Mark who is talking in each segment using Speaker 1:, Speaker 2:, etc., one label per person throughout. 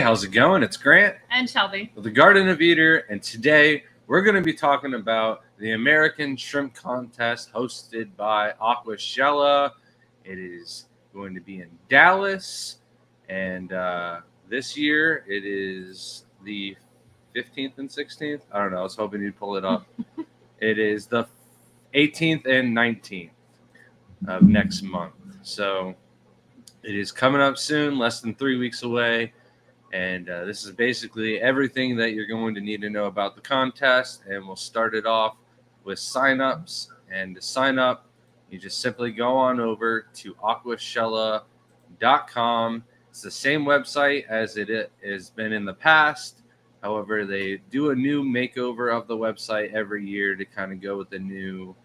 Speaker 1: how's it going? It's Grant
Speaker 2: and Shelby
Speaker 1: with the Garden of Eater, and today we're going to be talking about the American Shrimp Contest hosted by Aquashella. It is going to be in Dallas, and this year it is the 15th and 16th. I don't know. I was hoping you'd pull it up. It is the 18th and 19th of next month. So it is coming up soon, less than 3 weeks away. And this is basically everything that you're going to need to know about the contest. And we'll start it off with signups. And to sign up, you just simply go on over to aquashella.com. It's the same website as it has been in the past. However, they do a new makeover of the website every year to kind of go with the new,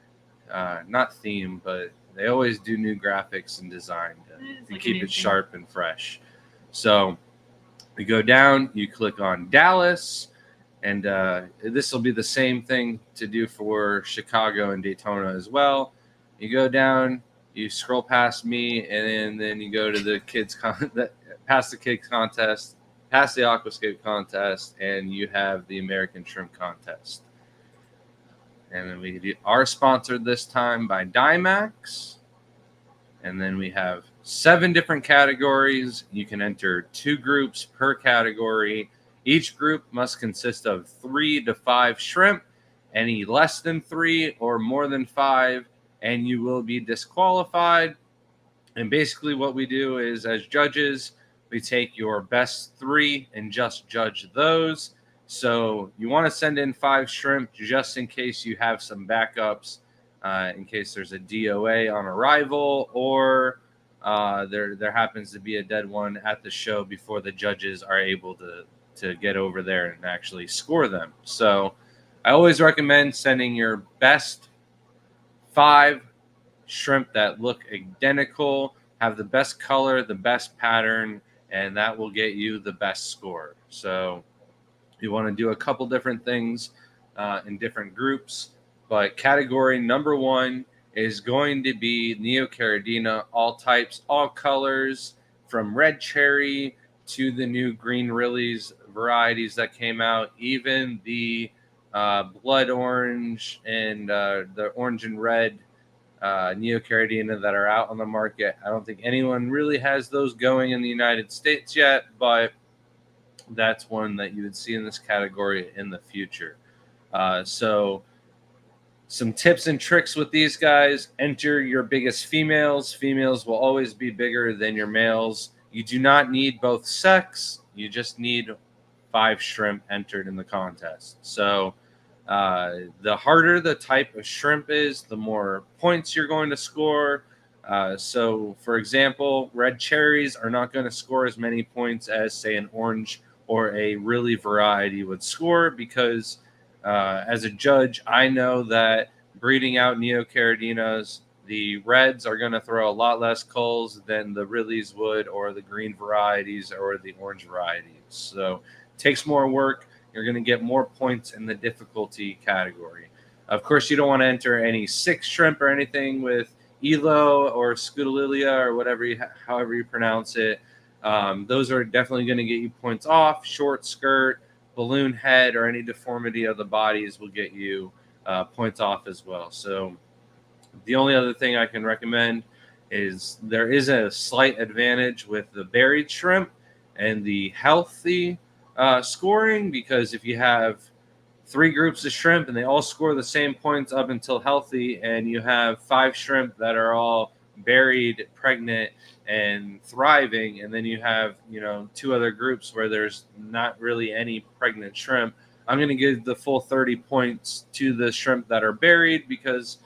Speaker 1: not theme, but they always do new graphics and design to keep it sharp and fresh. So you go down, you click on Dallas, and this will be the same thing to do for Chicago and Daytona as well. You go down, you scroll past me, and then you go to the past the kids contest, past the aquascape contest, and you have the American Shrimp Contest. And then we are sponsored this time by Dimax. And then we have 7 different categories. You can enter 2 groups per category. Each group must consist of 3 to 5 shrimp. Any less than 3 or more than 5, and you will be disqualified. And basically what we do is, as judges, we take your best 3 and just judge those. So you want to send in 5 shrimp just in case you have some backups. In case there's a DOA on arrival, or there happens to be a dead one at the show before the judges are able to get over there and actually score them. So I always recommend sending your best 5 shrimp that look identical, have the best color, the best pattern, and that will get you the best score. So you want to do a couple different things in different groups. But category number 1 is going to be Neocaridina, all types, all colors, from red cherry to the new green Rillies varieties that came out, even the blood orange and the orange and red Neocaridina that are out on the market. I don't think anyone really has those going in the United States yet, but that's one that you would see in this category in the future. So some tips and tricks with these guys: enter your biggest females. Females will always be bigger than your males. You do not need both sex. You just need 5 shrimp entered in the contest. So the harder the type of shrimp is, the more points you're going to score. So, for example, red cherries are not going to score as many points as, say, an orange or a Rilly variety would score, because as a judge, I know that breeding out Neocaridinas, the reds are going to throw a lot less culls than the Rillies would, or the green varieties, or the orange varieties. So it takes more work. You're going to get more points in the difficulty category. Of course, you don't want to enter any 6 shrimp or anything with Elo or Scutalilia or whatever, however you pronounce it. Those are definitely going to get you points off. Short skirt, balloon head, or any deformity of the bodies will get you points off as well. So the only other thing I can recommend is there is a slight advantage with the buried shrimp and the healthy scoring, because if you have 3 groups of shrimp and they all score the same points up until healthy, and you have 5 shrimp that are all buried, pregnant, and thriving, and then you have 2 other groups where there's not really any pregnant shrimp, I'm going to give the full 30 points to the shrimp that are buried, because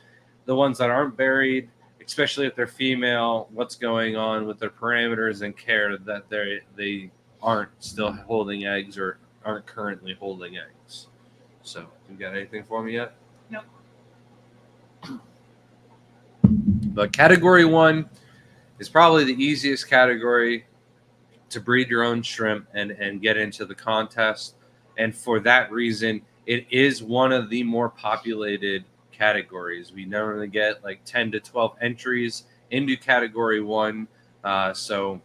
Speaker 1: the ones that aren't buried, especially if they're female, what's going on with their parameters and care that they aren't still holding eggs or aren't currently holding eggs. So, you got anything for me yet?
Speaker 2: Nope.
Speaker 1: But category 1 is probably the easiest category to breed your own shrimp and get into the contest. And for that reason, it is one of the more populated categories. We normally get like 10 to 12 entries into category 1. So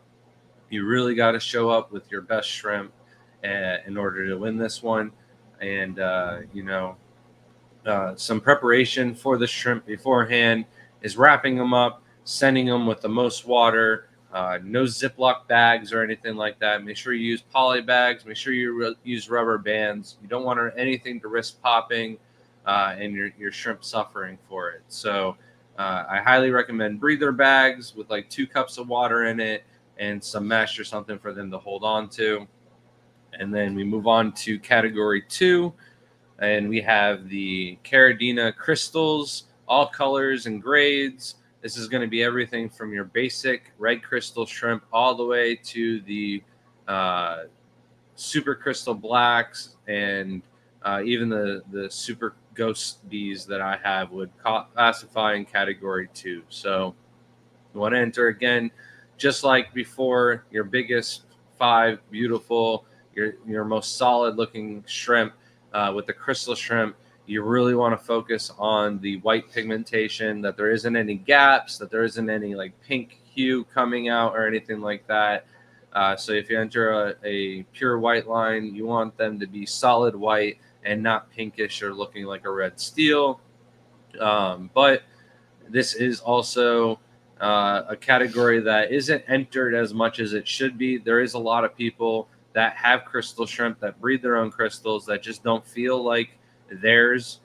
Speaker 1: you really got to show up with your best shrimp in order to win this one. And some preparation for the shrimp beforehand is wrapping them up, sending them with the most water. No Ziploc bags or anything like that. Make sure you use poly bags. Make sure you use rubber bands. You don't want anything to risk popping and your shrimp suffering for it. So I highly recommend breather bags with like 2 cups of water in it and some mesh or something for them to hold on to. And then we move on to category 2. And we have the Caridina crystals, all colors and grades. This is going to be everything from your basic red crystal shrimp all the way to the super crystal blacks, and even the super ghost bees that I have would classify in category 2. So you want to enter again, just like before, your biggest 5 beautiful, your most solid looking shrimp. With the crystal shrimp, you really want to focus on the white pigmentation, that there isn't any gaps, that there isn't any like pink hue coming out or anything like that. So if you enter a pure white line, you want them to be solid white and not pinkish or looking like a red steel. But this is also a category that isn't entered as much as it should be. There is a lot of people that have crystal shrimp that breed their own crystals that just don't feel like theirs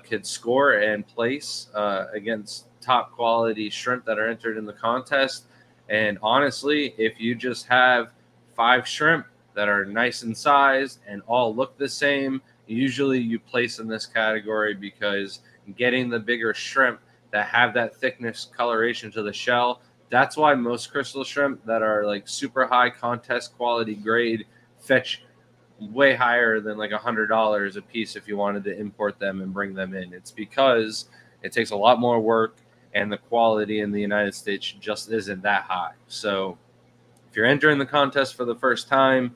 Speaker 1: could score and place against top quality shrimp that are entered in the contest. And honestly, if you just have 5 shrimp that are nice in size and all look the same, usually you place in this category, because getting the bigger shrimp that have that thickness coloration to the shell. That's why most crystal shrimp that are like super high contest quality grade fetch way higher than like $100 a piece if you wanted to import them and bring them in. It's because it takes a lot more work, and the quality in the United States just isn't that high. So if you're entering the contest for the first time,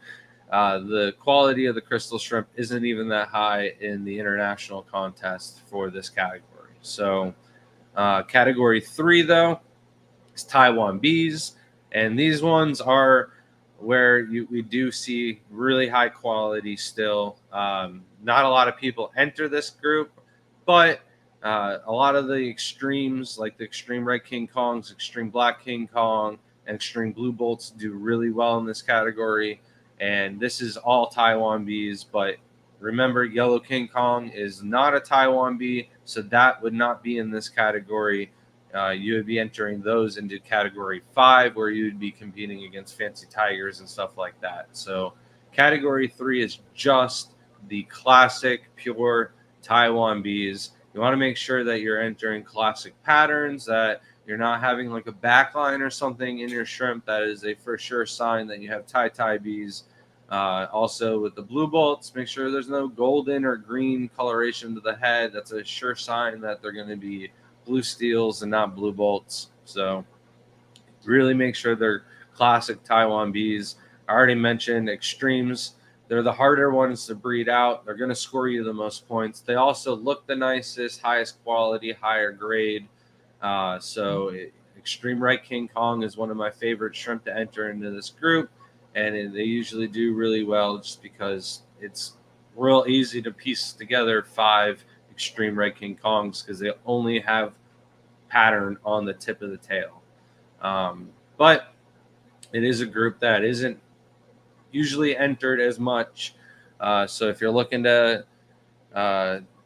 Speaker 1: the quality of the crystal shrimp isn't even that high in the international contest for this category. So category 3, though, is Taiwanbees, and these ones are where we do see really high quality still. Not a lot of people enter this group, but a lot of the extremes, like the extreme red King Kongs, extreme black King Kong, and extreme blue bolts, do really well in this category. And this is all Taiwanbees, but remember, yellow King Kong is not a Taiwan bee, so that would not be in this category. You would be entering those into category 5, where you would be competing against fancy tigers and stuff like that. So category 3 is just the classic pure Taiwanbees. You want to make sure that you're entering classic patterns, that you're not having like a backline or something in your shrimp. That is a for sure sign that you have Ti-Taibees. Also, with the blue bolts, make sure there's no golden or green coloration to the head. That's a sure sign that they're going to be blue steels and not blue bolts. So really make sure they're classic Taiwanbees. I already mentioned extremes. They're the harder ones to breed out. They're going to score you the most points. They also look the nicest, highest quality, higher grade. Extreme Red King Kong is one of my favorite shrimp to enter into this group. And they usually do really well just because it's real easy to piece together 5 extreme Red King Kongs, because they only have pattern on the tip of the tail. But it is a group that isn't usually entered as much. So if you're looking to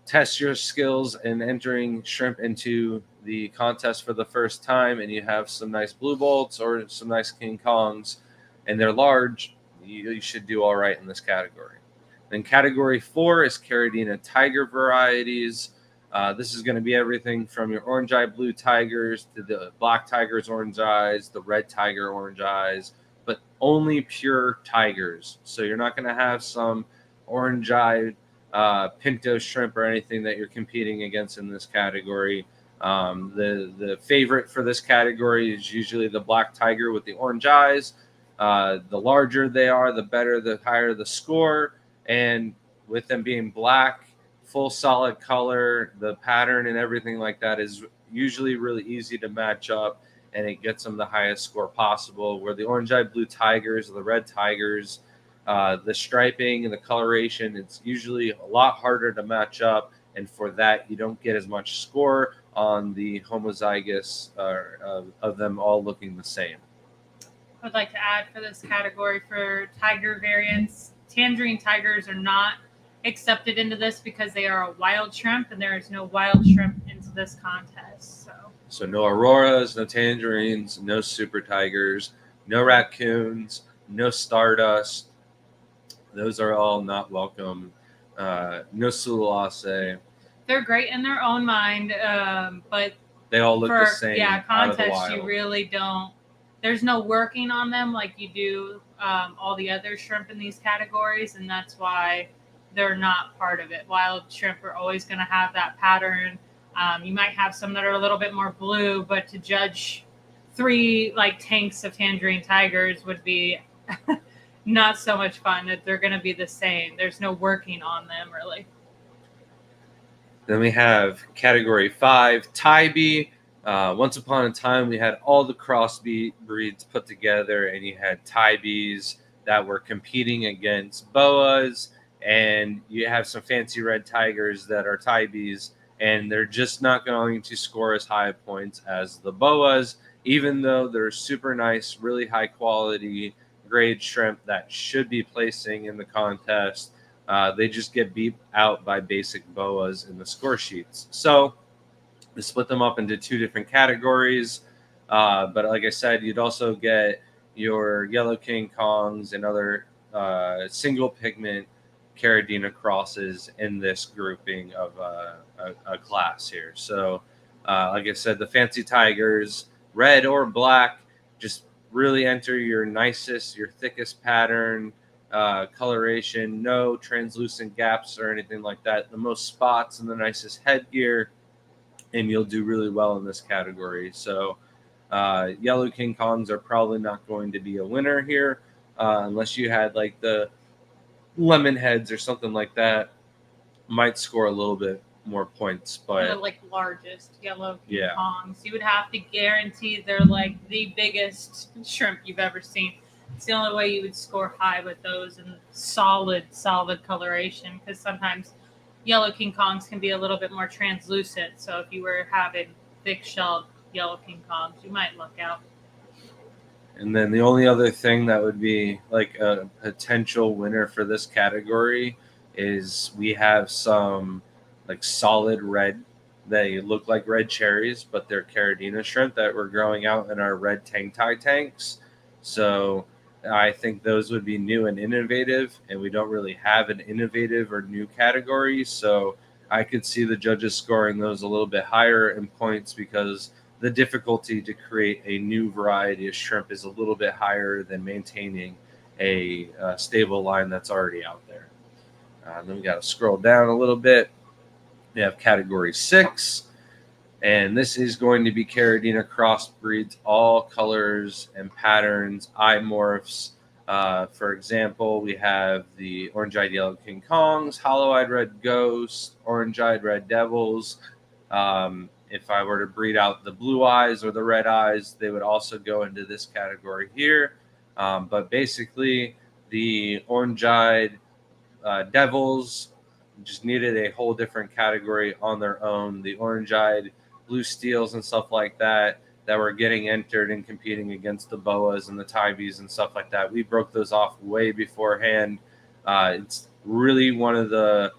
Speaker 1: test your skills in entering shrimp into the contest for the first time, and you have some nice blue bolts or some nice King Kongs, and they're large, you should do all right in this category. Then category 4 is Caridina tiger varieties. This is going to be everything from your orange eye blue tigers to the black tigers orange eyes, the red tiger orange eyes, but only pure tigers. So you're not going to have some orange eye pinto shrimp or anything that you're competing against in this category. The favorite for this category is usually the black tiger with the orange eyes. The larger they are, the better, the higher the score. And with them being black, full solid color, the pattern and everything like that is usually really easy to match up, and it gets them the highest score possible. Where the orange-eyed blue tigers or the red tigers, The striping and the coloration, it's usually a lot harder to match up, and for that you don't get as much score on the homozygous of them all looking the same.
Speaker 2: I would like to add for this category for tiger variants, tangerine tigers are not accepted into this because they are a wild shrimp, and there is no wild shrimp into this contest.
Speaker 1: So no auroras, no tangerines, no super tigers, no raccoons, no stardust. Those are all not welcome. No sulase.
Speaker 2: They're great in their own mind, but
Speaker 1: they all look the same.
Speaker 2: Yeah, contest you really don't. There's no working on them like you do all the other shrimp in these categories, and that's why they're not part of it. Wild shrimp are always going to have that pattern. You might have some that are a little bit more blue, but to judge 3 like tanks of tangerine tigers would be not so much fun. That they're going to be the same. There's no working on them really.
Speaker 1: Then we have category 5, Ti-Bee. Once upon a time, we had all the crossbreeds put together, and you had Ti-Bees that were competing against boas, and you have some fancy red tigers that are Ti-Bees, and they're just not going to score as high points as the boas, even though they're super nice, really high quality grade shrimp that should be placing in the contest. They just get beat out by basic boas in the score sheets. So we split them up into 2 different categories. But like I said, you'd also get your yellow King Kongs and other single pigment Caridina crosses in this grouping of a class here. So like I said, the fancy tigers, red or black, just really enter your nicest, your thickest pattern, coloration, no translucent gaps or anything like that. The most spots and the nicest headgear, and you'll do really well in this category. So yellow King Kongs are probably not going to be a winner here unless you had like the lemon heads or something like that. Might score a little bit more points, but
Speaker 2: the like largest yellow King Kongs, you would have to guarantee they're like the biggest shrimp you've ever seen. It's the only way you would score high with those, and solid coloration, because sometimes yellow King Kongs can be a little bit more translucent. So if you were having thick-shelled yellow King Kongs, you might look out.
Speaker 1: And then the only other thing that would be like a potential winner for this category is we have some like solid red. They look like red cherries, but they're Caridina shrimp that we're growing out in our red Tang-Tai tanks. So I think those would be new and innovative, and we don't really have an innovative or new category. So I could see the judges scoring those a little bit higher in points because the difficulty to create a new variety of shrimp is a little bit higher than maintaining a stable line that's already out there. Then we got to scroll down a little bit. We have category 6, and this is going to be Caridina crossbreeds, all colors and patterns, eye morphs. For example, we have the orange-eyed yellow King Kongs, hollow-eyed red ghosts, orange-eyed red devils. If I were to breed out the blue eyes or the red eyes, they would also go into this category here. But basically, the orange-eyed devils just needed a whole different category on their own. The orange-eyed blue steels and stuff like that were getting entered and competing against the boas and the Ti-Bees and stuff like that. We broke those off way beforehand. It's really one of the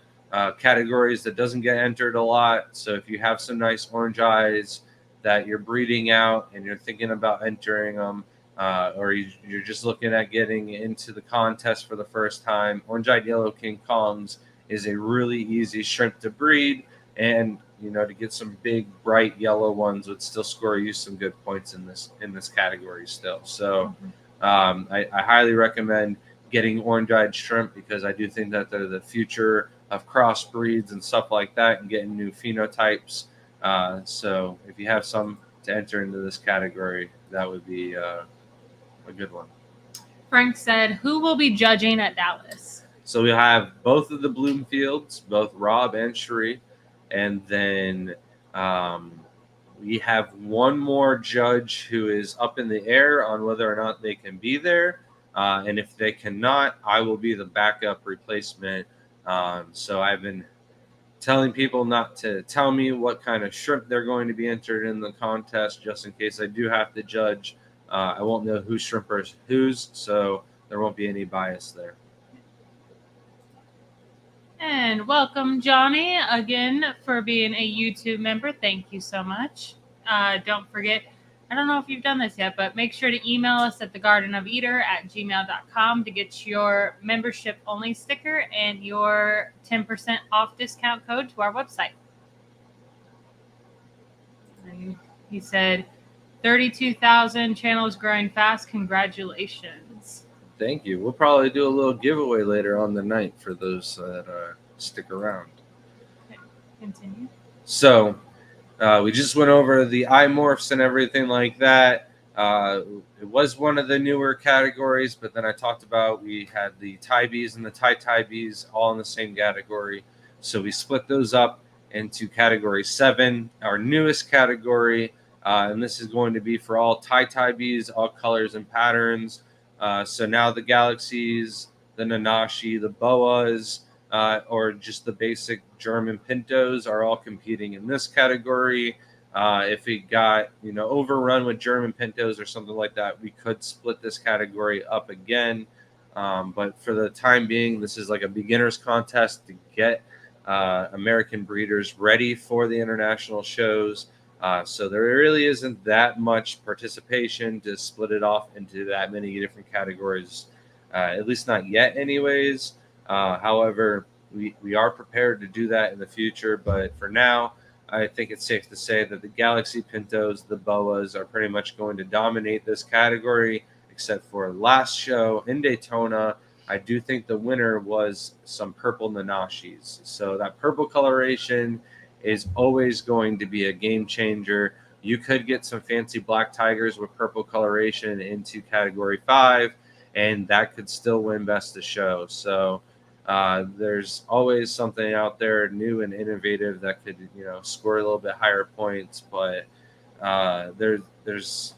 Speaker 1: categories that doesn't get entered a lot. So if you have some nice orange eyes that you're breeding out and you're thinking about entering them, or you're just looking at getting into the contest for the first time, orange-eyed yellow King Kongs is a really easy shrimp to breed, and to get some big bright yellow ones would still score you some good points in this category still. So I highly recommend getting orange-eyed shrimp because I do think that they're the future of crossbreeds and stuff like that, and getting new phenotypes. So if you have some to enter into this category, that would be a good one.
Speaker 2: Frank said, who will be judging at Dallas?
Speaker 1: So we have both of the Bloomfields, both Rob and Sheree, and then we have one more judge who is up in the air on whether or not they can be there. And if they cannot, I will be the backup replacement. So I've been telling people not to tell me what kind of shrimp they're going to be entered in the contest, just in case I do have to judge. I won't know whose shrimp are whose, so there won't be any bias there.
Speaker 2: And welcome, Johnny, again for being a YouTube member. Thank you so much. Don't forget, I don't know if you've done this yet, but make sure to email us at thegardenofeater@gmail.com to get your membership only sticker and your 10% off discount code to our website. And he said, 32,000 channels growing fast. Congratulations.
Speaker 1: Thank you. We'll probably do a little giveaway later on the night for those that stick around.
Speaker 2: Okay, continue.
Speaker 1: So we just went over the eye morphs and everything like that. It was one of the newer categories, but then I talked about we had the Ti-Taibees and the Ti-Taibees all in the same category. So we split those up into category 7, our newest category. And this is going to be for all Ti-Taibees, all colors and patterns. So now the galaxies, the Nanashi, the boas, or just the basic German pintos are all competing in this category. If it got overrun with German pintos or something like that, we could split this category up again. But for the time being, this is like a beginner's contest to get American breeders ready for the international shows. So there really isn't that much participation to split it off into that many different categories, at least not yet anyways. However, we are prepared to do that in the future, but for now, I think it's safe to say that the Galaxy Pintos, the Boas, are pretty much going to dominate this category, except for last show in Daytona. I do think the winner was some purple Nanashis. So that purple coloration is always going to be a game changer. You could get some fancy black tigers with purple coloration into category 5, and that could still win best of show. So there's always something out there new and innovative that could score a little bit higher points, but there's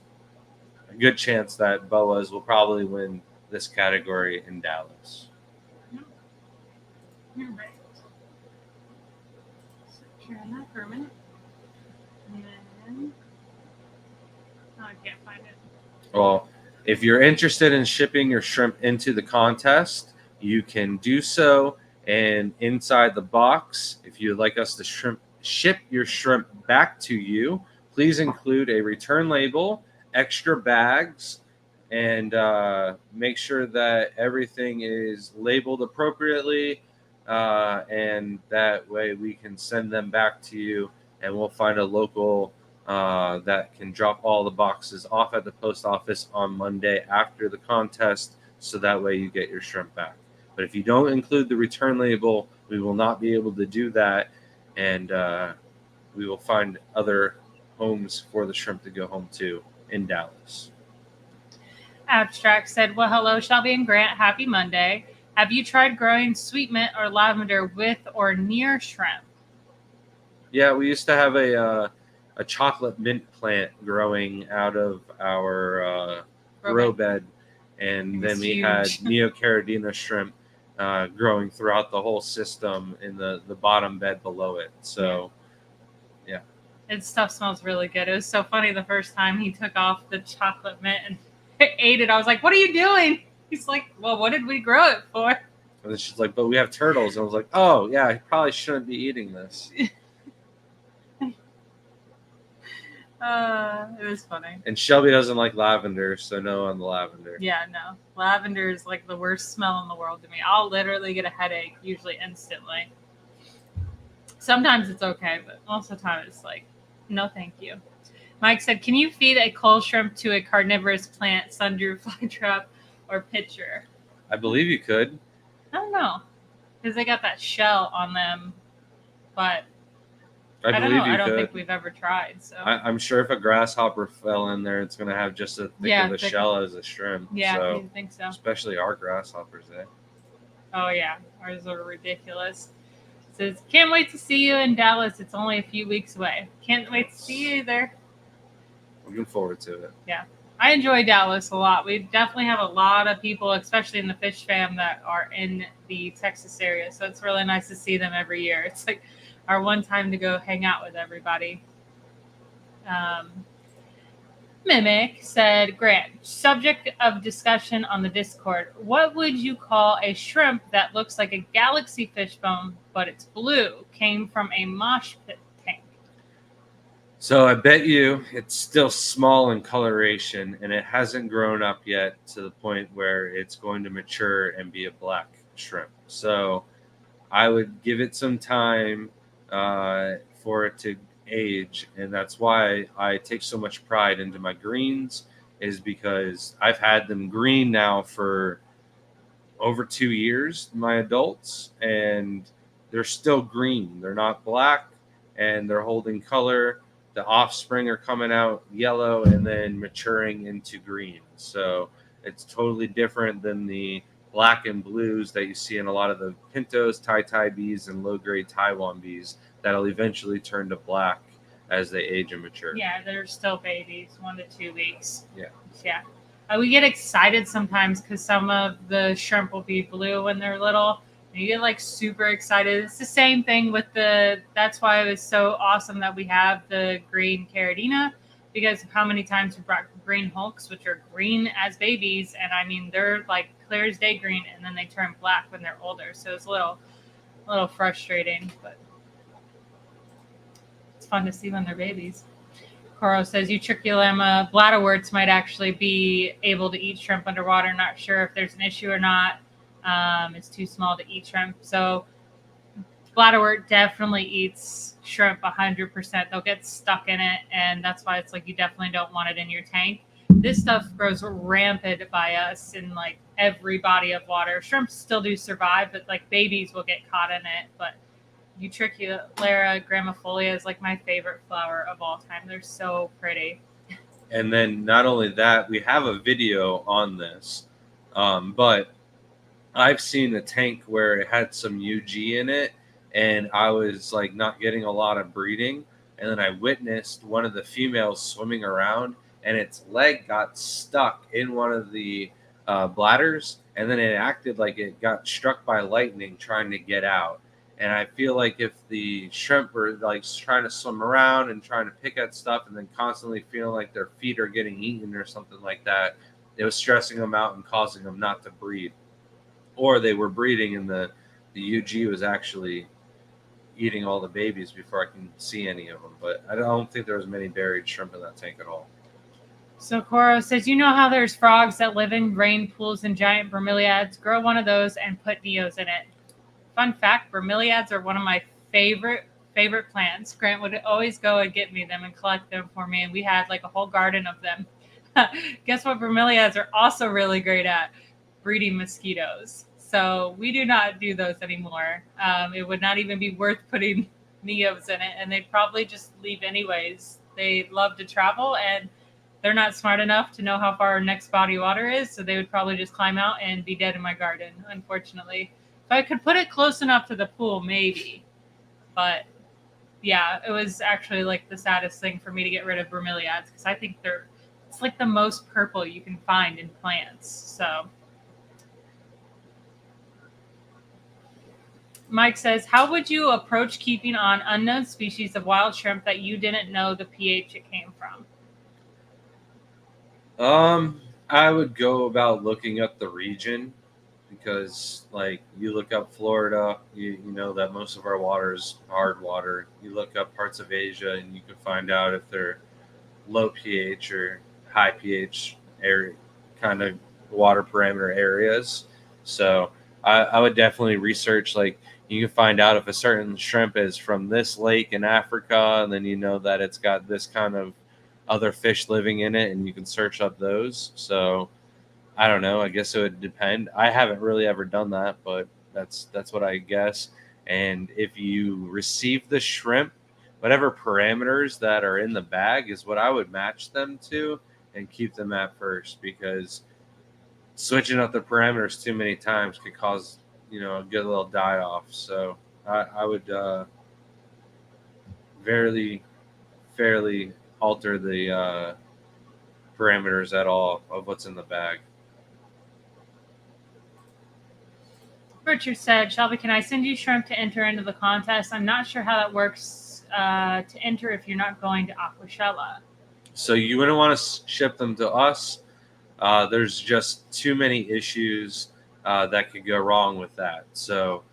Speaker 1: a good chance that Boas will probably win this category in Dallas.
Speaker 2: You're right. Turn that for a minute. And then, I can't find it.
Speaker 1: Well, if you're interested in shipping your shrimp into the contest, you can do so. And inside the box, if you'd like us to ship your shrimp back to you, please include a return label, extra bags, and make sure that everything is labeled appropriately. And that way we can send them back to you, and we'll find a local that can drop all the boxes off at the post office on Monday after the contest, so that way you get your shrimp back. But if you don't include the return label, we will not be able to do that, and we will find other homes for the shrimp to go home to in Dallas.
Speaker 2: Abstract said, well, hello, Shelby and Grant. Happy Monday. Have you tried growing sweet mint or lavender with or near shrimp?
Speaker 1: Yeah, we used to have a chocolate mint plant growing out of our grow bed, and then we had Neocaridina shrimp growing throughout the whole system in the bottom bed below it. So, yeah.
Speaker 2: Its stuff smells really good. It was so funny the first time he took off the chocolate mint and ate it. I was like, what are you doing? He's like, well, what did we grow it for?
Speaker 1: And then she's like, but we have turtles. And I was like, oh, yeah, I probably shouldn't be eating this.
Speaker 2: It was funny.
Speaker 1: And Shelby doesn't like lavender, so no on the lavender.
Speaker 2: Yeah, no. Lavender is like the worst smell in the world to me. I'll literally get a headache, usually instantly. Sometimes it's okay, but most of the time it's like, no thank you. Mike said, can you feed a coal shrimp to a carnivorous plant, sundew, flytrap, or pitcher?
Speaker 1: I believe you could.
Speaker 2: I don't know. Because they got that shell on them, but
Speaker 1: I
Speaker 2: don't know. I don't think we've ever tried. So
Speaker 1: I'm sure if a grasshopper fell in there, it's going to have just as thick of a shell as a shrimp.
Speaker 2: Yeah,
Speaker 1: so,
Speaker 2: I think so.
Speaker 1: Especially our grasshoppers, eh?
Speaker 2: Oh, yeah. Ours are ridiculous. It says, can't wait to see you in Dallas. It's only a few weeks away. Can't wait to see you there.
Speaker 1: Looking forward to it.
Speaker 2: Yeah. I enjoy Dallas a lot. We definitely have a lot of people, especially in the fish fam, that are in the Texas area. So it's really nice to see them every year. It's like our one time to go hang out with everybody. Um, Mimic said, Grant, subject of discussion on the Discord. What would you call a shrimp that looks like a galaxy fishbone, but it's blue? Came from a mosh pit tank.
Speaker 1: So I bet you it's still small in coloration and it hasn't grown up yet to the point where it's going to mature and be a black shrimp. So I would give it some time for it to age, and that's why I take so much pride into my greens, is because I've had them green now for over 2 years, my adults, and they're still green. They're not black, and they're holding color. The offspring are coming out yellow and then maturing into green. So it's totally different than the black and blues that you see in a lot of the pintos, Ti-Taibees, and low-grade Taiwan bees that'll eventually turn to black as they age and mature.
Speaker 2: Yeah, they're still babies, 1 to 2 weeks.
Speaker 1: Yeah.
Speaker 2: Yeah. We get excited sometimes because some of the shrimp will be blue when they're little. And you get like super excited. It's the same thing with that's why it was so awesome that we have the green Caridina, because of how many times we brought green hulks, which are green as babies. And I mean, they're like clear as day green, and then they turn black when they're older. So it's a little frustrating, but it's fun to see when they're babies. Coro says Utriculema bladderworts might actually be able to eat shrimp underwater. Not sure if there's an issue or not. It's too small to eat shrimp. So bladderwort definitely eats shrimp 100%. They'll get stuck in it, and that's why it's like you definitely don't want it in your tank. This stuff grows rampant by us in like every body of water. Shrimp still do survive, but like babies will get caught in it. But Utriculera gramifolia is like my favorite flower of all time. They're so pretty.
Speaker 1: And then not only that, we have a video on this, but I've seen a tank where it had some UG in it, and I was like not getting a lot of breeding, and then I witnessed one of the females swimming around, and its leg got stuck in one of the bladders, and then it acted like it got struck by lightning trying to get out. And I feel like if the shrimp were like trying to swim around and trying to pick at stuff, and then constantly feeling like their feet are getting eaten or something like that, it was stressing them out and causing them not to breed. Or they were breeding and the UG was actually eating all the babies before I can see any of them. But I don't think there was many buried shrimp in that tank at all.
Speaker 2: So Coro says, you know how there's frogs that live in rain pools and giant bromeliads? Grow one of those and put Neos in it. Fun fact, bromeliads are one of my favorite plants. Grant would always go and get me them and collect them for me, and we had like a whole garden of them. Guess what bromeliads are also really great at? Breeding mosquitoes. So we do not do those anymore. It would not even be worth putting Neos in it, and they'd probably just leave anyways. They love to travel, and they're not smart enough to know how far our next body of water is, so they would probably just climb out and be dead in my garden, unfortunately. If I could put it close enough to the pool, maybe. But yeah, it was actually like the saddest thing for me to get rid of bromeliads, because I think it's like the most purple you can find in plants. So Mike says, how would you approach keeping on unknown species of wild shrimp that you didn't know the pH it came from?
Speaker 1: I would go about looking up the region, because like you look up Florida, you know that most of our water is hard water. You look up parts of Asia and you can find out if they're low pH or high pH area kind of water parameter areas. So I would definitely research, like you can find out if a certain shrimp is from this lake in Africa, and then you know that it's got this kind of other fish living in it, and you can search up those. So I don't know. I guess it would depend. I haven't really ever done that, but that's what I guess. And if you receive the shrimp, whatever parameters that are in the bag is what I would match them to and keep them at first, because switching up the parameters too many times could cause a good little die off. So I would fairly alter the parameters at all of what's in the bag.
Speaker 2: Richard said, Shelby, can I send you shrimp to enter into the contest? I'm not sure how that works to enter if you're not going to Aquashella.
Speaker 1: So you wouldn't want to ship them to us. There's just too many issues that could go wrong with that. So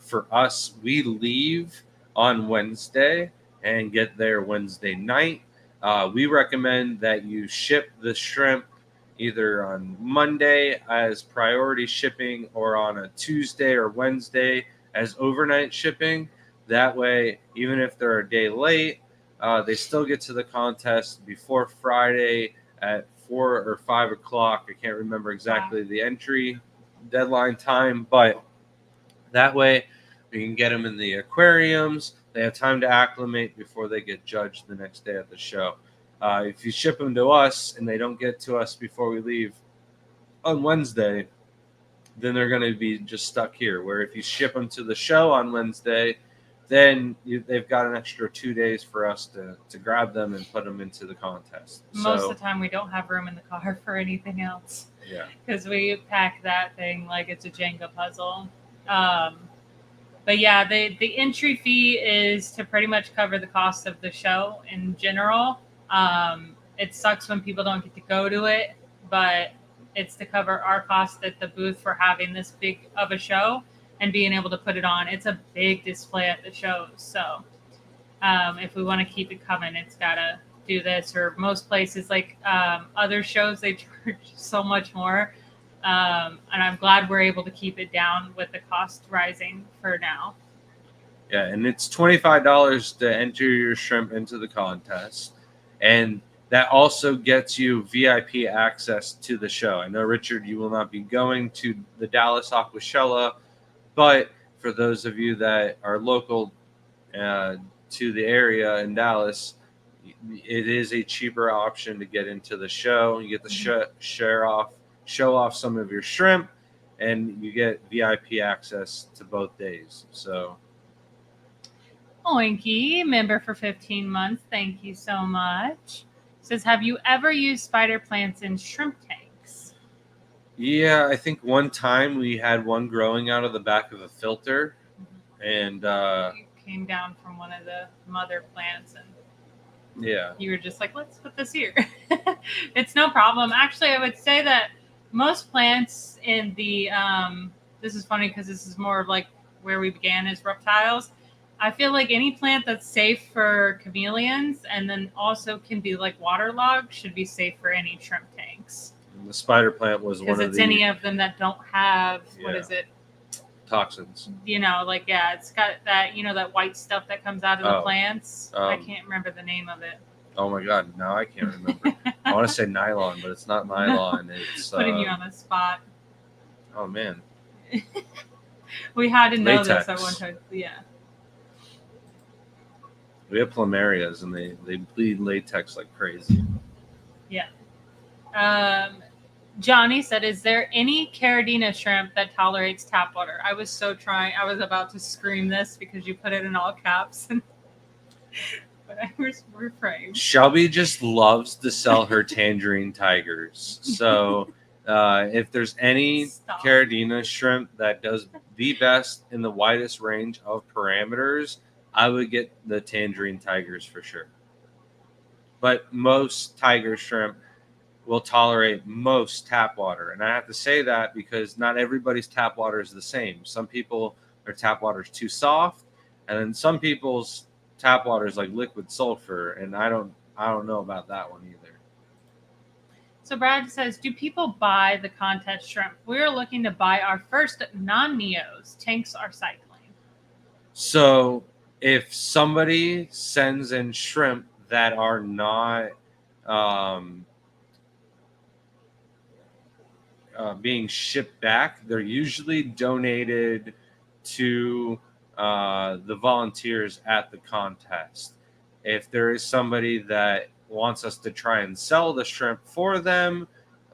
Speaker 1: for us, we leave on Wednesday and get there Wednesday night. We recommend that you ship the shrimp either on Monday as priority shipping or on a Tuesday or Wednesday as overnight shipping. That way, even if they're a day late, they still get to the contest before Friday at 4 or 5 o'clock. I can't remember exactly the entry deadline time, but that way we can get them in the aquariums. They have time to acclimate before they get judged the next day at the show. If you ship them to us and they don't get to us before we leave on Wednesday, then they're going to be just stuck here. Where if you ship them to the show on Wednesday, then they've got an extra 2 days for us to grab them and put them into the contest.
Speaker 2: Most of the time, we don't have room in the car for anything else.
Speaker 1: Yeah.
Speaker 2: Because we pack that thing like it's a Jenga puzzle. But yeah, the entry fee is to pretty much cover the cost of the show in general. It sucks when people don't get to go to it, but it's to cover our cost at the booth for having this big of a show and being able to put it on. It's a big display at the shows. So if we want to keep it coming, it's got to do this. Or most places, like other shows, they charge so much more. And I'm glad we're able to keep it down with the cost rising for now.
Speaker 1: Yeah, and it's $25 to enter your shrimp into the contest. And that also gets you VIP access to the show. I know, Richard, you will not be going to the Dallas Aquashella, but for those of you that are local to the area in Dallas, it is a cheaper option to get into the show. You get to show off some of your shrimp, and you get VIP access to both days. So,
Speaker 2: Oinky, member for 15 months. Thank you so much. Says, have you ever used spider plants in shrimp tanks?
Speaker 1: Yeah, I think one time we had one growing out of the back of a filter, and
Speaker 2: it came down from one of the mother plants, and
Speaker 1: yeah,
Speaker 2: you were just like, let's put this here. It's no problem. Actually, I would say that most plants in the this is funny because this is more of like where we began as reptiles. I feel like any plant that's safe for chameleons and then also can be like waterlogged should be safe for any shrimp tanks.
Speaker 1: And the spider plant was one of the...
Speaker 2: Because it's any of them that don't have, what is it?
Speaker 1: Toxins.
Speaker 2: Like, yeah, it's got that, that white stuff that comes out of the plants. I can't remember the name of it.
Speaker 1: Oh my God, now I can't remember. I want to say nylon, but it's not nylon. It's
Speaker 2: putting you on the spot.
Speaker 1: Oh man.
Speaker 2: We had to know
Speaker 1: latex.
Speaker 2: This at one time. Yeah.
Speaker 1: We have plumerias, and they bleed latex like crazy.
Speaker 2: Yeah. Johnny said, is there any Caridina shrimp that tolerates tap water? I was about to scream this because you put it in all caps. But I refrained.
Speaker 1: Shelby just loves to sell her tangerine tigers. So if there's any Caridina shrimp that does the best in the widest range of parameters, I would get the tangerine tigers for sure. But most tiger shrimp will tolerate most tap water. And I have to say that because not everybody's tap water is the same. Some people, their tap water is too soft, and then some people's tap water is like liquid sulfur, and I don't know about that one either.
Speaker 2: So Brad says, do people buy the contest shrimp? We're looking to buy our first non-Neos. Tanks are cycling.
Speaker 1: So if somebody sends in shrimp that are not being shipped back, they're usually donated to the volunteers at the contest. If there is somebody that wants us to try and sell the shrimp for them,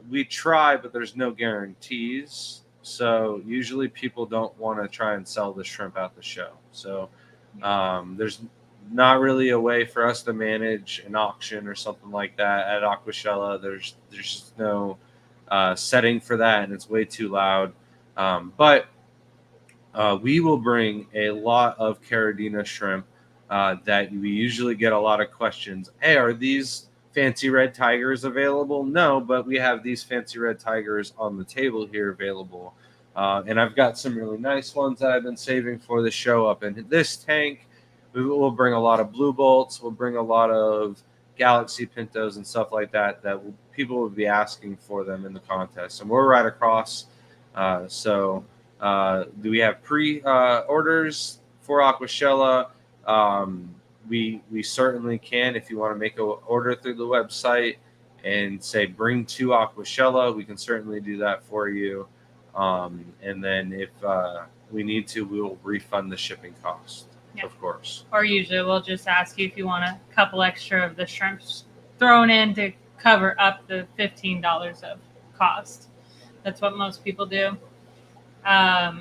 Speaker 1: we try, but there's no guarantees. So usually people don't want to try and sell the shrimp at the show. So there's not really a way for us to manage an auction or something like that at Aquashella. There's just no setting for that, and it's way too loud. But we will bring a lot of Caridina shrimp that we usually get a lot of questions. Hey, are these fancy red tigers available? No, but we have these fancy red tigers on the table here available. And I've got some really nice ones that I've been saving for the show up in this tank. We'll bring a lot of blue bolts. We'll bring a lot of Galaxy Pintos and stuff like that people will be asking for them in the contest. And we're right across. Do we have pre-orders for Aquashella? We certainly can. If you want to make an order through the website and say bring to Aquashella, we can certainly do that for you. And then if we need to, we will refund the shipping cost, of course.
Speaker 2: Or usually we'll just ask you if you want a couple extra of the shrimps thrown in to cover up the $15 of cost. That's what most people do. But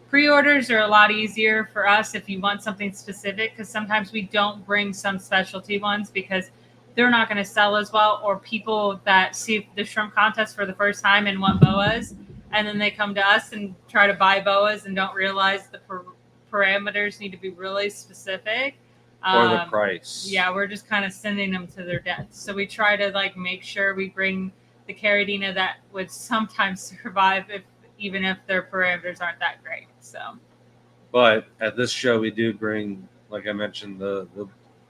Speaker 2: pre-orders are a lot easier for us if you want something specific, because sometimes we don't bring some specialty ones because they're not going to sell as well, or people that see the shrimp contest for the first time and want boas, and then they come to us and try to buy boas and don't realize the parameters need to be really specific.
Speaker 1: Or the price.
Speaker 2: Yeah, we're just kind of sending them to their death. So we try to make sure we bring the Caridina that would sometimes survive even if their parameters aren't that great. So,
Speaker 1: but at this show we do bring, like I mentioned, the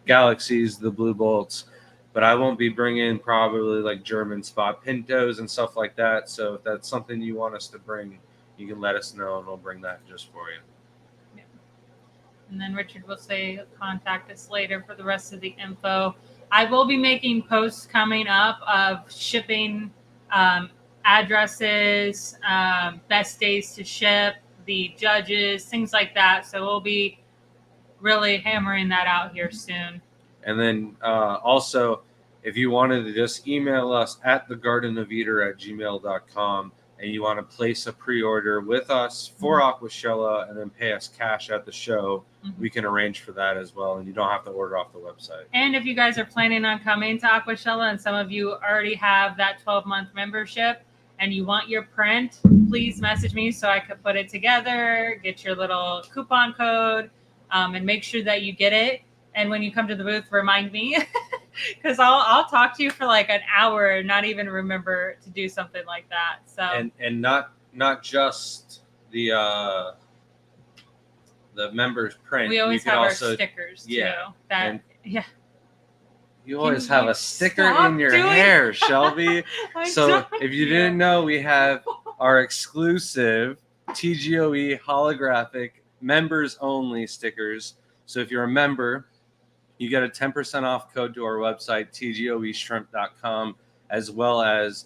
Speaker 1: Galaxies, the blue bolts, but I won't be bringing probably German spot pintos and stuff like that. So if that's something you want us to bring, you can let us know and we'll bring that just for you.
Speaker 2: Yeah. And then Richard will say contact us later for the rest of the info. I will be making posts coming up of shipping addresses, best days to ship, the judges, things like that. So we'll be really hammering that out here soon.
Speaker 1: And then also, if you wanted to just email us at thegardenofeater@gmail.com and you want to place a pre-order with us for Aquashella and then pay us cash at the show, we can arrange for that as well. And you don't have to order off the website.
Speaker 2: And if you guys are planning on coming to Aquashella and some of you already have that 12-month membership and you want your print, please message me so I could put it together, get your little coupon code, and make sure that you get it. And when you come to the booth, remind me, because I'll talk to you for an hour and not even remember to do something like that. So
Speaker 1: and not just the members print.
Speaker 2: We always have our stickers too.
Speaker 1: You always have a sticker in your hair, Shelby. So if you didn't know, we have our exclusive TGOE holographic members only stickers. So if you're a member, you get a 10% off code to our website, tgoeshrimp.com, as well as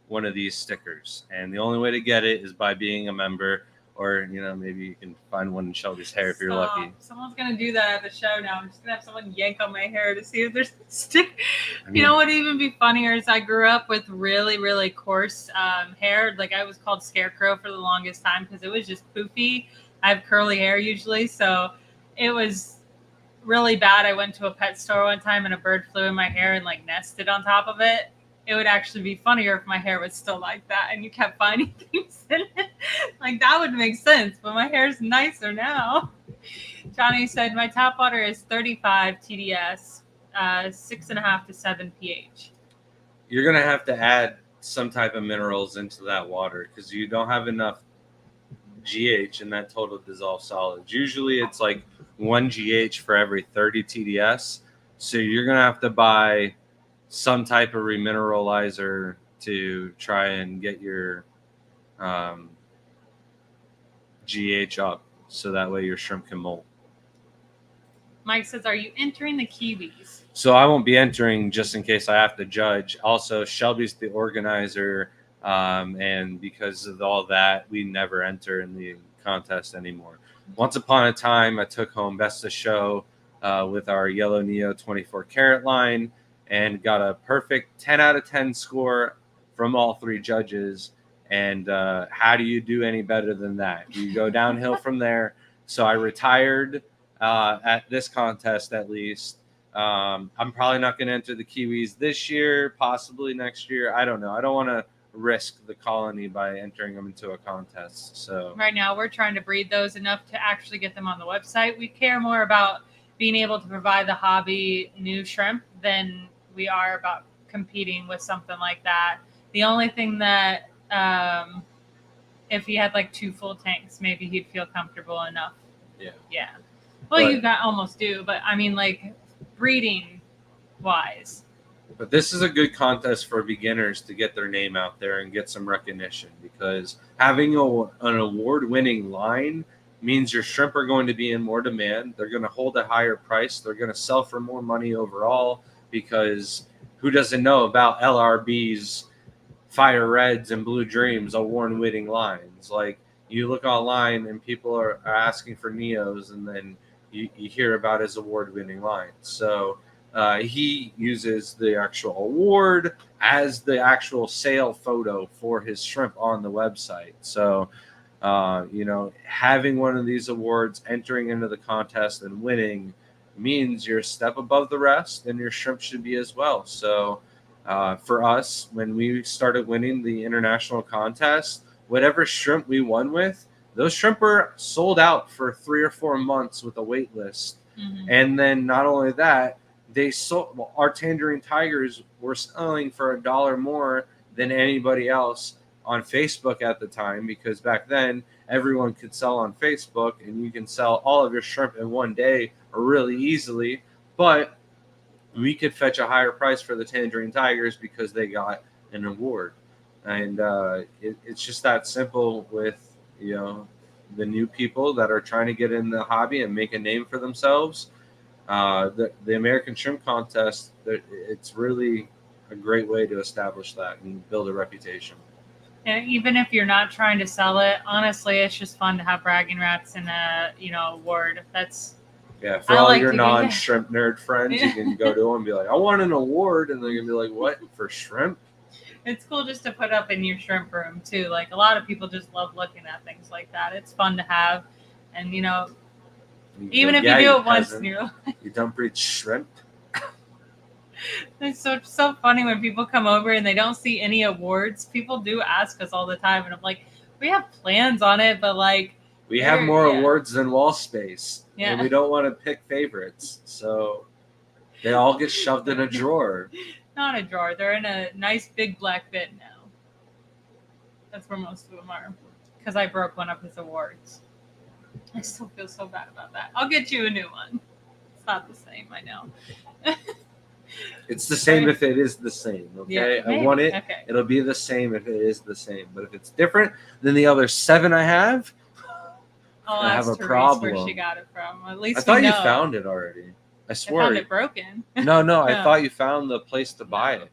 Speaker 1: one of these stickers. And the only way to get it is by being a member, or maybe you can find one in Shelby's hair if you're lucky.
Speaker 2: Someone's gonna do that at the show now. I'm just gonna have someone yank on my hair to see if there's a sticker. You know what would even be funnier is I grew up with really, really coarse hair. I was called Scarecrow for the longest time because it was just poofy. I have curly hair usually, so it was really bad. I went to a pet store one time and a bird flew in my hair and nested on top of it. It would actually be funnier if my hair was still like that and you kept finding things in it. That would make sense, but my hair's nicer now. Johnny said my tap water is 35 TDS, 6.5 to 7 pH.
Speaker 1: You're gonna have to add some type of minerals into that water because you don't have enough GH in that total dissolved solids. Usually it's 1 GH for every 30 TDS. So you're going to have to buy some type of remineralizer to try and get your GH up so that way your shrimp can molt.
Speaker 2: Mike says, are you entering the kiwis?
Speaker 1: So I won't be entering just in case I have to judge. Also, Shelby's the organizer. And because of all that, we never enter in the contest anymore. Once upon a time, I took home Best of Show with our Yellow Neo 24 karat line and got a perfect 10 out of 10 score from all three judges. And how do you do any better than that? You go downhill from there. So I retired at this contest at least. I'm probably not going to enter the Kiwis this year, possibly next year. I don't know. I don't want to risk the colony by entering them into a contest. So
Speaker 2: right now we're trying to breed those enough to actually get them on the website. We care more about being able to provide the hobby new shrimp than we are about competing with something like that. The only thing that if he had like 2 full tanks, maybe he'd feel comfortable enough. Yeah. Well, you got almost do, but I mean, like breeding wise.
Speaker 1: But this is a good contest for beginners to get their name out there and get some recognition, because having an award-winning line means your shrimp are going to be in more demand. They're going to hold a higher price. They're going to sell for more money overall, because who doesn't know about LRB's Fire Reds and Blue Dreams award-winning lines? Like, you look online and people are asking for Neos, and then you hear about his award-winning lines. So he uses the actual award as the actual sale photo for his shrimp on the website. So, having one of these awards, entering into the contest and winning, means you're a step above the rest, and your shrimp should be as well. So for us, when we started winning the international contest, whatever shrimp we won with, those shrimp were sold out for 3 or 4 months with a wait list.
Speaker 2: Mm-hmm.
Speaker 1: And then not only that, our Tangerine Tigers were selling for $1 more than anybody else on Facebook at the time, because back then everyone could sell on Facebook, and you can sell all of your shrimp in one day really easily. But we could fetch a higher price for the Tangerine Tigers because they got an award. And it's just that simple with, the new people that are trying to get in the hobby and make a name for themselves. The American Shrimp Contest, it's really a great way to establish that and build a reputation.
Speaker 2: And even if you're not trying to sell it, honestly, it's just fun to have bragging rights and a award. That's
Speaker 1: for all your non-shrimp nerd friends, you can go to them and be like, I want an award, and they're gonna be like, what, for shrimp?
Speaker 2: It's cool just to put up in your shrimp room too. Like, a lot of people just love looking at things like that. It's fun to have, and even if you do it once in your life.
Speaker 1: You don't breed shrimp.
Speaker 2: It's so funny when people come over and they don't see any awards. People do ask us all the time, and I'm like, we have plans on it, but like
Speaker 1: we have more awards than wall space, and we don't want to pick favorites, so they all get shoved in a drawer.
Speaker 2: Not a drawer. They're in a nice big black bin now. That's where most of them are, because I broke one of his awards. I still feel so bad about that. I'll get you a new one. It's not the same, I know.
Speaker 1: It's the same if it is the same, okay?
Speaker 2: Yeah,
Speaker 1: I want it.
Speaker 2: Okay.
Speaker 1: It'll be the same if it is the same. But if it's different than the other 7 I have, I have a problem.
Speaker 2: Where she got it from. At least
Speaker 1: I thought you found it already. I swear.
Speaker 2: I found it broken.
Speaker 1: No. I thought you found the place to buy it.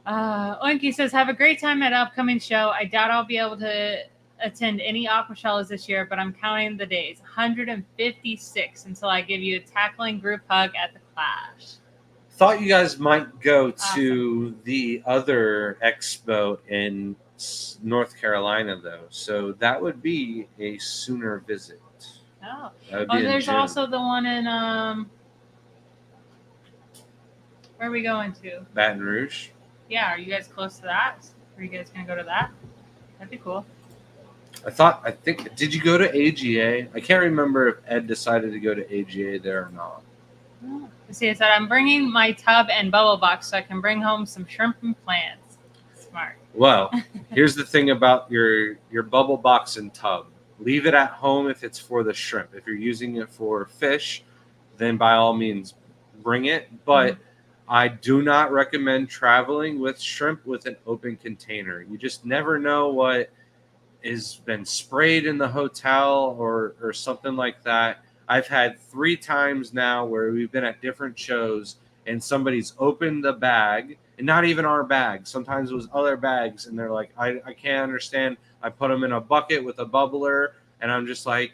Speaker 2: Oinky says, have a great time at upcoming show. I doubt I'll be able to attend any Aquashellas this year, but I'm counting the days. 156 until I give you a tackling group hug at the Clash.
Speaker 1: Thought you guys might go to the other expo in North Carolina, though. So that would be a sooner visit.
Speaker 2: Oh, there's also the one in where are we going to?
Speaker 1: Baton Rouge.
Speaker 2: Yeah, are you guys close to that? Are you guys gonna go to that? That'd be cool.
Speaker 1: Did you go to AGA? I can't remember if Ed decided to go to AGA there or not.
Speaker 2: Oh. See, I said I'm bringing my tub and bubble box so I can bring home some shrimp and plants. Smart.
Speaker 1: Well, here's the thing about your bubble box and tub. Leave it at home if it's for the shrimp. If you're using it for fish, then by all means bring it. But I do not recommend traveling with shrimp with an open container. You just never know what has been sprayed in the hotel or something like that. I've had 3 times now where we've been at different shows and somebody's opened the bag, and not even our bag. Sometimes it was other bags, and they're like, I can't understand. I put them in a bucket with a bubbler, and I'm just like,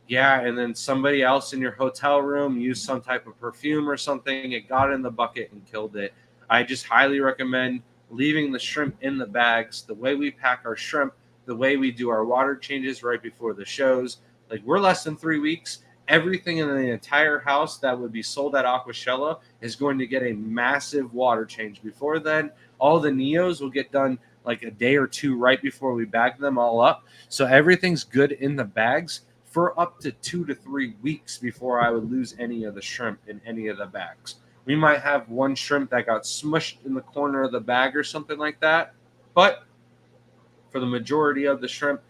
Speaker 1: yeah. And then somebody else in your hotel room used some type of perfume or something. It got in the bucket and killed it. I just highly recommend leaving the shrimp in the bags. The way we pack our shrimp, the way we do our water changes right before the shows, like we're less than 3 weeks. everything in the entire house that would be sold at Aquashella is going to get a massive water change. Before then, all the Neos will get done like a day or two right before we bag them all up. So everything's good in the bags for up to 2 to 3 weeks before I would lose any of the shrimp in any of the bags. We might have one shrimp that got smushed in the corner of the bag or something like that. But for the majority of the shrimp,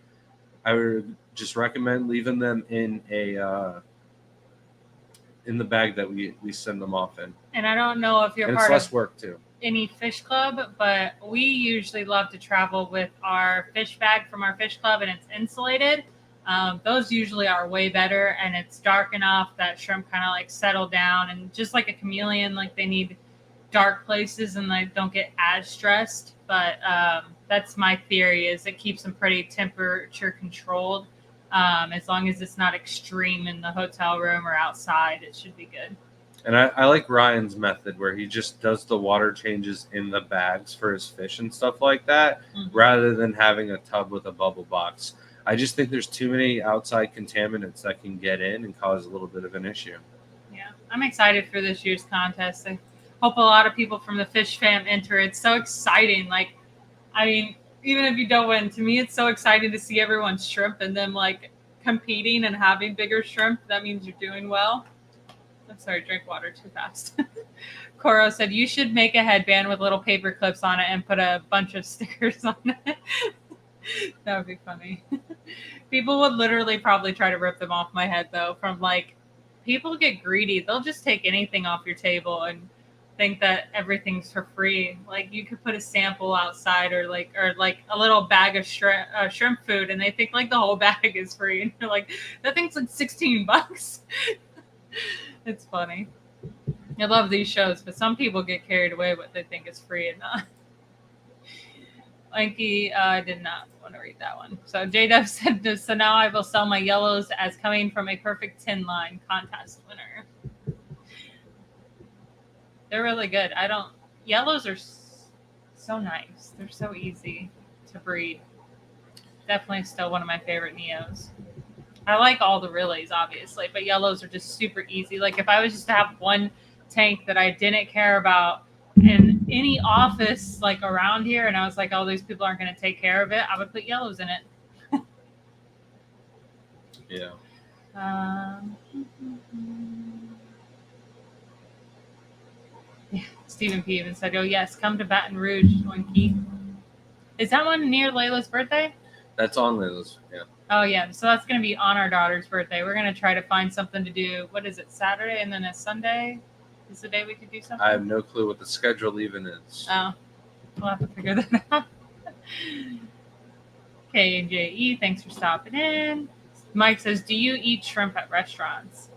Speaker 1: I would just recommend leaving them in the bag that we send them off in.
Speaker 2: And I don't know if you're
Speaker 1: and
Speaker 2: part
Speaker 1: it's less
Speaker 2: of
Speaker 1: work too.
Speaker 2: Any fish club, but we usually love to travel with our fish bag from our fish club, and it's insulated. Those usually are way better, and it's dark enough that shrimp kind of like settle down, and just like a chameleon, like they need dark places and they don't get as stressed. But that's my theory, is it keeps them pretty temperature controlled. As long as it's not extreme in the hotel room or outside, it should be good.
Speaker 1: And I like Ryan's method where he just does the water changes in the bags for his fish and stuff like that, rather than having a tub with a bubble box. I just think there's too many outside contaminants that can get in and cause a little bit of an issue.
Speaker 2: Yeah, I'm excited for this year's contest. I hope a lot of people from the Fish Fam enter. It's so exciting. Like, I mean, even if you don't win, to me, it's so exciting to see everyone's shrimp and them like competing and having bigger shrimp. That means you're doing well. I'm sorry, drink water too fast. Coro said, you should make a headband with little paper clips on it and put a bunch of stickers on it. That would be funny. People would literally probably try to rip them off my head, though, from like, people get greedy. They'll just take anything off your table and think that everything's for free. Like, you could put a sample outside or like a little bag of shrimp food, and they think like the whole bag is free. And you're like, that thing's like $16. It's funny. I love these shows, but some people get carried away with what they think is free and not. Lanky did not want to read that one. So J-Dub said, so now I will sell my yellows as coming from a perfect 10 line contest winner. They're really good. Yellows are so nice. They're so easy to breed. Definitely still one of my favorite Neos. I like all the Rillies, obviously, but yellows are just super easy. Like, if I was just to have one tank that I didn't care about in any office, like, around here, and I was like, oh, these people aren't going to take care of it, I would put yellows in it.
Speaker 1: Yeah.
Speaker 2: Yeah. Stephen P. even said, oh, yes, come to Baton Rouge, Winky. Is that one near Layla's birthday?
Speaker 1: That's on Layla's, yeah.
Speaker 2: Oh, yeah. So that's going to be on our daughter's birthday. We're going to try to find something to do. What is it, Saturday and then a Sunday is the day we could do something?
Speaker 1: I have no clue what the schedule even is.
Speaker 2: Oh, we'll have to figure that out. KJE, thanks for stopping in. Mike says, do you eat shrimp at restaurants?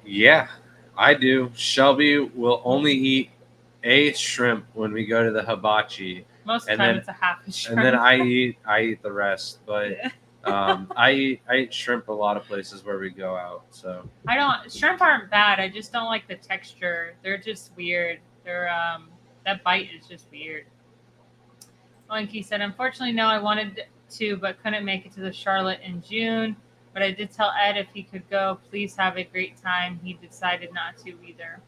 Speaker 1: Yeah, I do. Shelby will only eat a shrimp when we go to the hibachi.
Speaker 2: Most of the time it's a half a shrimp.
Speaker 1: And then I eat the rest. But yeah. I eat shrimp a lot of places where we go out. So
Speaker 2: shrimp aren't bad. I just don't like the texture. They're just weird. They're that bite is just weird. Oinky said, unfortunately, no, I wanted to, but couldn't make it to the Charlotte in June. But I did tell Ed if he could go, please have a great time. He decided not to either.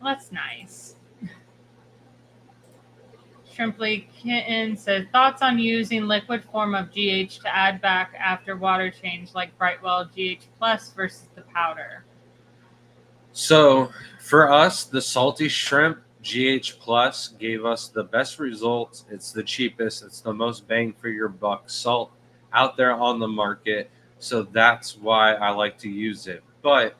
Speaker 2: Well, that's nice. Shrimply Kitten says, thoughts on using liquid form of GH to add back after water change, like Brightwell GH Plus versus the powder?
Speaker 1: So for us, the salty shrimp GH Plus gave us the best results. It's the cheapest. It's the most bang for your buck salt out there on the market. So that's why I like to use it. But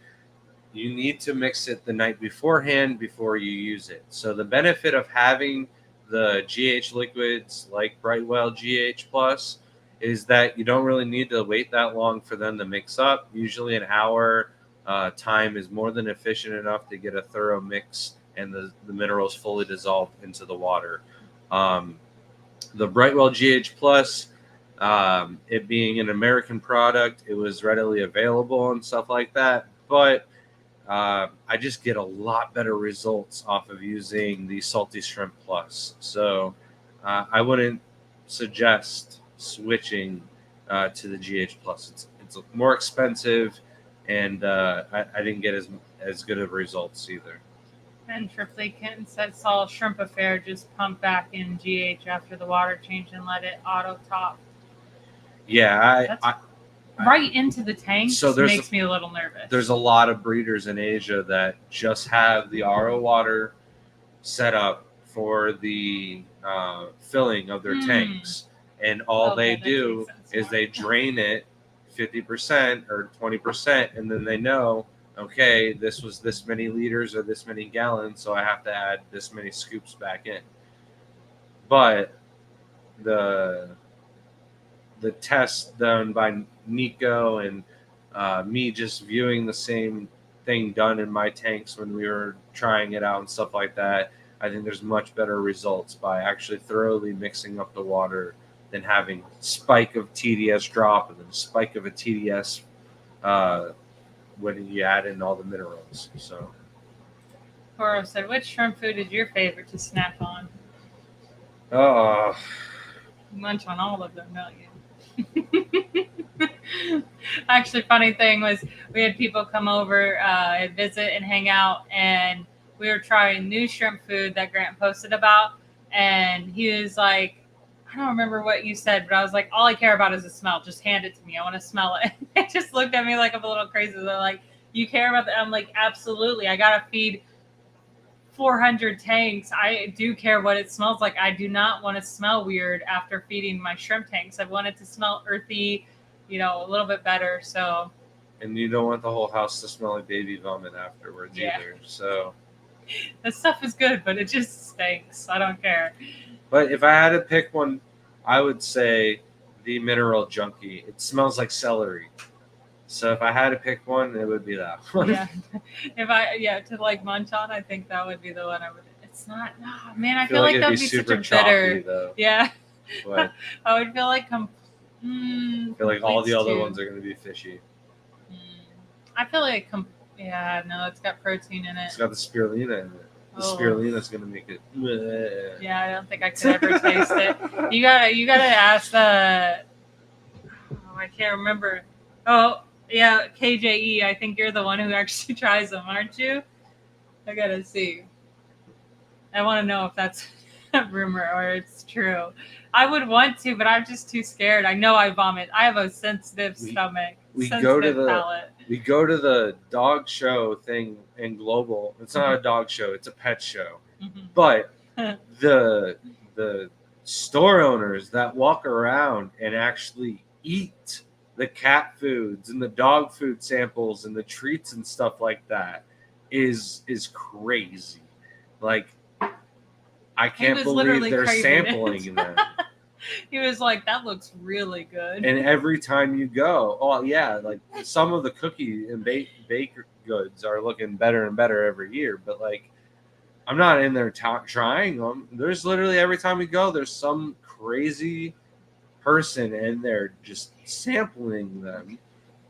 Speaker 1: you need to mix it the night beforehand before you use it. So the benefit of having the GH liquids like Brightwell GH Plus is that you don't really need to wait that long for them to mix up. Usually an hour time is more than efficient enough to get a thorough mix and the minerals fully dissolved into the water. The Brightwell GH Plus, it being an American product, it was readily available and stuff like that. But I just get a lot better results off of using the Salty Shrimp Plus. So I wouldn't suggest switching to the GH Plus. it's more expensive, and I didn't get as good of results either.
Speaker 2: And Triplicant said saw Shrimp Affair just pump back in GH after the water change and let it auto top.
Speaker 1: Yeah,
Speaker 2: right into the tank. So makes me a little nervous.
Speaker 1: There's a lot of breeders in Asia that just have the RO water set up for the filling of their tanks, and all they do is they drain it 50% or 20%, and then they know, okay, this was this many liters or this many gallons, so I have to add this many scoops back in. But the test done by Nico and me just viewing the same thing done in my tanks when we were trying it out and stuff like that, I think there's much better results by actually thoroughly mixing up the water than having spike of TDS drop and then spike of a TDS when you add in all the minerals. So
Speaker 2: Toro said, which shrimp food is your favorite to snack on?
Speaker 1: Oh,
Speaker 2: munch on all of them, don't you? Actually, funny thing was we had people come over and visit and hang out, and we were trying new shrimp food that Grant posted about, and he was like, I don't remember what you said, but I was like, all I care about is the smell. Just hand it to me. I want to smell it. They just looked at me like I'm a little crazy. They're like, you care about that? I'm like, absolutely. I got to feed 400 tanks. I do care what it smells like. I do not want to smell weird after feeding my shrimp tanks. I want it to smell earthy, a little bit better. So,
Speaker 1: and you don't want the whole house to smell like baby vomit afterwards either. So
Speaker 2: the stuff is good, but it just stinks. I don't care.
Speaker 1: But if I had to pick one, I would say the Mineral Junkie. It smells like celery. So if I had to pick one, it would be that one.
Speaker 2: Yeah. To like munch on, I think that would be the one I would. It's not. Oh, man, I feel like that'd be such a bitter.
Speaker 1: Though.
Speaker 2: Yeah.
Speaker 1: But
Speaker 2: I would feel like.
Speaker 1: I feel like all the other ones are going to be fishy.
Speaker 2: I feel like. It's got protein in it.
Speaker 1: It's got the spirulina in it. The spirulina is going to make it.
Speaker 2: Yeah, I don't think I could ever taste it. You gotta ask the. Oh, I can't remember. Oh. Yeah, KJE, I think you're the one who actually tries them, aren't you? I gotta see. I want to know if that's a rumor or it's true. I would want to, but I'm just too scared. I know I vomit. I have a sensitive stomach.
Speaker 1: We go to the dog show thing in Global. It's not a dog show; it's a pet show. Mm-hmm. But the store owners that walk around and actually eat the cat foods and the dog food samples and the treats and stuff like that is crazy. Like, I can't believe they're sampling them.
Speaker 2: He was like, that looks really good.
Speaker 1: And every time you go, like some of the cookie and baked goods are looking better and better every year. But like, I'm not in there trying them. There's literally every time we go, there's some crazy person in there just sampling them.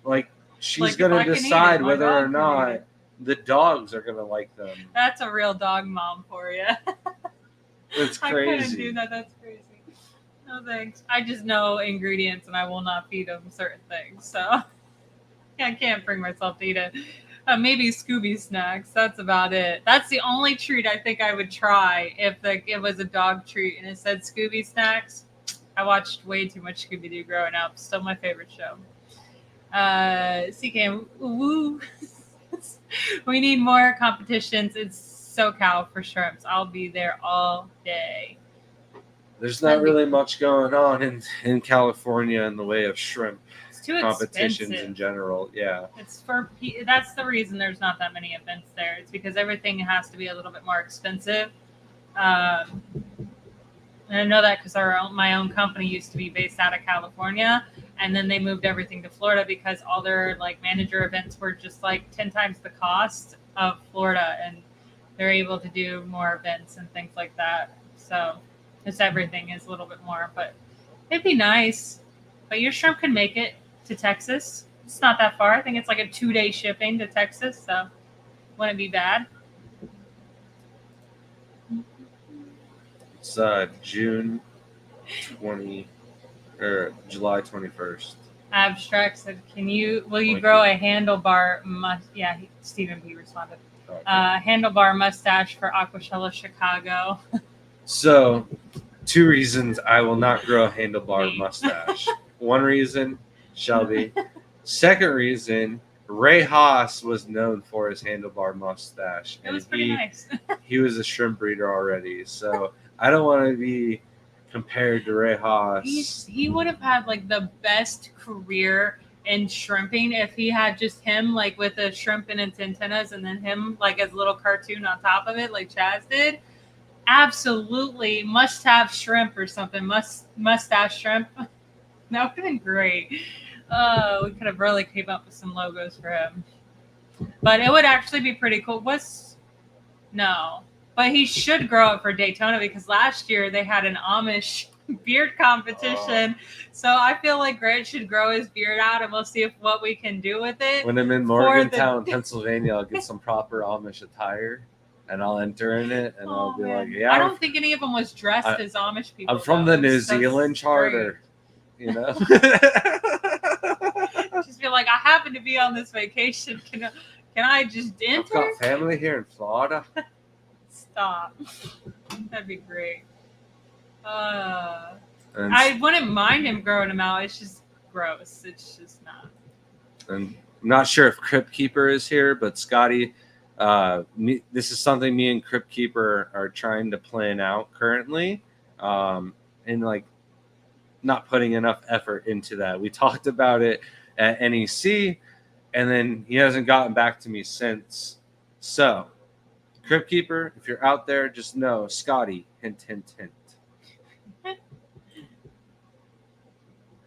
Speaker 1: Like, she's going to decide whether or not the dogs are going to like them.
Speaker 2: That's a real dog mom for you.
Speaker 1: It's crazy.
Speaker 2: I couldn't do that. That's crazy. No thanks. I just know ingredients and I will not feed them certain things. So I can't bring myself to eat it. Maybe Scooby snacks. That's about it. That's the only treat I think I would try if it was a dog treat and it said Scooby snacks. I watched way too much Scooby-Doo growing up. Still my favorite show. CK, woo. We need more competitions. It's SoCal for shrimps. I'll be there all day.
Speaker 1: There's not really much going on in California in the way of shrimp competitions
Speaker 2: expensive.
Speaker 1: In general. Yeah.
Speaker 2: That's the reason there's not that many events there. It's because everything has to be a little bit more expensive. And I know that because my own company used to be based out of California, and then they moved everything to Florida because all their manager events were just 10 times the cost of Florida, and they're able to do more events and things like that. So just everything is a little bit more, but it'd be nice. But your shrimp can make it to Texas. It's not that far. I think it's a 2-day shipping to Texas, so wouldn't be bad.
Speaker 1: It's June 20 or July 21st.
Speaker 2: Abstract said, will you grow a handlebar Stephen P. responded. Handlebar mustache for Aquashella Chicago.
Speaker 1: So, 2 reasons I will not grow a handlebar mustache. One reason, Shelby. Second reason, Ray Haas was known for his handlebar mustache.
Speaker 2: It was pretty nice.
Speaker 1: He was a shrimp breeder already, so I don't want to be compared to Ray Haas.
Speaker 2: He would have had like the best career in shrimping if he had just him like with a shrimp in its antennas and then him like as a little cartoon on top of it like Chaz did. Absolutely must have shrimp or something. Mustache shrimp. That would have been great. We could have really came up with some logos for him. But it would actually be pretty cool. But he should grow it for Daytona because last year they had an Amish beard competition. So I feel like Grant should grow his beard out and we'll see what we can do with it.
Speaker 1: When I'm in Morgantown, Pennsylvania, I'll get some proper Amish attire and I'll enter in it and I'll be like, yeah.
Speaker 2: I don't think any of them was dressed as Amish people.
Speaker 1: I'm from the New Zealand charter, you know?
Speaker 2: Just be like, I happen to be on this vacation. Can I just enter?
Speaker 1: I've got family here in Florida.
Speaker 2: Stop. That'd be great. I wouldn't mind him growing them out. It's just gross. It's just not.
Speaker 1: And I'm not sure if Crypt Keeper is here, but Scotty, this is something me and Crypt Keeper are trying to plan out currently, and like not putting enough effort into that. We talked about it at NEC, and then he hasn't gotten back to me since. So, Crypt Keeper, if you're out there, just know Scotty, hint, hint, hint.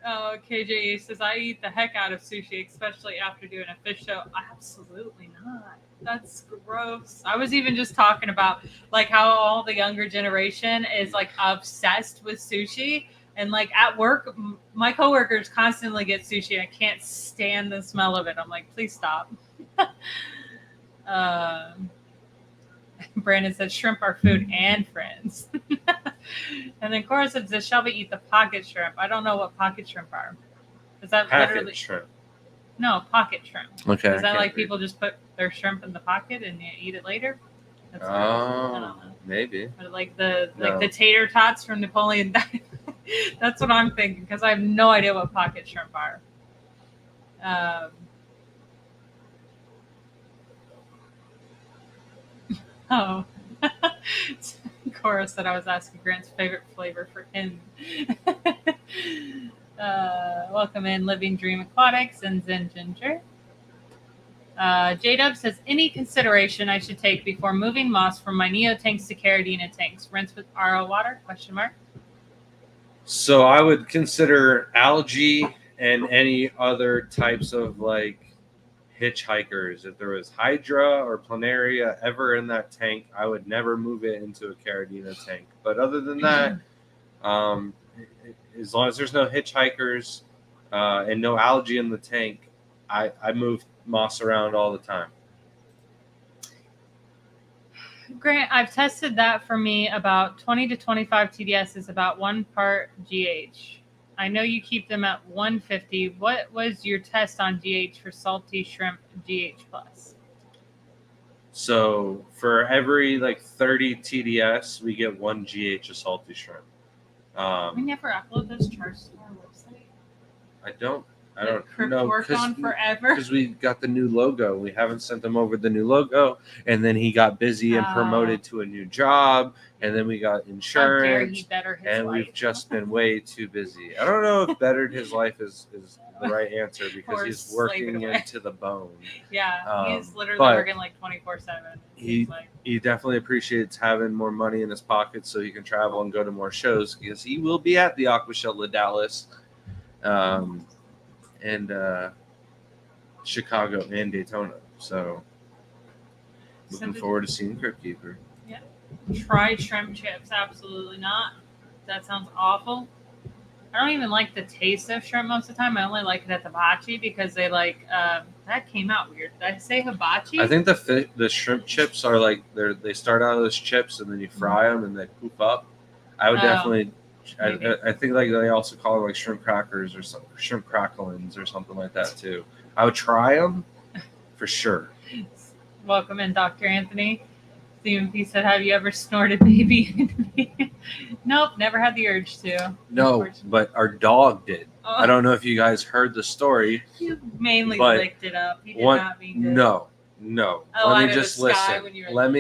Speaker 2: Oh, KJ says, I eat the heck out of sushi, especially after doing a fish show. Absolutely not. That's gross. I was even just talking about like how all the younger generation is like obsessed with sushi. And like at work, my coworkers constantly get sushi. I can't stand the smell of it. I'm like, please stop. Brandon said, shrimp are food and friends. And then Cora said, does Shelby eat the pocket shrimp? I don't know what pocket shrimp are. Is that literally
Speaker 1: shrimp?
Speaker 2: No, pocket shrimp.
Speaker 1: Okay.
Speaker 2: Is that like people just put their shrimp in the pocket and you eat it later?
Speaker 1: That's I don't know. Maybe.
Speaker 2: Or like the tater tots from Napoleon Dynamite. That's what I'm thinking because I have no idea what pocket shrimp are. Oh. Cora said I was asking Grant's favorite flavor for him. Welcome in Living Dream Aquatics and Zen Ginger. J-Dub says, any consideration I should take before moving moss from my Neo tanks to Caridina tanks? Rinse with RO water? ?
Speaker 1: So I would consider algae and any other types of like hitchhikers. If there was Hydra or Planaria ever in that tank, I would never move it into a Caridina tank. But other than that, as long as there's no hitchhikers and no algae in the tank, I move moss around all the time.
Speaker 2: Grant, I've tested that for me about 20 to 25 TDS is about 1 part GH. I know you keep them at 150. What was your test on GH for salty shrimp GH plus?
Speaker 1: So for every like 30 TDS, we get 1 GH of salty shrimp.
Speaker 2: We never upload those charts to our website.
Speaker 1: I don't
Speaker 2: Crypt
Speaker 1: know
Speaker 2: worked on forever
Speaker 1: because we got the new logo. We haven't sent them over the new logo, and then he got busy and promoted to a new job, and then we got insurance, and we've just been way too busy. I don't know if bettered his life is the right answer because he's working into the bone.
Speaker 2: Yeah, he's literally working like 24/7.
Speaker 1: He definitely appreciates having more money in his pocket so he can travel and go to more shows because he will be at the Aquashella Dallas. And Chicago and Daytona. So looking forward to seeing Crypt Keeper.
Speaker 2: Yeah. Try shrimp chips. Absolutely not. That sounds awful. I don't even like the taste of shrimp most of the time. I only like it at the hibachi because they like that came out weird. Did I say hibachi?
Speaker 1: I think the shrimp chips are like they start out as chips and then you fry them and they poof up. I would definitely I think like they also call it like shrimp crackers or something, shrimp cracklings or something like that too. I would try them for sure.
Speaker 2: Welcome in, Dr. Anthony. CMP said, "Have you ever snorted baby?" Nope, never had the urge to.
Speaker 1: No, but our dog did.
Speaker 2: Oh.
Speaker 1: I don't know if you guys heard the story.
Speaker 2: You mainly licked it up. He did not mean to.
Speaker 1: No.
Speaker 2: Oh,
Speaker 1: Let me just listen. Let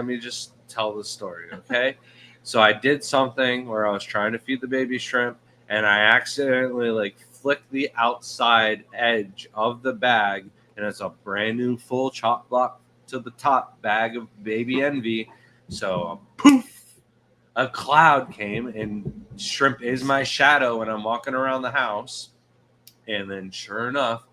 Speaker 1: me just tell the story, okay? So I did something where I was trying to feed the baby shrimp, and I accidentally like flicked the outside edge of the bag, and it's a brand new full chop block to the top bag of baby envy. So poof, a cloud came, and shrimp is my shadow when I'm walking around the house. And then sure enough,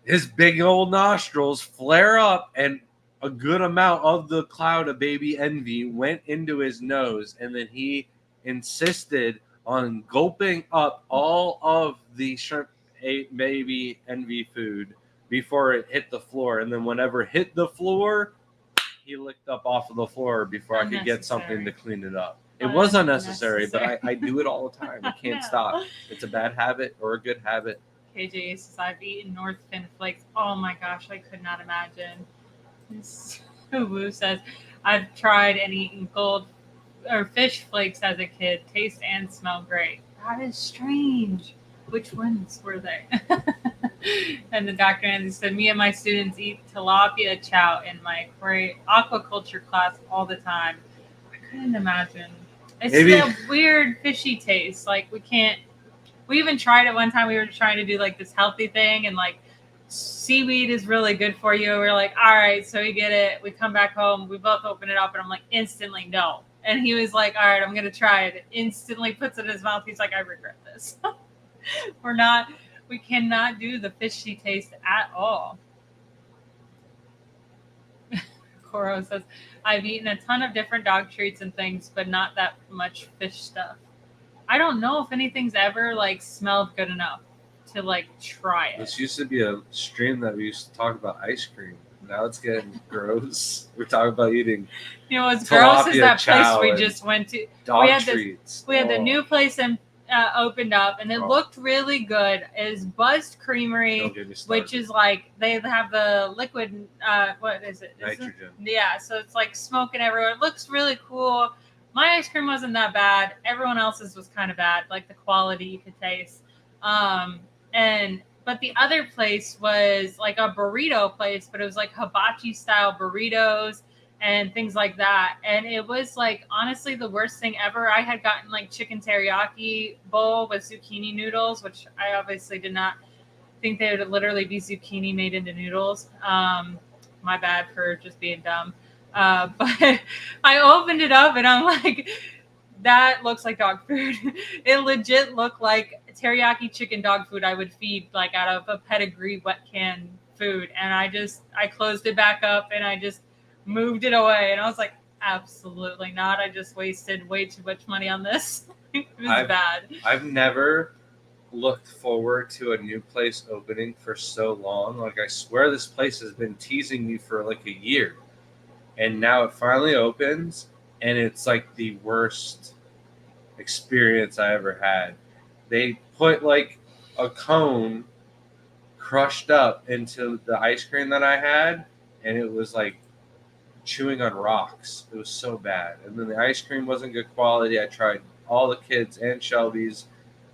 Speaker 1: his big old nostrils flare up, and a good amount of the cloud of baby envy went into his nose, and then he insisted on gulping up all of the shrimp baby envy food before it hit the floor. And then whenever it hit the floor, he licked up off of the floor before I could get something to clean it up. It was unnecessary, but I do it all the time. I can't stop. It's a bad habit or a good habit.
Speaker 2: KJ says, "I've eaten North Fin flakes. Oh my gosh, I could not imagine." Woo says, "I've tried and eaten gold or fish flakes as a kid. Taste and smell great." That is strange. Which ones were they? And the Dr. Andy said, "Me and my students eat tilapia chow in my aquaculture class all the time." I couldn't imagine. It's a weird fishy taste. Like we even tried it one time. We were trying to do like this healthy thing, and like seaweed is really good for you. We're like, all right, so we get it. We come back home. We both open it up, and I'm like, instantly no. And he was like, all right, I'm going to try it. Instantly puts it in his mouth. He's like, I regret this. We cannot do the fishy taste at all. Coro says, "I've eaten a ton of different dog treats and things, but not that much fish stuff." I don't know if anything's ever like smelled good enough to like try it.
Speaker 1: This used to be a stream that we used to talk about ice cream. Now it's getting gross. We're talking about eating.
Speaker 2: You know what's gross is that place we just went to.
Speaker 1: Dog treats.
Speaker 2: We had the new place opened up, and it looked really good. It's Buzzed Creamery, which is like they have the liquid. What is it?
Speaker 1: Nitrogen.
Speaker 2: Yeah, so it's like smoking everywhere. It looks really cool. My ice cream wasn't that bad. Everyone else's was kind of bad. Like the quality you could taste. But the other place was like a burrito place, but it was like hibachi style burritos and things like that. And it was like, honestly, the worst thing ever. I had gotten like chicken teriyaki bowl with zucchini noodles, which I obviously did not think they would literally be zucchini made into noodles. My bad for just being dumb. But I opened it up and I'm like, that looks like dog food. It legit looked like teriyaki chicken dog food I would feed like out of a Pedigree wet can food. And I closed it back up and I just moved it away. And I was like, absolutely not. I just wasted way too much money on this. It was bad.
Speaker 1: I've never looked forward to a new place opening for so long. Like, I swear this place has been teasing me for like a year. And now it finally opens, and it's like the worst experience I ever had. They put like a cone crushed up into the ice cream that I had, and it was like chewing on rocks. It was so bad. And then the ice cream wasn't good quality. I tried all the kids and Shelby's.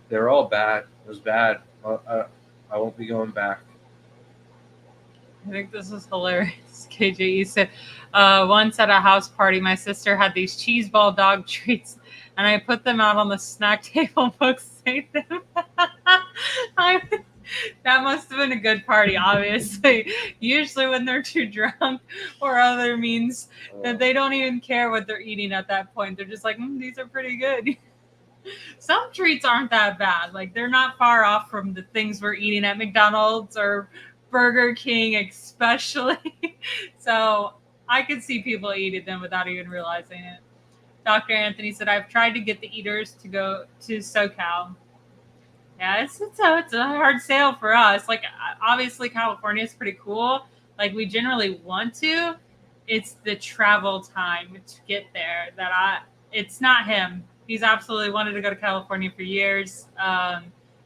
Speaker 1: They're all bad. It was bad. I won't be going back.
Speaker 2: I think this is hilarious. KJE said, once at a house party, my sister had these cheese ball dog treats, and I put them out on the snack table. Folks ate them. That must have been a good party, obviously. Usually when they're too drunk or other means that they don't even care what they're eating at that point. They're just like, these are pretty good. Some treats aren't that bad. Like, they're not far off from the things we're eating at McDonald's or Burger King, especially. So I could see people eating them without even realizing it. Dr. Anthony said, I've tried to get the eaters to go to SoCal. Yeah, it's a hard sale for us. Like, obviously California is pretty cool. Like, we generally want to. It's the travel time to get there that it's not him. He's absolutely wanted to go to California for years.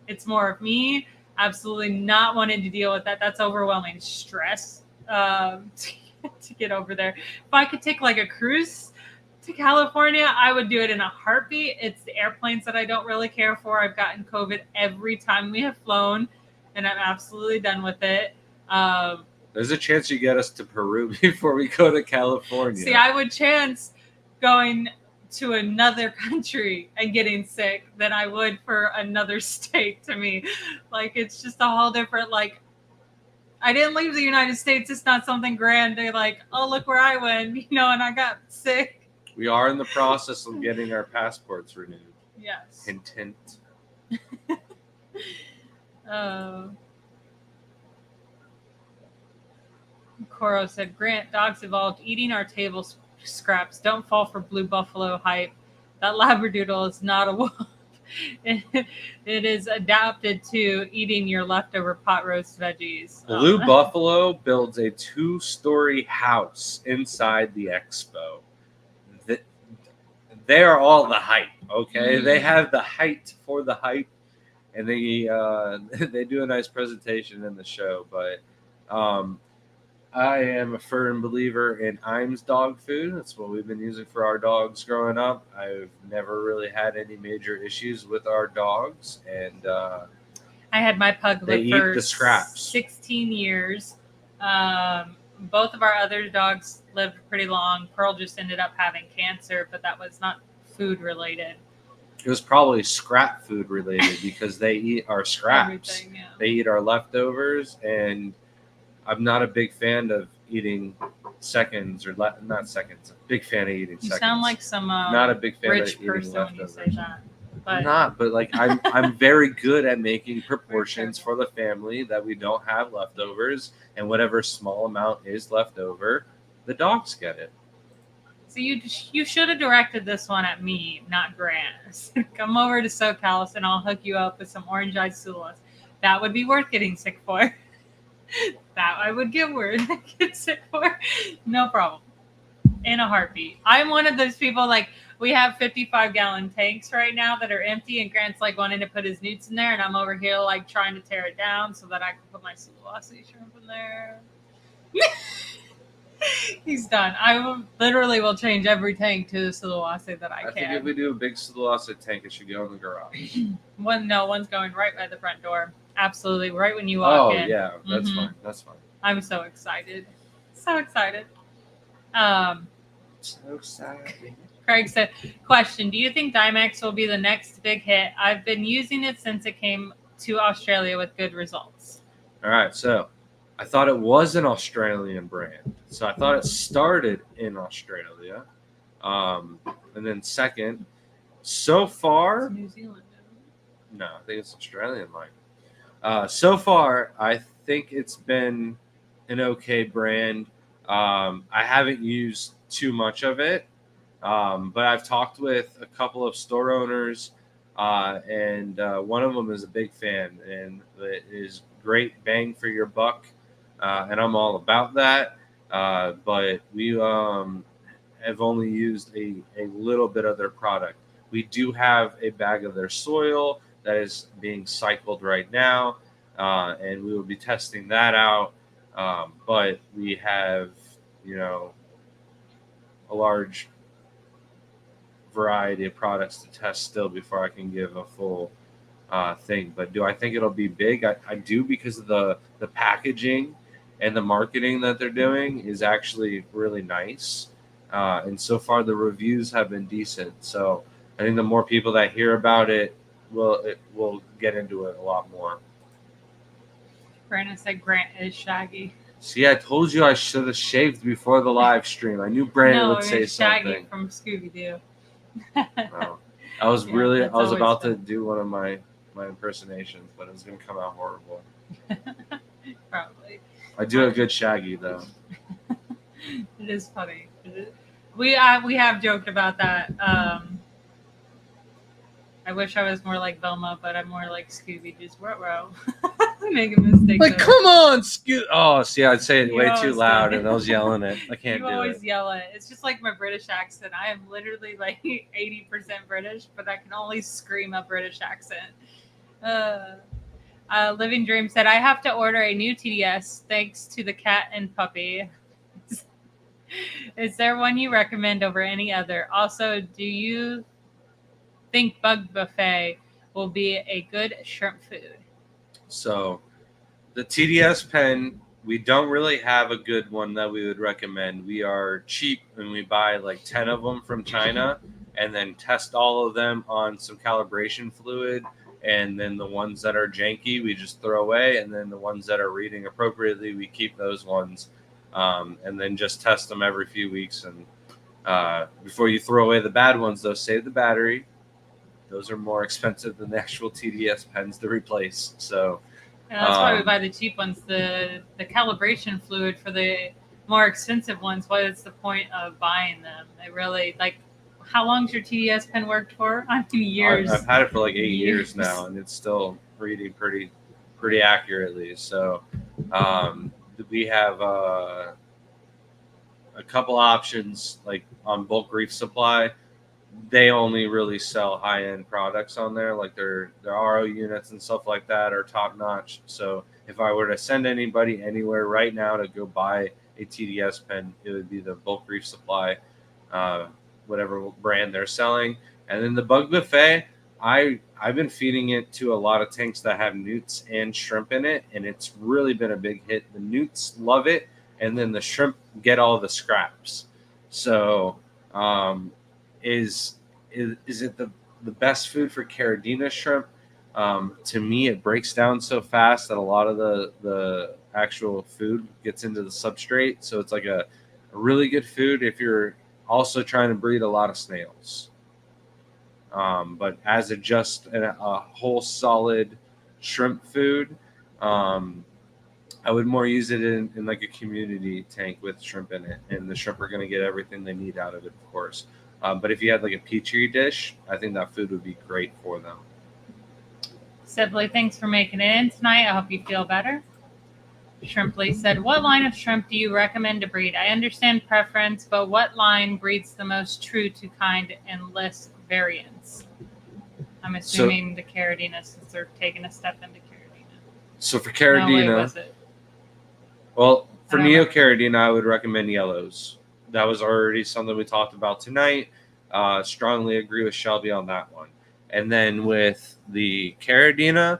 Speaker 2: It's more of me absolutely not wanting to deal with that. That's overwhelming stress to get over there. If I could take like a cruise to California, I would do it in a heartbeat. It's the airplanes that I don't really care for. I've gotten COVID every time we have flown, and I'm absolutely done with it.
Speaker 1: There's a chance you get us to Peru before we go to California.
Speaker 2: See, I would chance going to another country and getting sick than I would for another state to me. Like, it's just a whole different, like, I didn't leave the United States. It's not something grand. They're like, oh, look where I went, and I got sick.
Speaker 1: We are in the process of getting our passports renewed.
Speaker 2: Yes.
Speaker 1: Hint, hint.
Speaker 2: Coro said, Grant, dogs evolved eating our table scraps. Don't fall for blue buffalo hype. That Labradoodle is not a wolf. It is adapted to eating your leftover pot roast veggies.
Speaker 1: Blue Buffalo builds a 2-story house inside the expo. They are all the hype, okay? They have the height for the hype, and they do a nice presentation in the show. But I am a firm believer in Iams dog food. That's what we've been using for our dogs growing up. I've never really had any major issues with our dogs, and
Speaker 2: I had my pug live for
Speaker 1: the scraps.
Speaker 2: 16 years. Both of our other dogs lived pretty long. Pearl just ended up having cancer, but that was not food related.
Speaker 1: It was probably scrap food related because they eat our scraps.
Speaker 2: Yeah.
Speaker 1: They eat our leftovers, and I'm not a big fan of eating seconds or not seconds. A big fan of eating seconds.
Speaker 2: You sound like some
Speaker 1: not a big fan
Speaker 2: rich
Speaker 1: of eating
Speaker 2: person
Speaker 1: leftovers.
Speaker 2: when you say that. But
Speaker 1: Not, but like I'm very good at making proportions for the family that we don't have leftovers, and whatever small amount is left over, the dogs get it.
Speaker 2: So you should have directed this one at me, not Grant. Come over to SoCal and I'll hook you up with some orange-eyed Sulas. That would be worth getting sick for. That I would get sick for. No problem. In a heartbeat. I'm one of those people, like, we have 55-gallon tanks right now that are empty, and Grant's like wanting to put his newts in there, and I'm over here like trying to tear it down so that I can put my Sulawesi shrimp in there. He's done. I literally will change every tank to the Sulawesi that I can.
Speaker 1: I think if we do a big Sulawesi tank, it should go in the garage.
Speaker 2: One's going right by the front door. Absolutely, right when you walk in.
Speaker 1: Oh yeah, that's fine. That's fine.
Speaker 2: I'm so excited. So excited.
Speaker 1: So excited.
Speaker 2: Craig said, question, do you think Dimex will be the next big hit? I've been using it since it came to Australia with good results.
Speaker 1: All right, so I thought it was an Australian brand. So I thought it started in Australia. And then second, so far...
Speaker 2: It's New Zealand.
Speaker 1: No, I think it's Australian line. So far, I think it's been an okay brand. I haven't used too much of it. But I've talked with a couple of store owners, and one of them is a big fan, and it is great bang for your buck, and I'm all about that. But we have only used a little bit of their product. We do have a bag of their soil that is being cycled right now, and we will be testing that out. But we have, a large variety of products to test still before I can give a full thing. But do I think it'll be big? I do, because of the packaging and the marketing that they're doing is actually really nice. And so far the reviews have been decent. So I think the more people that hear about it will get into it a lot more.
Speaker 2: Brandon said Grant is Shaggy.
Speaker 1: See, I told you I should have shaved before the live stream. I knew Brandon would say
Speaker 2: Shaggy
Speaker 1: something.
Speaker 2: from Scooby-Doo.
Speaker 1: No. I was about to do one of my impersonations, but it was going to come out horrible.
Speaker 2: Probably.
Speaker 1: I do a good Shaggy, though.
Speaker 2: It is funny. We have joked about that. I wish I was more like Velma, but I'm more like Scooby. Just row. Making mistakes.
Speaker 1: Like, come on, Oh, see, I'd say it
Speaker 2: You
Speaker 1: way too
Speaker 2: always
Speaker 1: loud,
Speaker 2: did.
Speaker 1: and I was yelling it. I can't
Speaker 2: You
Speaker 1: do
Speaker 2: always
Speaker 1: it.
Speaker 2: yell it. It's just like my British accent. I am literally like 80% British, but I can only scream a British accent. Living Dream said, I have to order a new TDS thanks to the cat and puppy. Is there one you recommend over any other? Also, do you think Bug Buffet will be a good shrimp food?
Speaker 1: So, the TDS pen, we don't really have a good one that we would recommend. We are cheap and we buy like 10 of them from China and then test all of them on some calibration fluid. And then the ones that are janky, we just throw away. And then the ones that are reading appropriately, we keep those ones. And then just test them every few weeks. And before you throw away the bad ones, though, save the battery. Those are more expensive than the actual TDS pens to replace. So,
Speaker 2: and that's why we buy the cheap ones. The calibration fluid for the more expensive ones, what is the point of buying them? They really, like, how long's your TDS pen worked for? I mean, years.
Speaker 1: I've had it for like 8 years now, and it's still reading pretty accurately. So we have a couple options, like on Bulk Reef Supply. They only really sell high-end products on there, like their RO units and stuff like that are top notch. So if I were to send anybody anywhere right now to go buy a TDS pen, it would be the Bulk Reef Supply, whatever brand they're selling. And then the Bug Buffet, I've been feeding it to a lot of tanks that have newts and shrimp in it, and it's really been a big hit. The newts love it, and then the shrimp get all the scraps. So is it the best food for Caridina shrimp? To me, it breaks down so fast that a lot of the actual food gets into the substrate. So it's like a really good food if you're also trying to breed a lot of snails. But as just a whole solid shrimp food, I would more use it in like a community tank with shrimp in it, and the shrimp are going to get everything they need out of it, of course. But if you had like a petri dish, I think that food would be great for them.
Speaker 2: Sibley, thanks for making it in tonight. I hope you feel better. Shrimply said, what line of shrimp do you recommend to breed? I understand preference, but what line breeds the most true to kind and less variance? I'm assuming the Caridina, since they're taking a step into Caridina.
Speaker 1: So for Caridina, well, for Neocaridina, I would recommend yellows. That was already something we talked about tonight. Strongly agree with Shelby on that one. And then with the Caridina,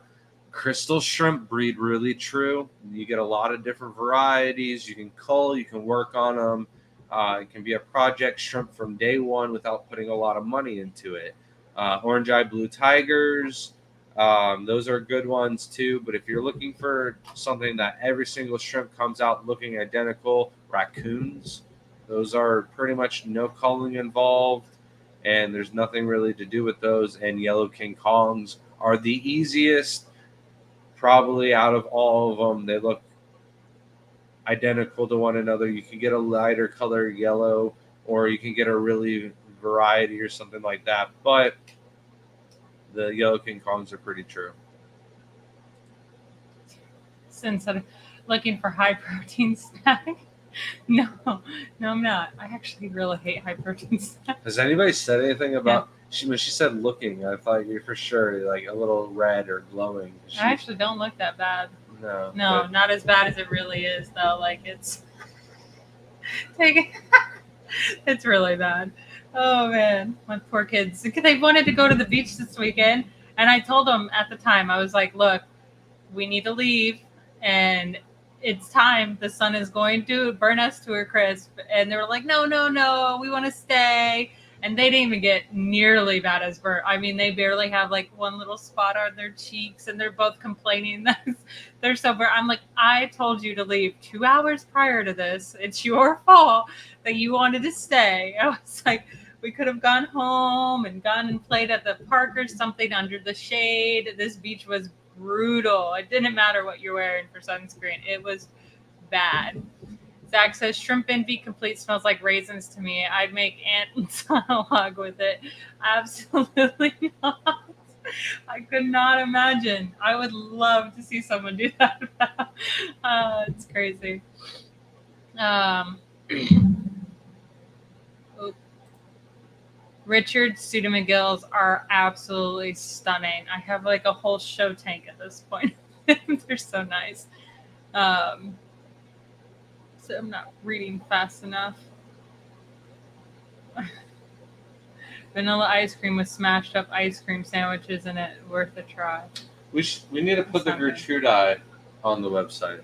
Speaker 1: crystal shrimp breed really true. You get a lot of different varieties. You can cull, you can work on them. It can be a project shrimp from day one without putting a lot of money into it. Orange eye blue tigers, those are good ones too. But if you're looking for something that every single shrimp comes out looking identical, raccoons, those are pretty much no culling involved, and there's nothing really to do with those. And yellow King Kongs are the easiest, probably out of all of them. They look identical to one another. You can get a lighter color yellow, or you can get a really variety or something like that. But the yellow King Kongs are pretty true.
Speaker 2: Since I'm looking for high protein snack. No, I'm not. I actually really hate high protein snacks.
Speaker 1: Has anybody said anything about when she said looking? I thought you for sure like a little red or glowing.
Speaker 2: I actually don't look that bad.
Speaker 1: No,
Speaker 2: not as bad as it really is though. Like it's it's really bad. Oh man, my poor kids. They wanted to go to the beach this weekend, and I told them at the time, I was like, "Look, we need to leave, and it's time. The sun is going to burn us to a crisp." And they were like, no, we want to stay. And they didn't even get nearly bad as burnt. I mean, they barely have like one little spot on their cheeks, and they're both complaining that they're so burnt. I'm like, I told you to leave 2 hours prior to this. It's your fault that you wanted to stay. I was like, we could have gone home and gone and played at the park or something under the shade. This beach was brutal. It didn't matter what you're wearing for sunscreen. It was bad. Zach says, shrimp envy complete smells like raisins to me. I'd make ants on a log with it. Absolutely not. I could not imagine. I would love to see someone do that. It's crazy. Richard Pseudomcgills are absolutely stunning. I have like a whole show tank at this point. They're so nice. So I'm not reading fast enough. Vanilla ice cream with smashed up ice cream sandwiches in it. Worth a try.
Speaker 1: We need to put the Gertrudii on the website.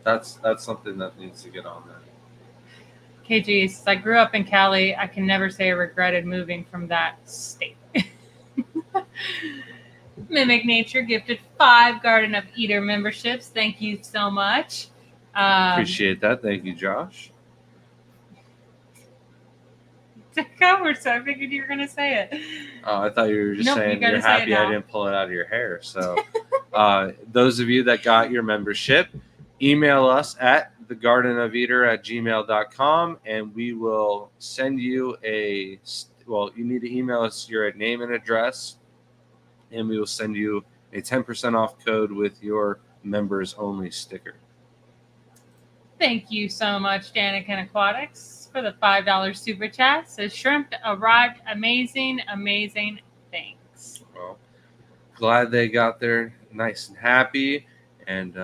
Speaker 1: That's something that needs to get on there.
Speaker 2: KG says, I grew up in Cali. I can never say I regretted moving from that state. Mimic Nature gifted 5 Garden of Eater memberships. Thank you so much.
Speaker 1: Appreciate that. Thank you, Josh.
Speaker 2: Cover, so I figured you were going to say it.
Speaker 1: I thought you were just saying you're happy I didn't pull it out of your hair. So those of you that got your membership, email us at thegardenofeater@gmail.com and we will send you you need to email us your name and address, and we will send you a 10% off code with your members only sticker.
Speaker 2: Thank you so much, Danican Aquatics, for the $5 super chat. Says shrimp arrived. Amazing, amazing. Thanks.
Speaker 1: Well, glad they got there nice and happy, and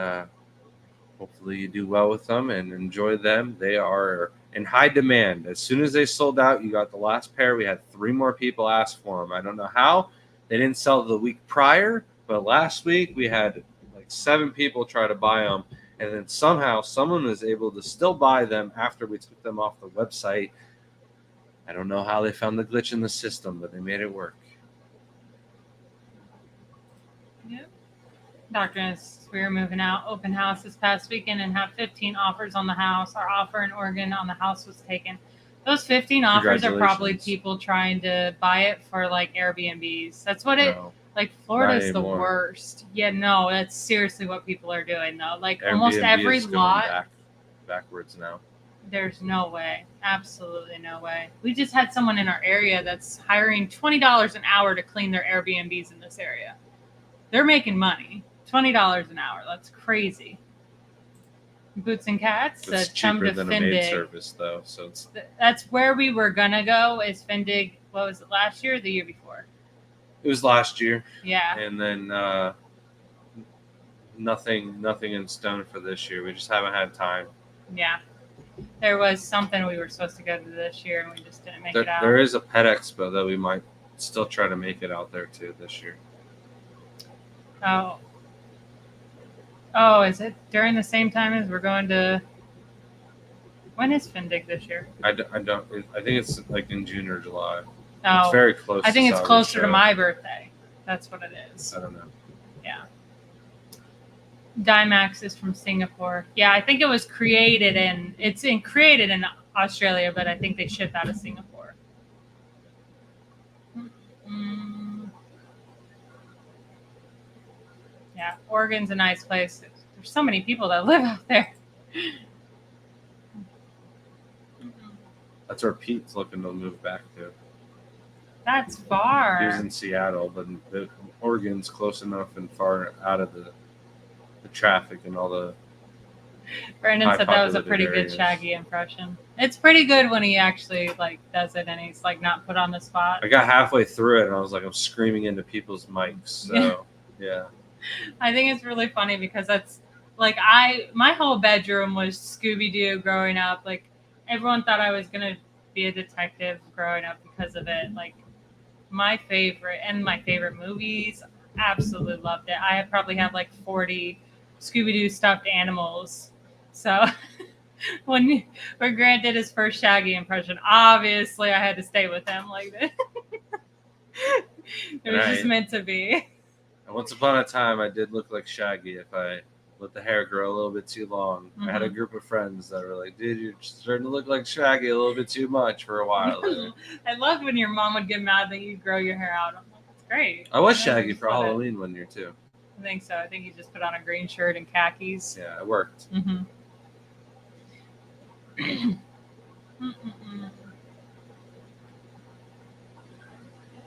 Speaker 1: hopefully you do well with them and enjoy them. They are in high demand. As soon as they sold out, you got the last pair. We had 3 more people ask for them. I don't know how. They didn't sell the week prior, but last week we had like 7 people try to buy them. And then somehow someone was able to still buy them after we took them off the website. I don't know how they found the glitch in the system, but they made it work.
Speaker 2: Yep. Dr. We were moving out open house this past weekend and have 15 offers on the house. Our offer in Oregon on the house was taken. Those 15 offers are probably people trying to buy it for like Airbnbs. That's what like Florida's the worst. Yeah, no, that's seriously what people are doing though. Like Airbnb almost every lot
Speaker 1: backwards now.
Speaker 2: There's no way. Absolutely no way. We just had someone in our area that's hiring $20 an hour to clean their Airbnbs in this area. They're making money. $20 an hour. That's crazy. Boots and Cats
Speaker 1: said come to than Findig. A maid service though, so it's
Speaker 2: that's where we were gonna go. Is Findig? What was it, last year or the year before?
Speaker 1: It was last year.
Speaker 2: Yeah.
Speaker 1: And then nothing in stone for this year. We just haven't had time.
Speaker 2: Yeah. There was something we were supposed to go to this year and we just didn't make it out.
Speaker 1: There is a pet expo that we might still try to make it out there too this year.
Speaker 2: Oh, is it during the same time as we're going to? When is Findig this year?
Speaker 1: I don't. I think it's like in June or July.
Speaker 2: Oh,
Speaker 1: it's very close.
Speaker 2: I think it's closer to my birthday. That's what it is.
Speaker 1: I don't know.
Speaker 2: Yeah. Dimax is from Singapore. Yeah, I think it was created in Australia, but I think they ship out of Singapore. Yeah, Oregon's a nice place. There's so many people that live out there.
Speaker 1: That's where Pete's looking to move back to.
Speaker 2: That's far.
Speaker 1: He was in Seattle, but Oregon's close enough and far out of the traffic and all the.
Speaker 2: Brandon said that was a pretty good Shaggy impression. It's pretty good when he actually like does it and he's like not put on the spot.
Speaker 1: I got halfway through it and I was like, I'm screaming into people's mics. So yeah.
Speaker 2: I think it's really funny because that's like my whole bedroom was Scooby-Doo growing up. Like everyone thought I was gonna be a detective growing up because of it. Like my favorite movies, absolutely loved it. I probably have like 40 Scooby-Doo stuffed animals. So when Grant did his first Shaggy impression, obviously I had to stay with him like this. It was just meant to be.
Speaker 1: And once upon a time, I did look like Shaggy if I let the hair grow a little bit too long. Mm-hmm. I had a group of friends that were like, dude, you're starting to look like Shaggy a little bit too much for a while there.
Speaker 2: I loved when your mom would get mad that you grow your hair out. I'm like, that's great.
Speaker 1: I was Shaggy for Halloween one year, too.
Speaker 2: I think so. I think you just put on a green shirt and khakis.
Speaker 1: Yeah, it worked.
Speaker 2: Mm-hmm.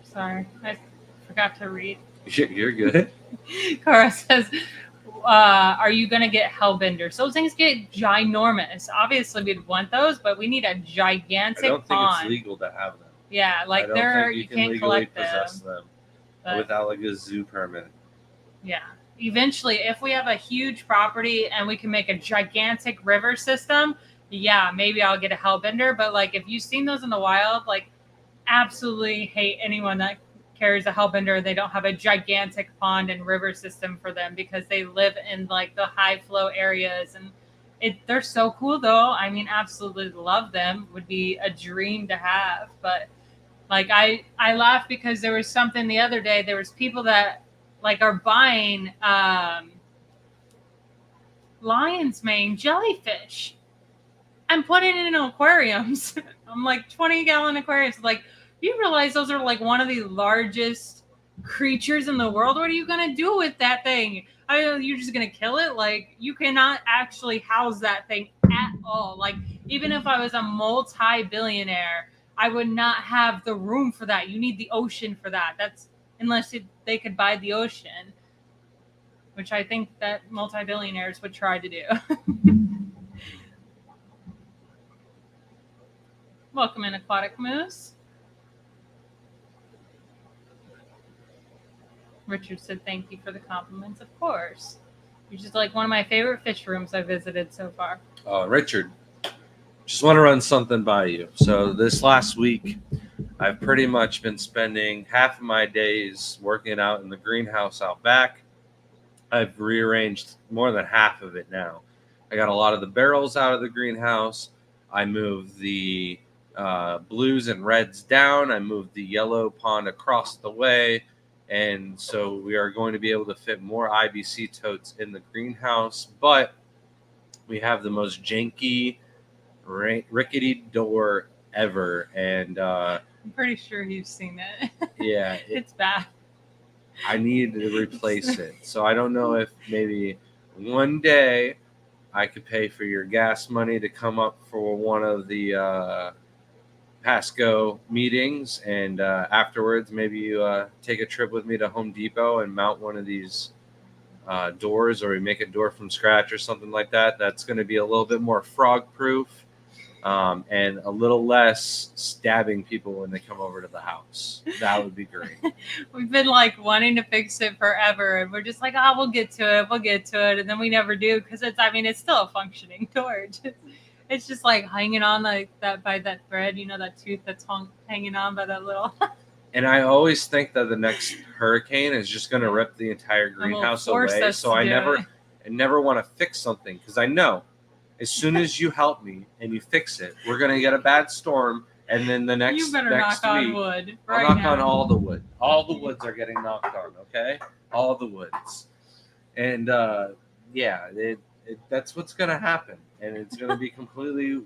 Speaker 2: Sorry. forgot to read.
Speaker 1: You're good.
Speaker 2: Cora says, are you going to get hellbenders? Those things get ginormous. Obviously, we'd want those, but we need a gigantic
Speaker 1: I don't think
Speaker 2: pond.
Speaker 1: it's legal to have them.
Speaker 2: Yeah, like
Speaker 1: I don't think you can
Speaker 2: can't
Speaker 1: legally
Speaker 2: collect
Speaker 1: possess
Speaker 2: them.
Speaker 1: them without like a zoo permit.
Speaker 2: Yeah. Eventually, if we have a huge property and we can make a gigantic river system, yeah, maybe I'll get a hellbender. But like, if you've seen those in the wild, like, absolutely hate anyone that carries a hellbender. They don't have a gigantic pond and river system for them because they live in like the high flow areas, and they're so cool though. I mean, absolutely love them. Would be a dream to have. But like, I laugh because there was something the other day. There was people that like are buying lion's mane jellyfish and putting it in aquariums. I'm like, 20-gallon aquariums. Like, you realize those are like one of the largest creatures in the world. What are you going to do with that thing? You're just going to kill it? Like, you cannot actually house that thing at all. Like, even if I was a multi-billionaire, I would not have the room for that. You need the ocean for that. Unless they could buy the ocean, which I think that multi-billionaires would try to do. Welcome in, Aquatic Moose. Richard said, thank you for the compliments. Of course. You're just like one of my favorite fish rooms I visited so far.
Speaker 1: Richard, just want to run something by you. So this last week, I've pretty much been spending half of my days working out in the greenhouse out back. I've rearranged more than half of it now. I got a lot of the barrels out of the greenhouse. I moved the blues and reds down. I moved the yellow pond across the way. And so we are going to be able to fit more IBC totes in the greenhouse. But we have the most janky, rickety door ever. And
Speaker 2: I'm pretty sure you've seen it.
Speaker 1: Yeah.
Speaker 2: It's bad.
Speaker 1: I need to replace it. So I don't know if maybe one day I could pay for your gas money to come up for one of the Pasco meetings, and afterwards maybe you take a trip with me to Home Depot and mount one of these doors, or we make a door from scratch or something like that. That's going to be a little bit more frog proof and a little less stabbing people when they come over to the house. That would be great.
Speaker 2: We've been like wanting to fix it forever, and we're just like, oh, we'll get to it, and then we never do, because it's still a functioning door. It's just like hanging on like that by that thread, that tooth that's hanging on by that little.
Speaker 1: And I always think that the next hurricane is just going to rip the entire greenhouse away. So I never want to fix something, because I know as soon as you help me and you fix it, we're going to get a bad storm. And then the next
Speaker 2: You better
Speaker 1: next
Speaker 2: knock
Speaker 1: week,
Speaker 2: on wood.
Speaker 1: I'll knock on all the wood. All the woods are getting knocked on, okay? All the woods. And that's what's going to happen. And it's going to be completely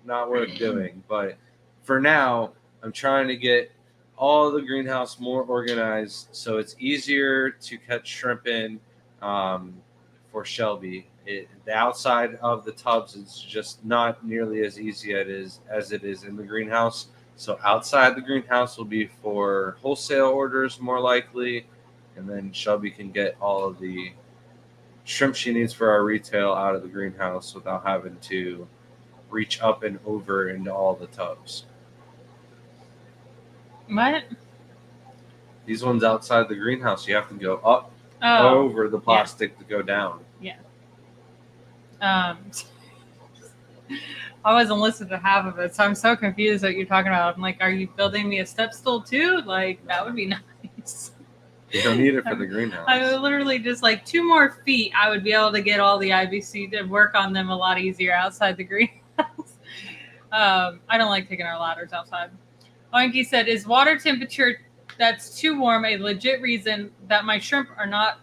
Speaker 1: not worth doing. But for now, I'm trying to get all the greenhouse more organized so it's easier to catch shrimp in for Shelby. The outside of the tubs is just not nearly as easy as it is in the greenhouse. So outside the greenhouse will be for wholesale orders more likely, and then Shelby can get all of the shrimp she needs for our retail out of the greenhouse without having to reach up and over into all the tubs.
Speaker 2: What?
Speaker 1: These ones outside the greenhouse, you have to go up over the plastic to go down.
Speaker 2: Yeah. I wasn't listening to half of it, so I'm so confused what you're talking about. I'm like, are you building me a step stool too? Like, that would be nice.
Speaker 1: You don't need it for the greenhouse.
Speaker 2: I would literally just like 2 more feet. I would be able to get all the IBC to work on them a lot easier outside the greenhouse. I don't like taking our ladders outside. Oinky said, is water temperature that's too warm a legit reason that my shrimp are not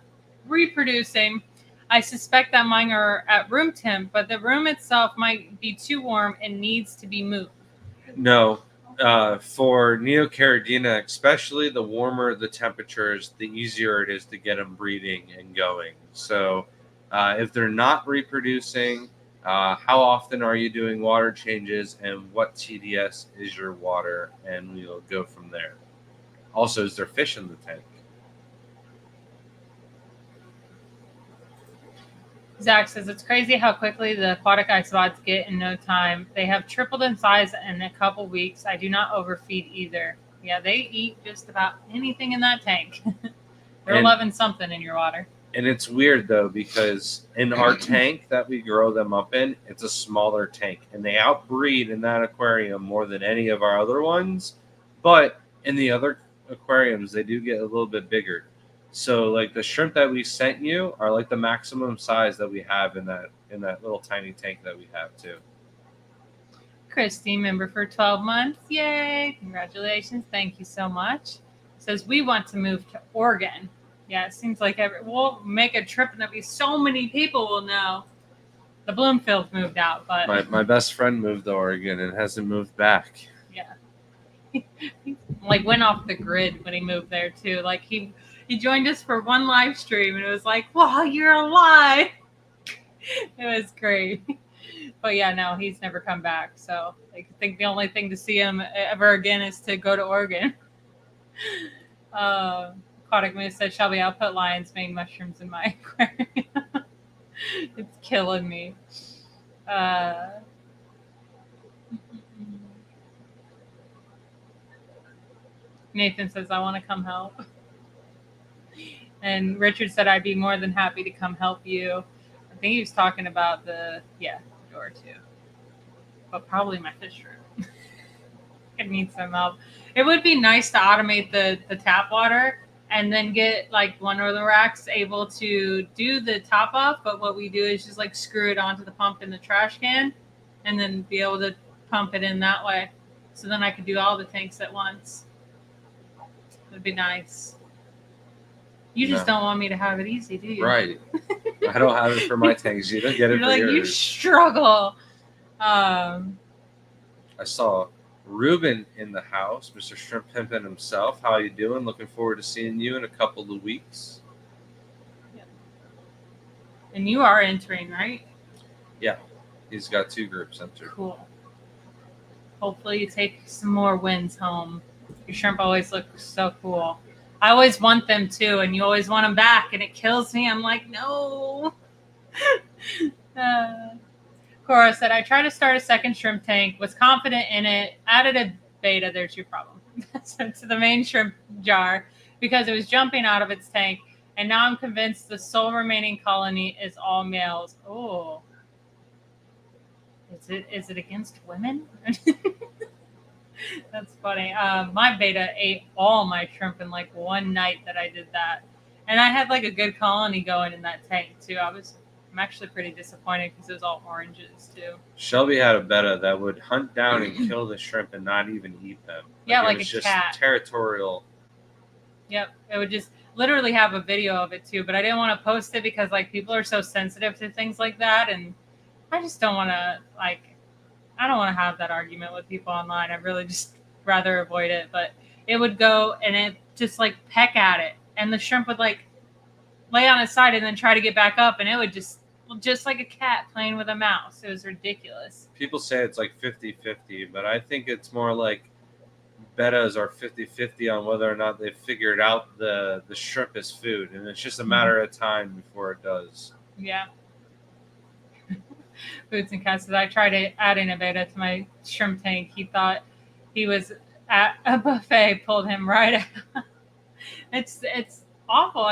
Speaker 2: reproducing? I suspect that mine are at room temp, but the room itself might be too warm and needs to be moved.
Speaker 1: No. For Neocaridina, especially, the warmer the temperatures, the easier it is to get them breeding and going. So if they're not reproducing, how often are you doing water changes, and what TDS is your water? And we'll go from there. Also, is there fish in the tank?
Speaker 2: Zach says it's crazy how quickly the aquatic isopods get in no time. They have tripled in size in a couple weeks. I do not overfeed either. Yeah, they eat just about anything in that tank. They're loving something in your water.
Speaker 1: And it's weird though, because in our tank that we grow them up in, it's a smaller tank, and they outbreed in that aquarium more than any of our other ones. But in the other aquariums, they do get a little bit bigger. So like the shrimp that we sent you are like the maximum size that we have in that little tiny tank that we have too.
Speaker 2: Christy, member for 12 months. Yay! Congratulations. Thank you so much. Says we want to move to Oregon. Yeah, it seems like we'll make a trip and there'll be so many people will know. The Bloomfield moved out, but
Speaker 1: my best friend moved to Oregon and hasn't moved back.
Speaker 2: Yeah. Like went off the grid when he moved there too. Like he joined us for one live stream and it was like, wow, you're alive. It was great. But yeah, no, he's never come back. So I think the only thing to see him ever again is to go to Oregon. Aquatic Moose said, Shelby, I'll put lion's mane mushrooms in my aquarium. It's killing me. Nathan says, I want to come help. And Richard said, I'd be more than happy to come help you. I think he was talking about the door too. But probably my fish room. I need some help. It would be nice to automate the tap water and then get like one of the racks able to do the top off. But what we do is just like screw it onto the pump in the trash can and then be able to pump it in that way. So then I could do all the tanks at once. It would be nice. You just don't want me to have it easy, do you?
Speaker 1: Right. I don't have it for my tanks. You don't get it for yours.
Speaker 2: You struggle.
Speaker 1: I saw Ruben in the house, Mr. Shrimp Pimpin' himself. How you doing? Looking forward to seeing you in a couple of weeks.
Speaker 2: Yeah. And you are entering, right?
Speaker 1: Yeah. He's got 2 groups entered.
Speaker 2: Cool. Hopefully you take some more wins home. Your shrimp always look so cool. I always want them too, and you always want them back, and it kills me. I'm like, no. Cora said, I tried to start a second shrimp tank, was confident in it, added a beta, there's your problem, to the main shrimp jar because it was jumping out of its tank, and now I'm convinced the sole remaining colony is all males. Oh. Is it against women? That's funny. My beta ate all my shrimp in like one night that I did that. And I had like a good colony going in that tank too. I'm actually pretty disappointed because it was all oranges too.
Speaker 1: Shelby had a betta that would hunt down and kill the shrimp and not even eat them.
Speaker 2: Like
Speaker 1: it was
Speaker 2: a
Speaker 1: just
Speaker 2: cat.
Speaker 1: Territorial.
Speaker 2: Yep. It would just literally have a video of it too, but I didn't want to post it because like people are so sensitive to things like that, and I just don't want to I don't want to have that argument with people online. I'd really just rather avoid it. But it would go and it just like peck at it. And the shrimp would like lay on its side and then try to get back up. And it would just like a cat playing with a mouse. It was ridiculous.
Speaker 1: People say it's like 50-50, but I think it's more like bettas are 50-50 on whether or not they've figured out the shrimp as food. And it's just a matter of time before it does.
Speaker 2: Yeah. Boots and Cass says, I tried adding a beta to my shrimp tank. He thought he was at a buffet, pulled him right out. It's awful.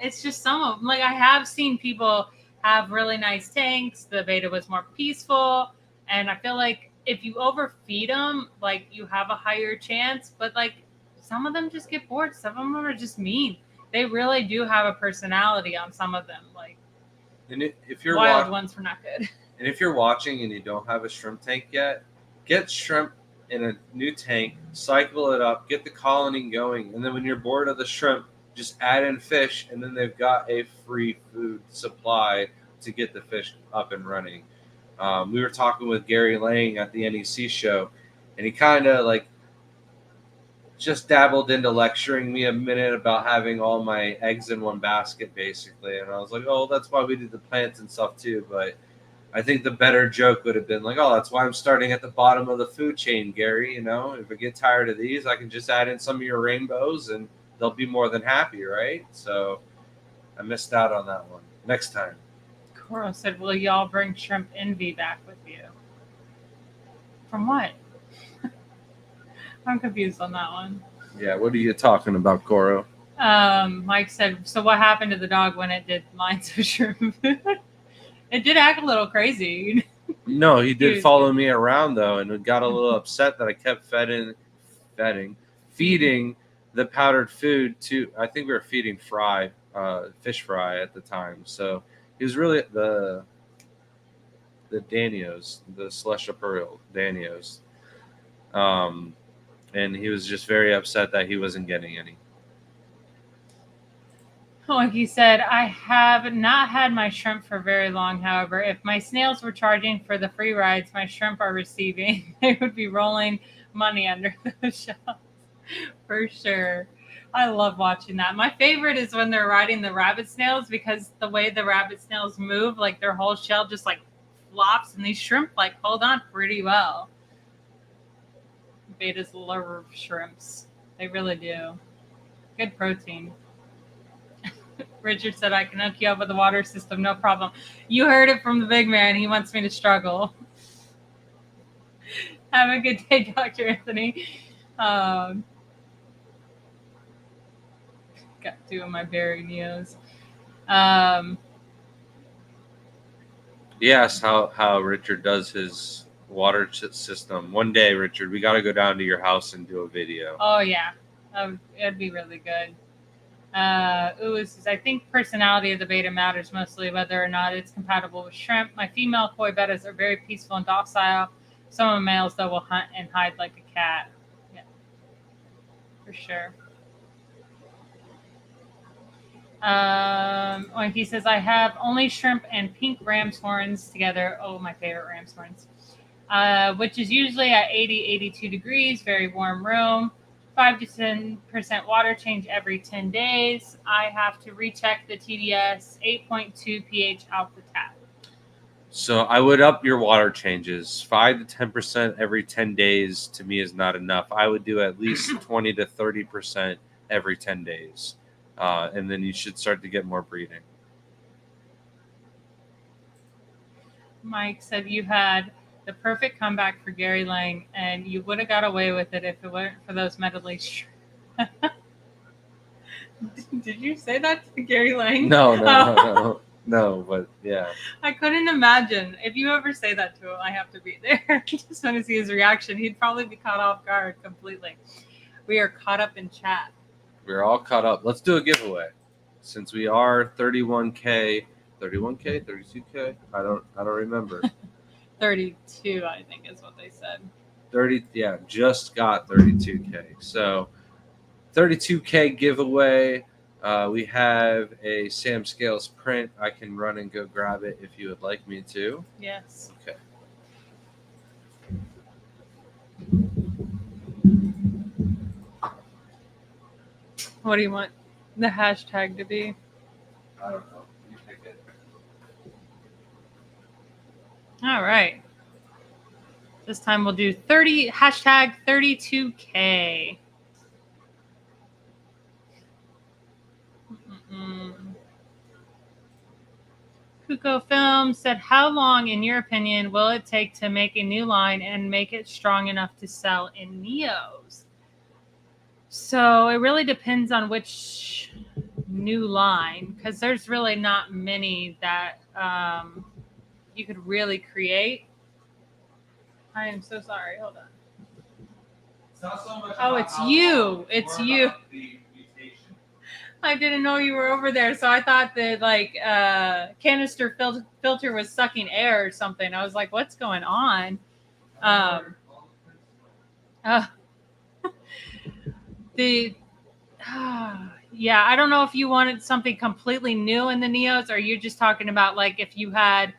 Speaker 2: It's just some of them. Like I have seen people have really nice tanks. The beta was more peaceful. And I feel like if you overfeed them, like you have a higher chance. But like some of them just get bored. Some of them are just mean. They really do have a personality on some of them. Like
Speaker 1: and if you're
Speaker 2: wild ones were not good.
Speaker 1: And if you're watching and you don't have a shrimp tank yet, get shrimp in a new tank, cycle it up, get the colony going, and then when you're bored of the shrimp, just add in fish, and then they've got a free food supply to get the fish up and running. We were talking with Gary Lang at the NEC show, and he kind of like just dabbled into lecturing me a minute about having all my eggs in one basket, basically. And I was like, oh, that's why we did the plants and stuff too. But I think the better joke would have been like, oh, that's why I'm starting at the bottom of the food chain, Gary. You know, if I get tired of these, I can just add in some of your rainbows and they'll be more than happy, right? So I missed out on that one. Next time.
Speaker 2: Coro said, will y'all bring shrimp envy back with you? From what? I'm confused on that one.
Speaker 1: Yeah, what are you talking about, Coro?
Speaker 2: Mike said, so what happened to the dog when it did lines of shrimp? It did act a little crazy.
Speaker 1: No, he did follow me around though, and got a little upset that I kept feeding the powdered food to. I think we were feeding fish fry at the time. So he was really the Danios, the celestial pearl Danios, and he was just very upset that he wasn't getting any.
Speaker 2: Like he said, I have not had my shrimp for very long. However, if my snails were charging for the free rides my shrimp are receiving, they would be rolling money under the shells. For sure. I love watching that. My favorite is when they're riding the rabbit snails, because the way the rabbit snails move, like their whole shell just like flops, and these shrimp like hold on pretty well. Betas love shrimps. They really do. Good protein. Richard said, I can hook you up with the water system, no problem. You heard it from the big man. He wants me to struggle. Have a good day, Dr. Anthony. Got two of my berry neos.
Speaker 1: He asked how Richard does his water system. One day, Richard, we got to go down to your house and do a video.
Speaker 2: Oh, yeah. It'd be really good. I think personality of the beta matters mostly, whether or not it's compatible with shrimp. My female koi betas are very peaceful and docile. Some of the males, though, will hunt and hide like a cat. Yeah, for sure. He says, I have only shrimp and pink ram's horns together. Oh, my favorite ram's horns. Which is usually at 80, 82 degrees, very warm room. 5 to 10% water change every 10 days. I have to recheck the TDS, 8.2 pH out the tap.
Speaker 1: So I would up your water changes. 5 to 10% every 10 days to me is not enough. I would do at least 20 to 30% every 10 days. And then you should start to get more breeding.
Speaker 2: Mike said you had the perfect comeback for Gary Lang, and you would have got away with it if it weren't for those medley. Did you say that to Gary Lang?
Speaker 1: No, but yeah.
Speaker 2: I couldn't imagine. If you ever say that to him, I have to be there. I just want to see his reaction. He'd probably be caught off guard completely. We are caught up in chat.
Speaker 1: We're all caught up. Let's do a giveaway. Since we are 31K, 32K? I don't remember.
Speaker 2: 32, I think is what they said.
Speaker 1: 30, yeah, just got 32K. So 32K giveaway. We have a Sam Scales print. I can run and go grab it if you would like me to.
Speaker 2: Yes.
Speaker 1: Okay.
Speaker 2: What do you want the hashtag to be?
Speaker 1: I don't know. You pick it.
Speaker 2: All right. This time we'll do hashtag 32K. Kuko Film said, how long, in your opinion, will it take to make a new line and make it strong enough to sell in Neos? So it really depends on which new line, because there's really not many that you could really create. I am so sorry. Hold on.
Speaker 1: It's not so much
Speaker 2: it's you. It's you. I didn't know you were over there, so I thought that canister filter was sucking air or something. I was like, "What's going on?" Yeah, I don't know if you wanted something completely new in the Neos, or you're just talking about like if you had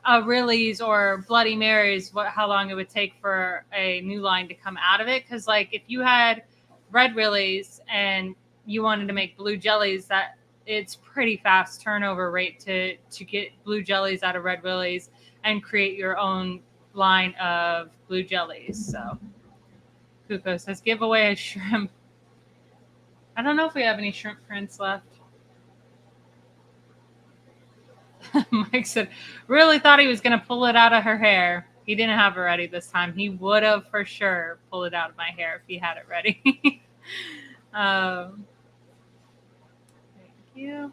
Speaker 2: Rillies or Bloody Marys, how long it would take for a new line to come out of it. Because like if you had red Rillies and you wanted to make blue jellies, that it's pretty fast turnover rate to get blue jellies out of red Willies. and create your own line of blue jellies. So Kuko says, give away a shrimp. I don't know if we have any shrimp prints left. Mike said, really thought he was going to pull it out of her hair. He didn't have it ready this time. He would have for sure pulled it out of my hair if he had it ready. Thank you.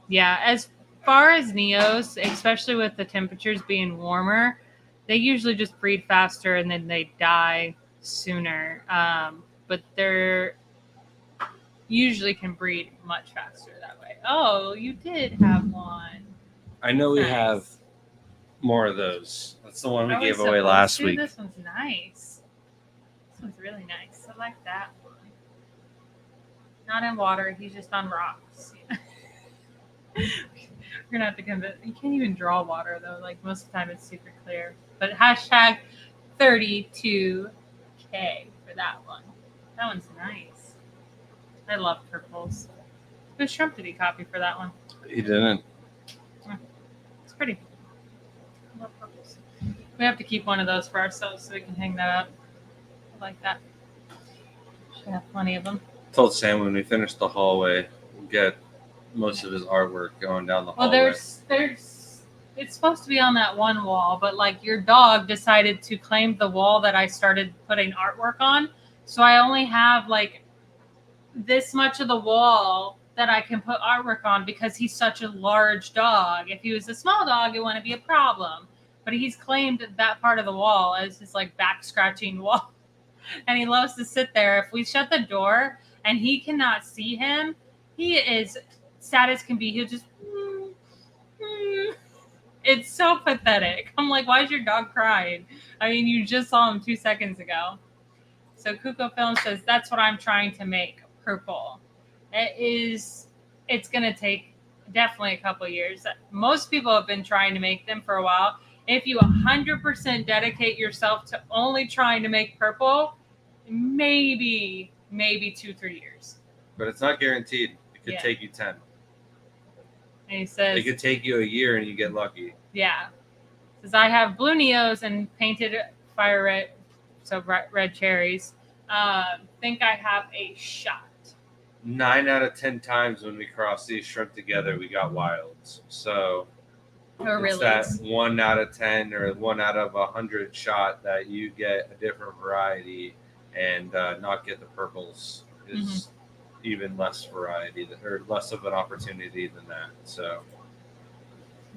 Speaker 2: Yeah, as far as Neos, especially with the temperatures being warmer, they usually just breed faster and then they die sooner. But they're usually can breed much faster that way. Oh, you did have one.
Speaker 1: I know we have more of those. That's the one we
Speaker 2: Are
Speaker 1: gave away last week.
Speaker 2: This one's nice. This one's really nice. I like that one. Not in water. He's just on rocks. We're gonna have to convince. You can't even draw water though. Like most of the time, it's super clear. But hashtag 32K for that one. That one's nice. I love purples. Whose shrimp did he copy for that one?
Speaker 1: He didn't.
Speaker 2: It's pretty. I love purples. We have to keep one of those for ourselves so we can hang that up. I like that. Should have plenty of them.
Speaker 1: I told Sam when we finish the hallway, we'll get most of his artwork going down the hallway.
Speaker 2: Well, it's supposed to be on that one wall, but like your dog decided to claim the wall that I started putting artwork on. So I only have like this much of the wall that I can put artwork on because he's such a large dog. If he was a small dog, it wouldn't be a problem. But he's claimed that part of the wall as his like back scratching wall. And he loves to sit there. If we shut the door and he cannot see him, he is sad as can be. He'll just It's so pathetic. I'm like, why is your dog crying? I mean, you just saw him 2 seconds ago. So Kuko Film says, that's what I'm trying to make, purple. It's going to take definitely a couple years. Most people have been trying to make them for a while. If you 100% dedicate yourself to only trying to make purple, maybe 2-3 years.
Speaker 1: But it's not guaranteed. It could take you 10.
Speaker 2: And he says,
Speaker 1: it could take you a year and you get lucky.
Speaker 2: Yeah. Says, I have blue Neos and painted fire red, so red cherries. Think I have a shot.
Speaker 1: 9 out of 10 times when we cross these shrimp together, we got wilds. So it's that 1 out of 10 or 1 out of 100 shot that you get a different variety and not get the purples is even less variety or less of an opportunity than that. So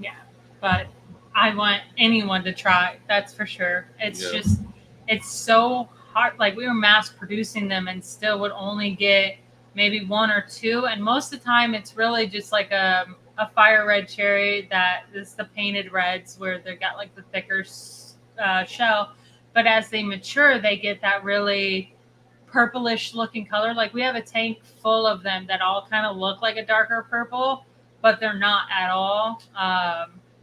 Speaker 2: yeah, but I want anyone to try. That's for sure. It's just, it's so hard. Like we were mass producing them and still would only get maybe 1 or 2. And most of the time it's really just like a fire red cherry that is the painted reds where they got like the thicker shell. But as they mature, they get that really purplish looking color. Like we have a tank full of them that all kind of look like a darker purple, but they're not at all.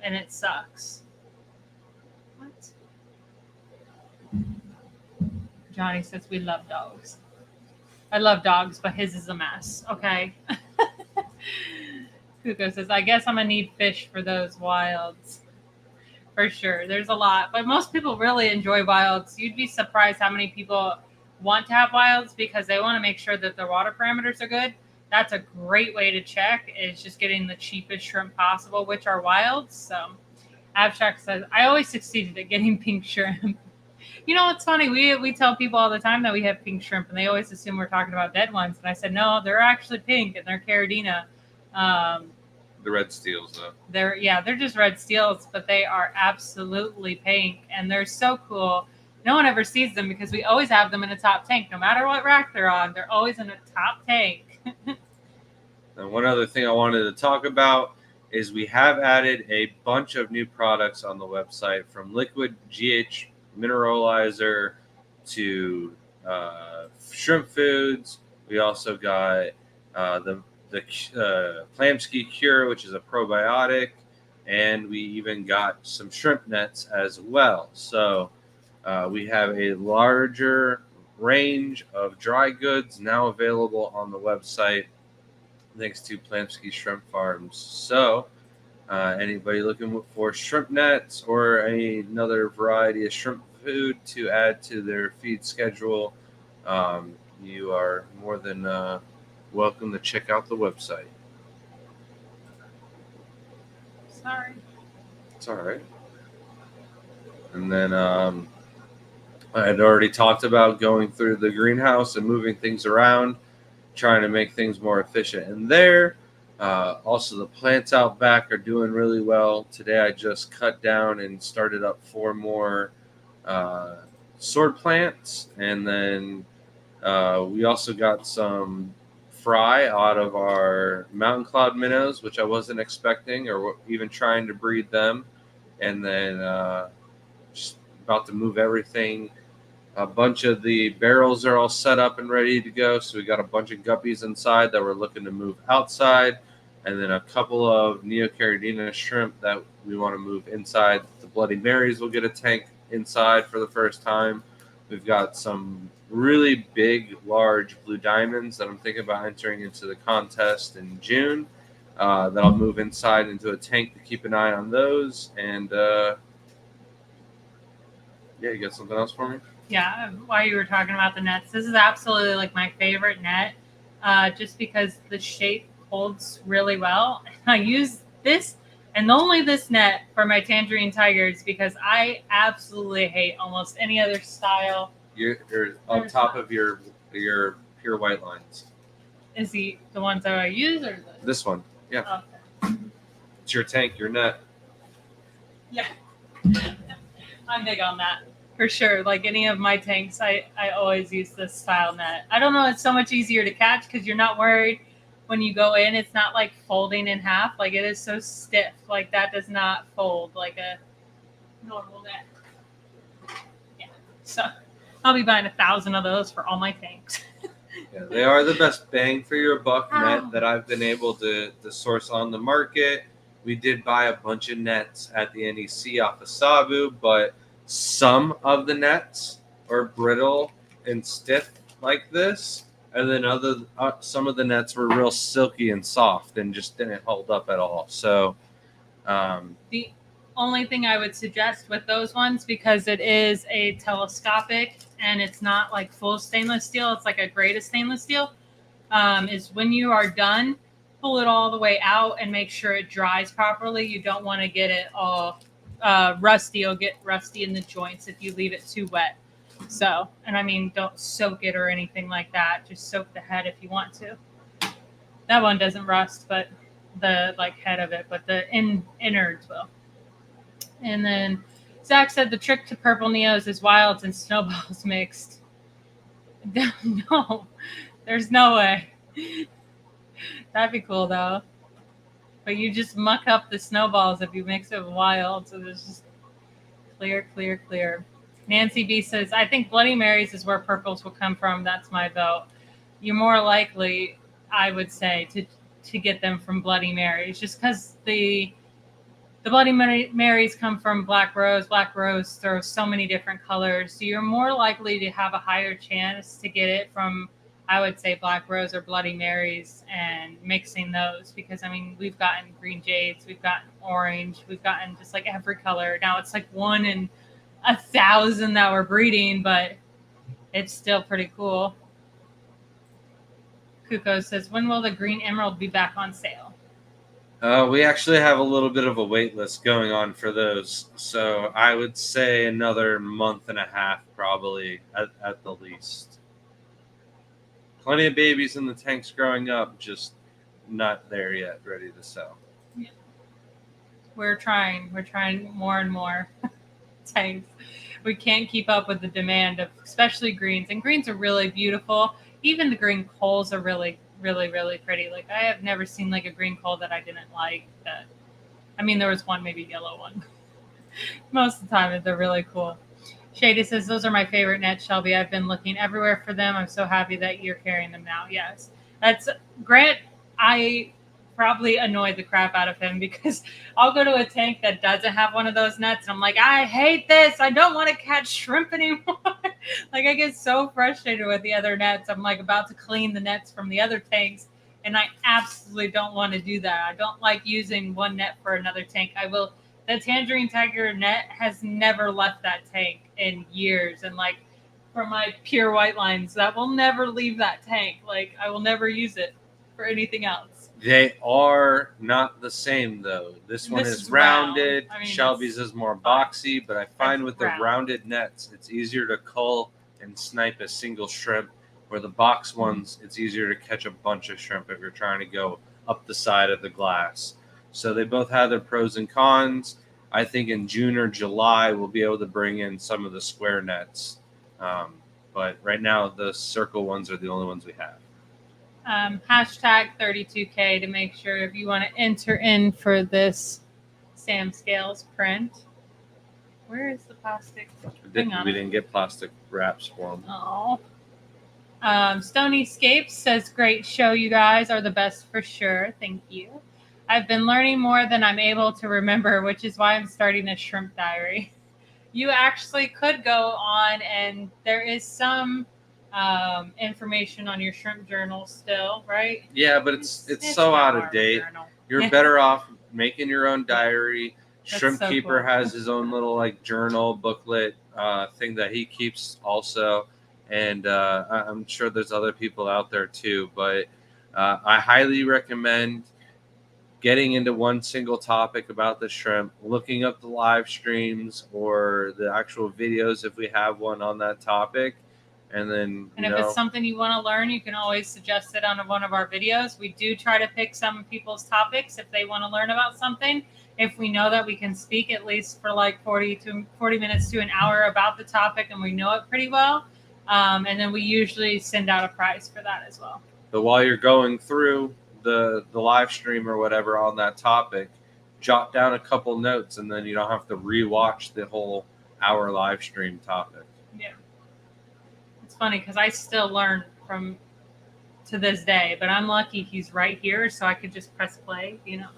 Speaker 2: And it sucks. What? Johnny says we love dogs. I love dogs, but his is a mess. Okay. Kuko says, I guess I'm gonna need fish for those wilds. For sure. There's a lot. But most people really enjoy wilds. You'd be surprised how many people want to have wilds because they want to make sure that their water parameters are good. That's a great way to check, is just getting the cheapest shrimp possible, which are wilds. So Abstract says, I always succeeded at getting pink shrimp. You know, it's funny. We tell people all the time that we have pink shrimp, and they always assume we're talking about dead ones. And I said, no, they're actually pink, and they're Caridina.
Speaker 1: The red steels, though.
Speaker 2: They're just red steels, but they are absolutely pink, and they're so cool. No one ever sees them because we always have them in a top tank. No matter what rack they're on, they're always in a top tank.
Speaker 1: And one other thing I wanted to talk about is we have added a bunch of new products on the website, from liquid GH mineralizer to shrimp foods. We also got the Clamsky Cure, which is a probiotic, and we even got some shrimp nets as well. So we have a larger range of dry goods now available on the website. thanks to Plamsky Shrimp Farms. So, anybody looking for shrimp nets or another variety of shrimp food to add to their feed schedule, you are more than welcome to check out the website.
Speaker 2: Sorry.
Speaker 1: It's all right. And then I had already talked about going through the greenhouse and moving things around, trying to make things more efficient in there. Also, the plants out back are doing really well. Today, I just cut down and started up 4 more sword plants. And then we also got some fry out of our mountain cloud minnows, which I wasn't expecting or even trying to breed them. And then just about to move everything. A bunch of the barrels are all set up and ready to go. So we got a bunch of guppies inside that we're looking to move outside. And then a couple of Neocaridina shrimp that we want to move inside. The Bloody Marys will get a tank inside for the first time. We've got some really big, large blue diamonds that I'm thinking about entering into the contest in June. That I'll move inside into a tank to keep an eye on those. And yeah, you got something else for me?
Speaker 2: Yeah, while you were talking about the nets, this is absolutely like my favorite net, just because the shape holds really well. I use this and only this net for my tangerine tigers because I absolutely hate almost any other style.
Speaker 1: You're on top of your pure white lines.
Speaker 2: Is the ones that I use or
Speaker 1: this one? Yeah.
Speaker 2: Okay.
Speaker 1: It's your tank, your net.
Speaker 2: Yeah, I'm big on that. For sure. Like any of my tanks, I always use this style net. I don't know. It's so much easier to catch because you're not worried when you go in. It's not like folding in half. Like it is so stiff. Like that does not fold like a normal net. Yeah. So I'll be buying 1,000 of those for all my tanks.
Speaker 1: Yeah, they are the best bang for your buck net that I've been able to source on the market. We did buy a bunch of nets at the NEC off of Sabu, but some of the nets are brittle and stiff like this, and then some of the nets were real silky and soft and just didn't hold up at all. So
Speaker 2: the only thing I would suggest with those ones, because it is a telescopic and it's not like full stainless steel, it's like a grade of stainless steel, is when you are done, pull it all the way out and make sure it dries properly. You don't want to get it all rusty. You'll get rusty in the joints if you leave it too wet. So, and I mean, don't soak it or anything like that. Just soak the head if you want to. That one doesn't rust, but the like head of it, but the innards will. And then Zach said the trick to purple neos is wilds and snowballs mixed. No, there's no way. That'd be cool though. But you just muck up the snowballs if you mix it with wild. So there's just clear. Nancy B says, I think Bloody Marys is where purples will come from. That's my vote. You're more likely, I would say, to get them from Bloody Marys, just because the Bloody Marys come from Black Rose. Black Rose throws so many different colors. So you're more likely to have a higher chance to get it from, I would say, Black Rose or Bloody Marys and mixing those. Because, I mean, we've gotten green jades, we've gotten orange, we've gotten just like every color. Now it's like 1 in 1,000 that we're breeding, but it's still pretty cool. Kuko says, when will the green emerald be back on sale?
Speaker 1: We actually have a little bit of a wait list going on for those. So I would say another month and a half probably at the least. Plenty of babies in the tanks growing up, just not there yet, ready to sell.
Speaker 2: Yeah. We're trying more and more tanks. We can't keep up with the demand of especially greens. And greens are really beautiful. Even the green coals are really pretty. Like I have never seen like a green coal that I didn't like. I mean, there was one maybe yellow one. Most of the time they're really cool. Shady says, those are my favorite nets, Shelby. I've been looking everywhere for them. I'm so happy that you're carrying them now. Yes. That's Grant. I probably annoy the crap out of him because I'll go to a tank that doesn't have one of those nets and I'm like, I hate this. I don't want to catch shrimp anymore. Like I get so frustrated with the other nets. I'm like about to clean the nets from the other tanks And I absolutely don't want to do that. I don't like using one net for another tank. The Tangerine Tiger net has never left that tank in years. And like for my pure white lines, that will never leave that tank. Like I will never use it for anything else.
Speaker 1: They are not the same though. This one is rounded.
Speaker 2: I mean,
Speaker 1: Shelby's is more boxy, but I find with the
Speaker 2: round.
Speaker 1: rounded nets, it's easier to cull and snipe a single shrimp. Where the box ones, it's easier to catch a bunch of shrimp if you're trying to go up the side of the glass. So they both have their pros and cons. I think in June or July we'll be able to bring in some of the square nets. But right now the circle ones are the only ones we have.
Speaker 2: Hashtag 32K to make sure if you want to enter in for this Sam Scales print. Where is the plastic?
Speaker 1: We didn't get plastic wraps for them.
Speaker 2: Oh. Stony Scapes says, great show, you guys are the best for sure. Thank you. I've been learning more than I'm able to remember, which is why I'm starting a shrimp diary. You actually could go on, and there is some information on your shrimp journal still, right?
Speaker 1: Yeah, but it's so out of date. You're better off making your own diary. Shrimp
Speaker 2: so
Speaker 1: Keeper
Speaker 2: cool.
Speaker 1: has his own little like journal booklet thing that he keeps also. And I'm sure there's other people out there too, but I highly recommend getting into one single topic about the shrimp, looking up the live streams or the actual videos if we have one on that topic. And then,
Speaker 2: if it's something you want to learn, you can always suggest it on one of our videos. We do try to pick some people's topics if they want to learn about something. If we know that we can speak at least for like 40 minutes to an hour about the topic and we know it pretty well. And then we usually send out a prize for that as well.
Speaker 1: But while you're going through the live stream or whatever on that topic, jot down a couple notes, and then you don't have to rewatch the whole hour live stream topic.
Speaker 2: Yeah. It's funny because I still learn from to this day, but I'm lucky he's right here, so I could just press play, you know.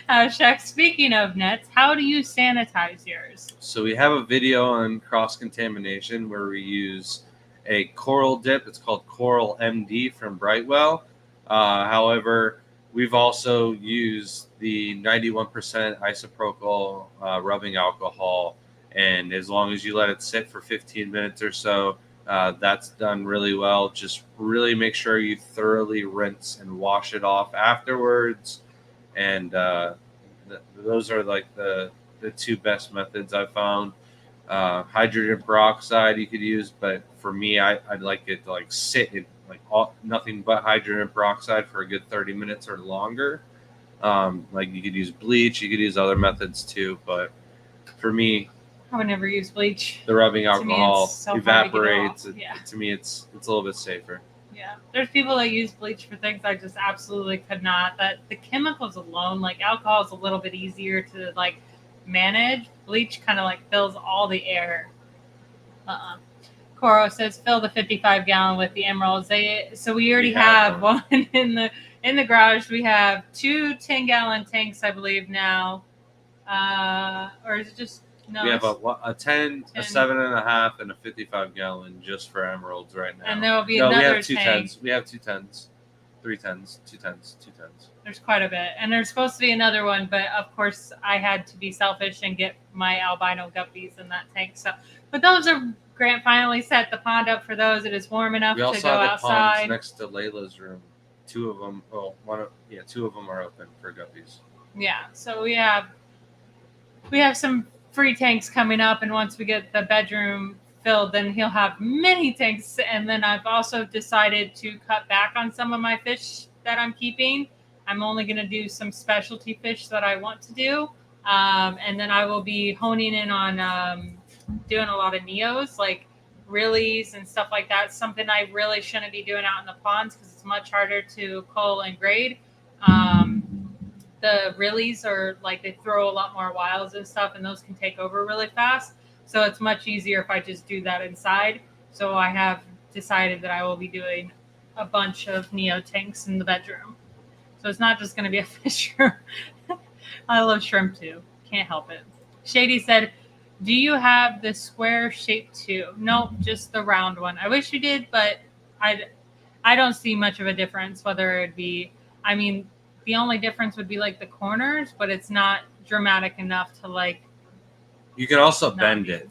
Speaker 2: Shaq, speaking of nets, how do you sanitize yours?
Speaker 1: So we have a video on cross-contamination where we use a coral dip. It's called Coral MD from Brightwell. However, we've also used the 91% isopropyl rubbing alcohol, and as long as you let it sit for 15 minutes or so, that's done really well. Just really make sure you thoroughly rinse and wash it off afterwards. And those are like the two best methods I've found. Hydrogen peroxide you could use, but for me, I'd like it to like sit in like nothing but hydrogen peroxide for a good 30 minutes or longer. Like you could use bleach, you could use other methods too, but for me,
Speaker 2: I would never use bleach.
Speaker 1: The rubbing alcohol evaporates.
Speaker 2: To
Speaker 1: me, it's a little bit safer.
Speaker 2: Yeah, there's people that use bleach for things I just absolutely could not. That the chemicals alone, like alcohol, is a little bit easier to like manage. Bleach kind of like fills all the air. Coro says fill the 55-gallon with the emeralds. So we already have one in the garage. We have 2 10-gallon tanks, I believe now. Or is it just no?
Speaker 1: We have a 10, a 7.5, and a 55-gallon just for emeralds right now.
Speaker 2: And there will be another
Speaker 1: we have 2
Speaker 2: tank.
Speaker 1: 10s. We have 2 10s, 3 10s, 2 10s, 2 10s.
Speaker 2: There's quite a bit, and there's supposed to be another one, but of course I had to be selfish and get my albino guppies in that tank. So, but those are Grant finally set the pond up for those. It is warm enough to go outside. We also have the ponds
Speaker 1: next to Layla's room. 2 of them. Oh, 2 of them are open for guppies.
Speaker 2: Yeah, so we have some free tanks coming up, and once we get the bedroom filled, then he'll have many tanks. And then I've also decided to cut back on some of my fish that I'm keeping. I'm only going to do some specialty fish that I want to do, and then I will be honing in on doing a lot of neos, like rillies and stuff like that. Something I really shouldn't be doing out in the ponds because it's much harder to cull and grade. The rillies are like they throw a lot more wilds and stuff, and those can take over really fast. So it's much easier if I just do that inside. So I have decided that I will be doing a bunch of neo tanks in the bedroom. So it's not just going to be a fish room. I love shrimp too. Can't help it. Shady said, do you have the square shape too? Nope, just the round one. I wish you did, but I I don't see much of a difference whether it'd be, I mean, the only difference would be like the corners, but it's not dramatic enough to like.
Speaker 1: You can also
Speaker 2: not
Speaker 1: bend
Speaker 2: be-
Speaker 1: it.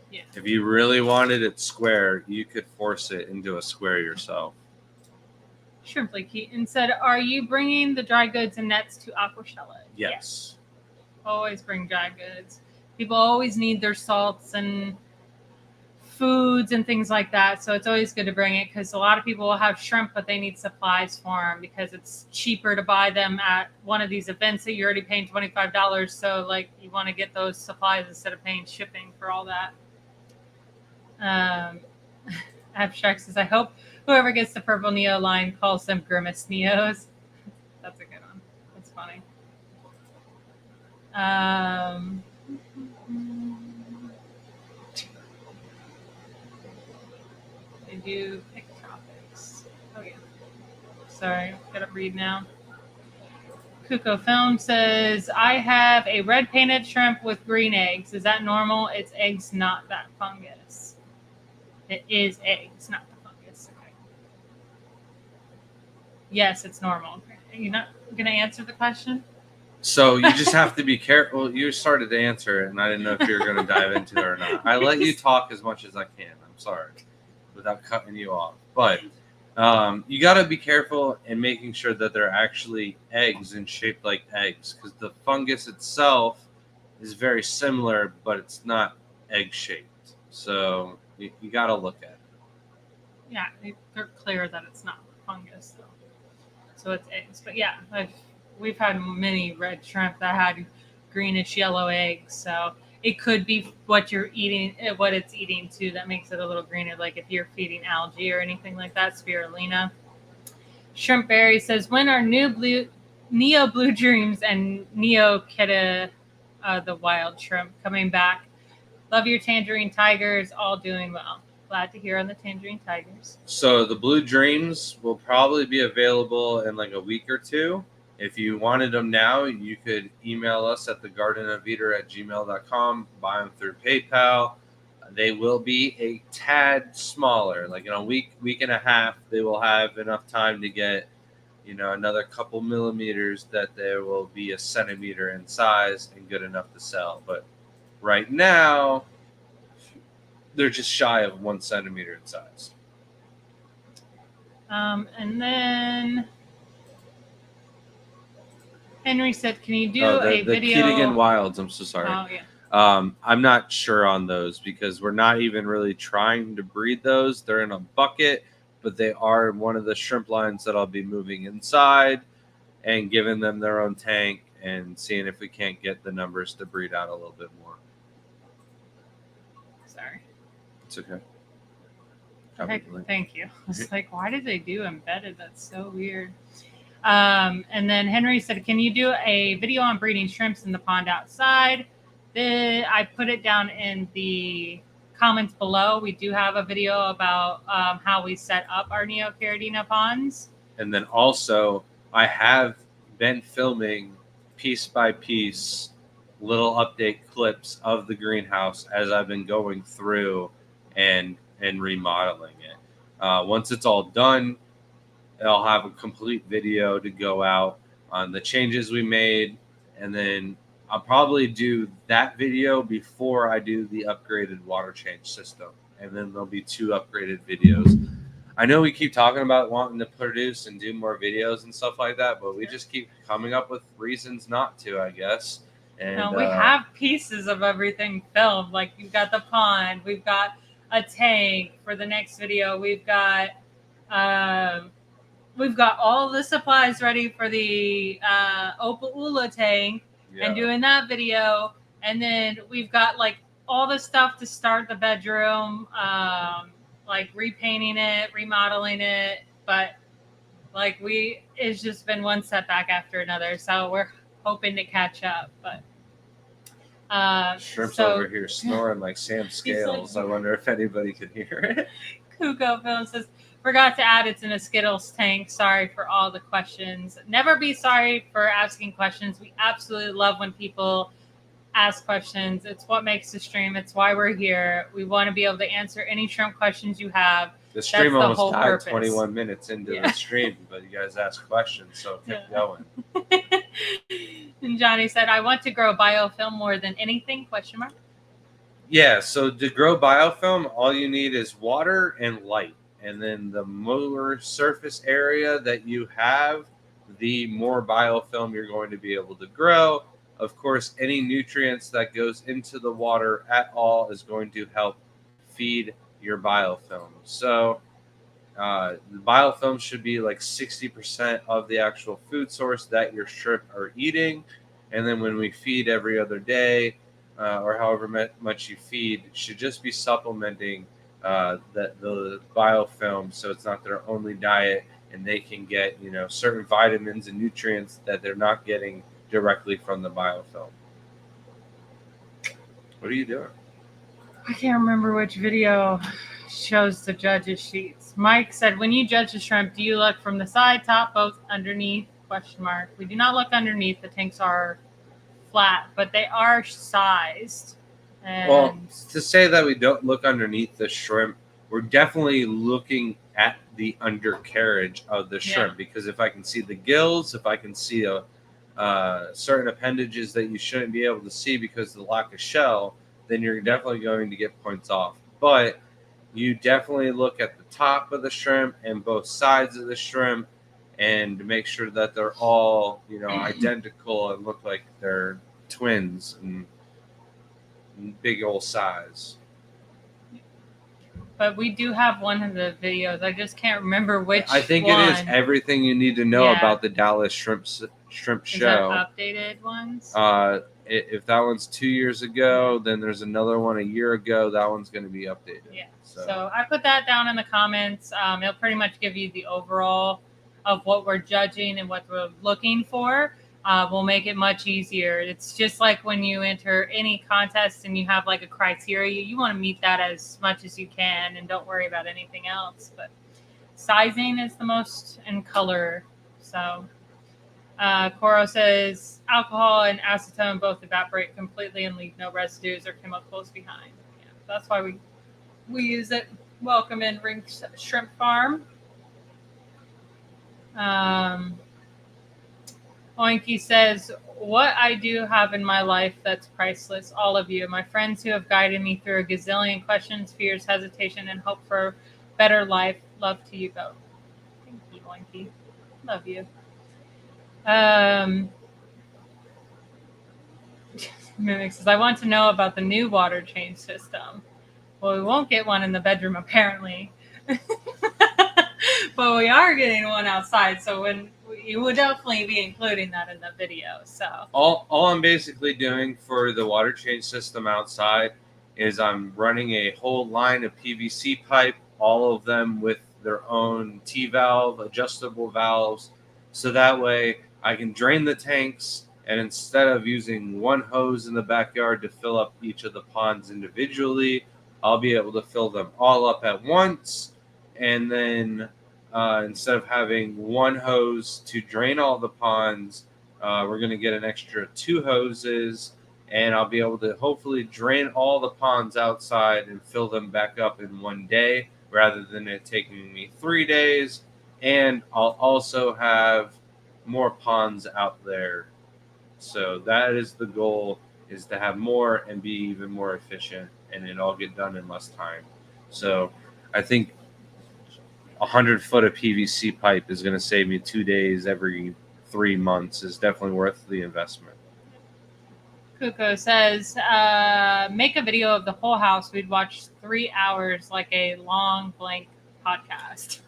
Speaker 2: Yeah.
Speaker 1: If you really wanted it square, you could force it into a square yourself.
Speaker 2: Shrimply Keaton said, "Are you bringing the dry goods and nets to Aquashella?"
Speaker 1: Yes.
Speaker 2: Always bring dry goods. People always need their salts and foods and things like that, so it's always good to bring it because a lot of people will have shrimp, but they need supplies for them because it's cheaper to buy them at one of these events that you're already paying $25. So, like, you want to get those supplies instead of paying shipping for all that. Abstract says, "I hope whoever gets the purple Neo line calls them Grimace Neos." That's a good one. That's funny. They do pick topics. Oh yeah. Sorry, gotta read now. Kuko Film says, "I have a red painted shrimp with green eggs. Is that normal? It's eggs, not that fungus." It is eggs, not the fungus. Okay. Yes, it's normal. You're not going to answer the question?
Speaker 1: So you just have to be careful. You started to answer it, and I didn't know if you were going to dive into it or not. I let you talk as much as I can. I'm sorry, without cutting you off. But you got to be careful in making sure that they're actually eggs and shaped like eggs, because the fungus itself is very similar, but it's not egg shaped. So you got to look at it.
Speaker 2: Yeah, they're clear that it's not fungus, though. So it's eggs. But yeah, we've had many red shrimp that had greenish yellow eggs. So it could be what you're eating, what it's eating too, that makes it a little greener. Like if you're feeding algae or anything like that, spirulina. Shrimp Berry says, "When are Neo Blue Dreams and Neocaridina, the wild shrimp, coming back? Love your Tangerine Tigers, all doing well." Glad to hear on the Tangerine Tigers.
Speaker 1: So the Blue Dreams will probably be available in like a week or two. If you wanted them now, you could email us at thegardenofeater@gmail.com, buy them through PayPal. They will be a tad smaller. Like in a week and a half, they will have enough time to get, another couple millimeters that there will be a centimeter in size and good enough to sell. But right now, they're just shy of 1 centimeter in size.
Speaker 2: And then Henry said, "Can you do
Speaker 1: the
Speaker 2: video?"
Speaker 1: Keatigan Wilds. I'm so sorry.
Speaker 2: Oh, yeah.
Speaker 1: I'm not sure on those because we're not even really trying to breed those. They're in a bucket, but they are one of the shrimp lines that I'll be moving inside and giving them their own tank and seeing if we can't get the numbers to breed out a little bit more.
Speaker 2: Sorry.
Speaker 1: It's okay.
Speaker 2: Thank you. I was like, why did they do embedded? That's so weird. And then Henry said, "Can you do a video on breeding shrimps in the pond outside?" I put it down in the comments below. We do have a video about how we set up our Neocaridina ponds.
Speaker 1: And then also, I have been filming piece by piece little update clips of the greenhouse as I've been going through and remodeling it. Once it's all done, I'll have a complete video to go out on the changes we made, and then I'll probably do that video before I do the upgraded water change system, and then there'll be 2 upgraded videos. I know we keep talking about wanting to produce and do more videos and stuff like that, but we just keep coming up with reasons not to, I guess. And
Speaker 2: no, we have pieces of everything filmed. Like, we've got the pond, we've got a tank for the next video, we've got all the supplies ready for the Opalula tank and doing that video. And then we've got like all the stuff to start the bedroom, like repainting it, remodeling it. But like it's just been one setback after another. So we're hoping to catch up. But
Speaker 1: Shrimp's over here snoring like Sam Scales. I wonder if anybody could hear it.
Speaker 2: Kuko Film says, "Forgot to add it's in a Skittles tank. Sorry for all the questions." Never be sorry for asking questions. We absolutely love when people ask questions. It's what makes the stream. It's why we're here. We want to be able to answer any shrimp questions you have.
Speaker 1: The stream
Speaker 2: That's the
Speaker 1: almost
Speaker 2: whole
Speaker 1: died
Speaker 2: purpose.
Speaker 1: 21 minutes into the stream, but you guys asked questions, so it kept going.
Speaker 2: And Johnny said, "I want to grow biofilm more than anything?" ?
Speaker 1: Yeah, so to grow biofilm, all you need is water and light. And then the more surface area that you have, the more biofilm you're going to be able to grow. Of course, any nutrients that goes into the water at all is going to help feed your biofilm. So the biofilm should be like 60% of the actual food source that your shrimp are eating. And then when we feed every other day, or however much you feed, it should just be supplementing the biofilm, so it's not their only diet, and they can get certain vitamins and nutrients that they're not getting directly from the biofilm. What are you doing?
Speaker 2: I can't remember which video shows the judges sheets. Mike said, "When you judge the shrimp, do you look from the side, top, both, underneath? ? We do not look underneath. The tanks are flat, but they are sized." And
Speaker 1: well, to say that we don't look underneath the shrimp, we're definitely looking at the undercarriage of the shrimp, because if I can see the gills, if I can see certain appendages that you shouldn't be able to see because of the lack of shell, then you're definitely going to get points off. But you definitely look at the top of the shrimp and both sides of the shrimp, and make sure that they're all identical and look like they're twins and big old size.
Speaker 2: But we do have one of the videos. I just can't remember which.
Speaker 1: I think it is everything you need to know about the Dallas shrimp show.
Speaker 2: Is that updated ones?
Speaker 1: If that one's 2 years ago, then there's another one a year ago. That one's going to be updated.
Speaker 2: Yeah. So I put that down in the comments. It'll pretty much give you the overall of what we're judging and what we're looking for. We'll make it much easier. It's just like when you enter any contest and you have like a criteria, you want to meet that as much as you can and don't worry about anything else. But sizing is the most, and color. So Coro says alcohol and acetone both evaporate completely and leave no residues or chemicals behind. Yeah, that's why we use it. Welcome in Ring Shrimp Farm. Oinky says, "What I do have in my life that's priceless, all of you. My friends who have guided me through a gazillion questions, fears, hesitation, and hope for a better life. Love to you both." Thank you, Oinky. Love you. Mimic says, "I want to know about the new water change system." Well, we won't get one in the bedroom, apparently. But we are getting one outside, so you will definitely be including that in the video. So
Speaker 1: all I'm basically doing for the water change system outside is I'm running a whole line of PVC pipe, all of them with their own T-valve, adjustable valves, so that way I can drain the tanks, and instead of using one hose in the backyard to fill up each of the ponds individually, I'll be able to fill them all up at once. And then instead of having one hose to drain all the ponds, we're going to get an extra 2 hoses, and I'll be able to hopefully drain all the ponds outside and fill them back up in one day rather than it taking me 3 days. And I'll also have more ponds out there. So that is the goal, is to have more and be even more efficient, and it all get done in less time. So I think 100 foot of PVC pipe is going to save me 2 days every 3 months. Is definitely worth the investment.
Speaker 2: Kuko says, "Make a video of the whole house. We'd watch 3 hours like a long blank podcast."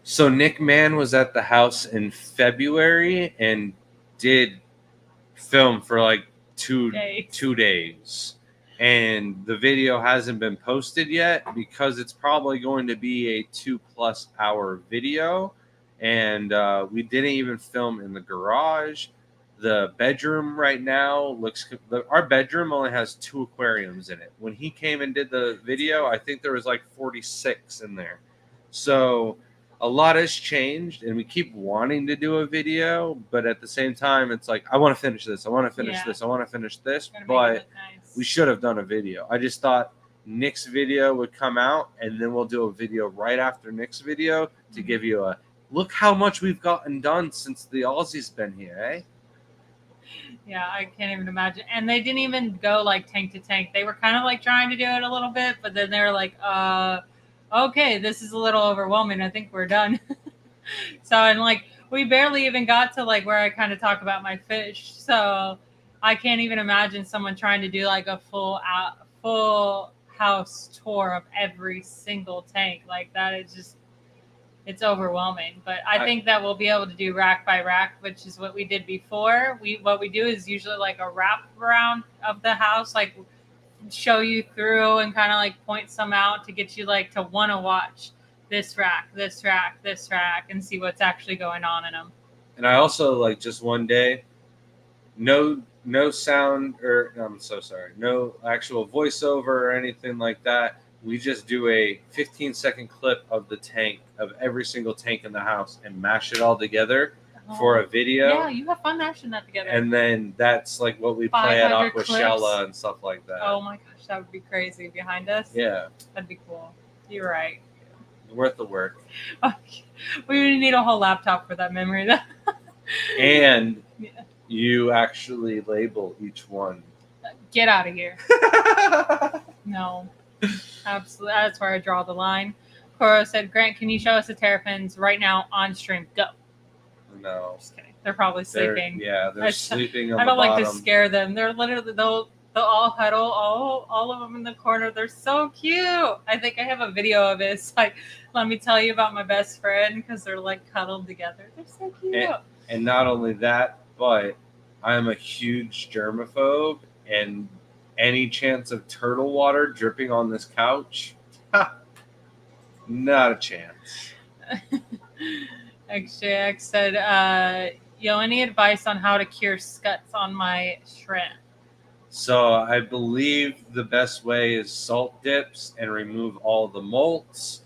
Speaker 1: So Nick Mann was at the house in February and did film for like two days. And the video hasn't been posted yet because it's probably going to be a 2+ hour video. And we didn't even film in the garage. The bedroom right now our bedroom only has 2 aquariums in it. When he came and did the video, I think there was like 46 in there. So a lot has changed, and we keep wanting to do a video, but at the same time, it's like, I want to finish this. I want to finish this. I want to finish this, but we should have done a video. I just thought Nick's video would come out, and then we'll do a video right after Nick's video to give you a look how much we've gotten done since the Aussie's been here, eh?
Speaker 2: Yeah, I can't even imagine. And they didn't even go like tank to tank. They were kind of like trying to do it a little bit, but then they were like, okay, this is a little overwhelming. I think we're done. So, and like, we barely even got to like where I kind of talk about my fish. So I can't even imagine someone trying to do like a full house tour of every single tank like that. It's just, it's overwhelming. But I think that we'll be able to do rack by rack, which is what we did before. What we do is usually like a wrap around of the house, like show you through and kind of like point some out to get you like to want to watch this rack, this rack, this rack, and see what's actually going on in them.
Speaker 1: And I also like just one day, no sound, or I'm so sorry, no actual voiceover or anything like that. We just do a 15-second clip of the tank, of every single tank in the house, and mash it all together for a video.
Speaker 2: Yeah, you have fun mashing that together.
Speaker 1: And then that's like what we play at Aquashella and stuff like that.
Speaker 2: Oh my gosh, that would be crazy behind us.
Speaker 1: Yeah.
Speaker 2: That'd be cool. You're right.
Speaker 1: Worth the work.
Speaker 2: Okay. We need a whole laptop for that memory.
Speaker 1: And you actually label each one.
Speaker 2: Get out of here. No. Absolutely. That's where I draw the line. Coro said, Grant, can you show us the terrapins right now on stream? Go.
Speaker 1: No.
Speaker 2: Just kidding. They're probably sleeping.
Speaker 1: They're sleeping on the
Speaker 2: I don't
Speaker 1: bottom.
Speaker 2: like to scare them. They're literally, they'll all huddle, all of them in the corner. They're so cute. I think I have a video of it. It's like, let me tell you about my best friend, because they're like cuddled together. They're so cute.
Speaker 1: And not only that, but I'm a huge germaphobe, and any chance of turtle water dripping on this couch, not a chance.
Speaker 2: XJX said, any advice on how to cure scuts on my shrimp?
Speaker 1: So I believe the best way is salt dips and remove all the molts.